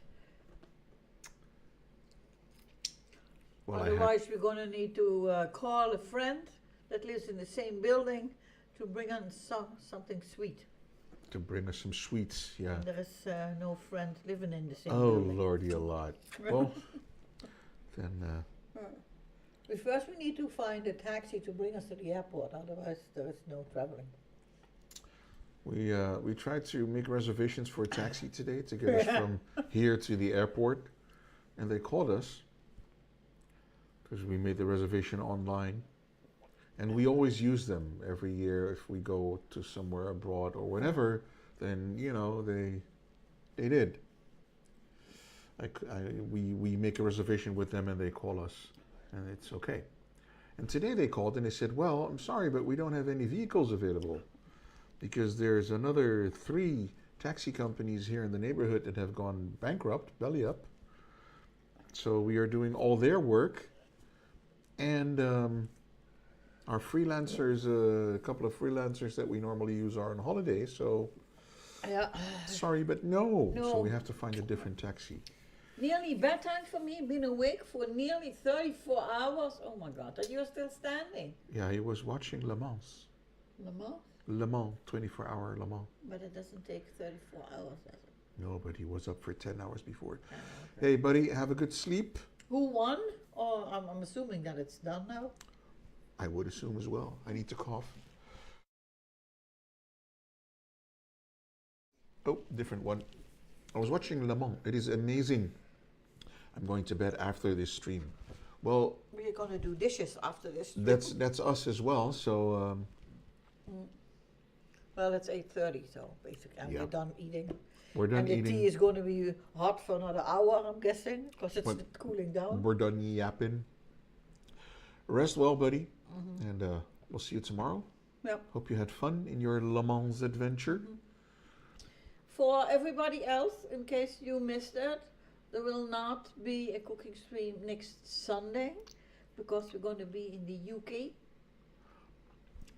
Well, Otherwise, we're going to need to call a friend that lives in the same building to bring us something sweet. to bring us some sweets, yeah. And there is no friend living in the same Oh, building. lordy a lot. Well, then, But first we need to find a taxi to bring us to the airport, otherwise there is no traveling. we tried to make reservations for a taxi today to get us from here to the airport, and they called us because we made the reservation online, and we always use them every year if we go to somewhere abroad or whatever. Then they did. We make a reservation with them and they call us, and it's okay. And today they called and they said, well, I'm sorry, but we don't have any vehicles available because there's another 3 taxi companies here in the neighborhood that have gone bankrupt, belly up. So we are doing all their work. And our freelancers, a couple of freelancers that we normally use are on holiday. So Yeah. sorry, but no. No. So we have to find a different taxi. Nearly bedtime for me. Been awake for nearly 34 hours. Oh my God, are you still standing? Yeah, he was watching Le Mans. Le Mans? Le Mans, 24-hour Le Mans. But it doesn't take 34 hours, does it? No, but he was up for 10 hours before. Okay. Hey, buddy, have a good sleep. Who won? Or I'm assuming that it's done now. I would assume as well. I need to cough. Oh, different one. I was watching Le Mans. It is amazing. I'm going to bed after this stream. Well, We're gonna do dishes after this. that's us as well. So Well, it's 8:30, so basically, and Yeah. we're done eating. we're done And the eating. tea is going to be hot for another hour, I'm guessing, because it's But- cooling down. We're done yapping. Rest well, buddy. And we'll see you tomorrow. Yep. Hope you had fun in your Le Mans adventure. For everybody else, in case you missed it, there will not be a cooking stream next Sunday because we're going to be in the UK.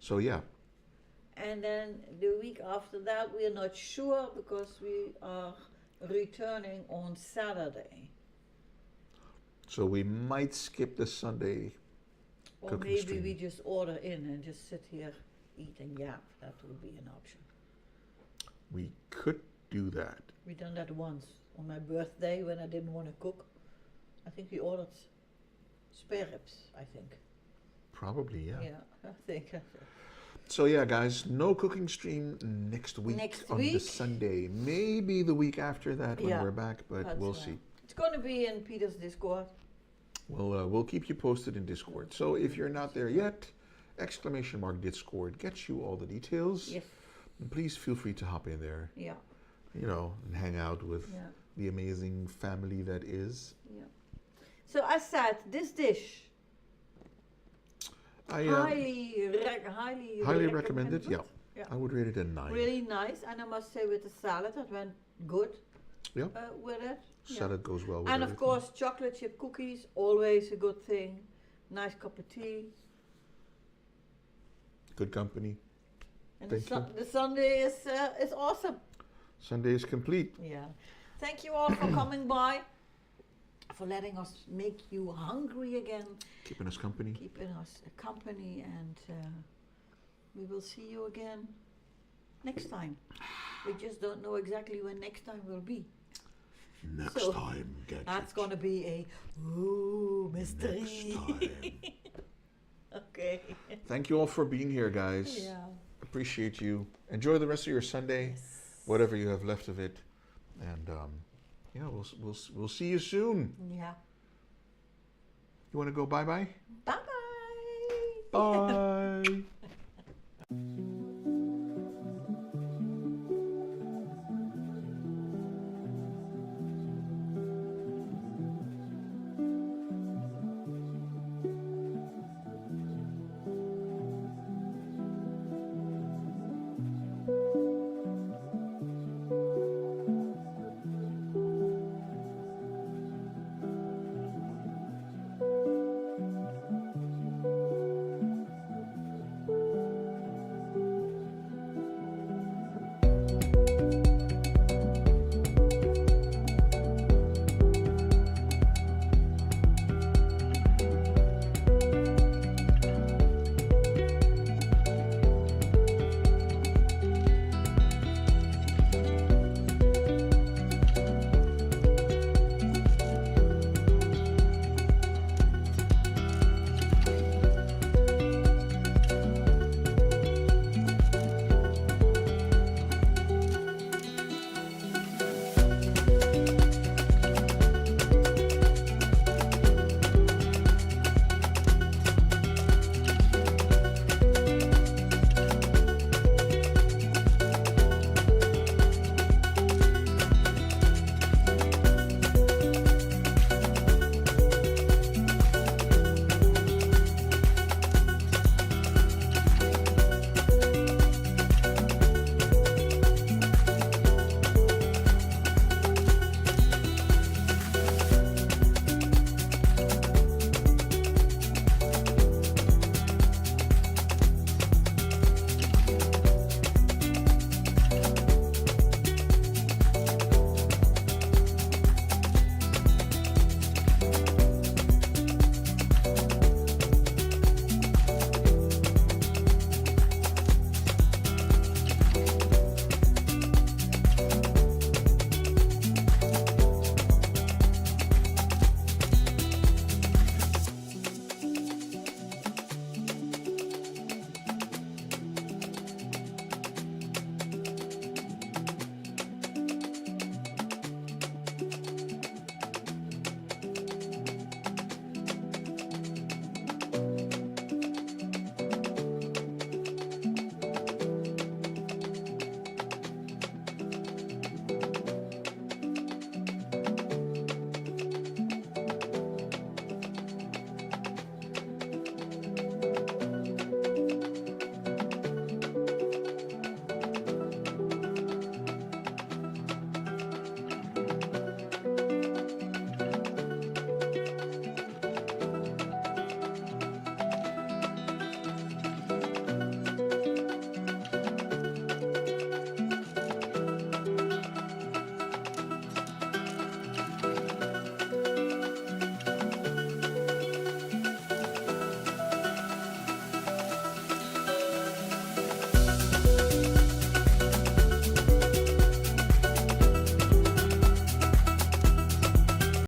So yeah, And then the week after that, we're not sure because we are returning on Saturday. so we might skip the Sunday. Or Cooking maybe stream. we just order in and just sit here, eat and yap. That would be an option. We could do that. We done that once on my birthday when I didn't want to cook. I think we ordered spare ribs, I think. Probably, yeah. Yeah, I think. So yeah, guys, no cooking stream next week Next on the week? Sunday. Maybe the week after that when Yeah, we're back, but That's we'll right. see. It's going to be in Peter's Discord. We'll keep you posted in Discord. So if you're not there yet, !Discord gets you all the details. Yes. And please feel free to hop in there, Yeah. and hang out with Yeah. the amazing family that is. Yeah. So I said this dish I highly recommended. Yeah, Yeah. I would rate it a 9. Really nice, and I must say with the salad that went good. Yeah. With it. Yeah. Salad goes well with And of everything. course, chocolate chip cookies, always a good thing. Nice cup of tea. Good company. And Thank you. the Sunday is awesome. Sunday is complete. Yeah. Thank you all for coming by, for letting us make you hungry again, Keeping us company. keeping us company, and we will see you again next time. We just don't know exactly when next time will be. Next So, time, Gadget. That's going to be a mystery. Next time. Okay. Thank you all for being here, guys. Yeah. Appreciate you. Enjoy the rest of your Sunday, whatever you have left of it, and we'll see you soon. Yeah. You want to go bye-bye? Bye-bye. Bye.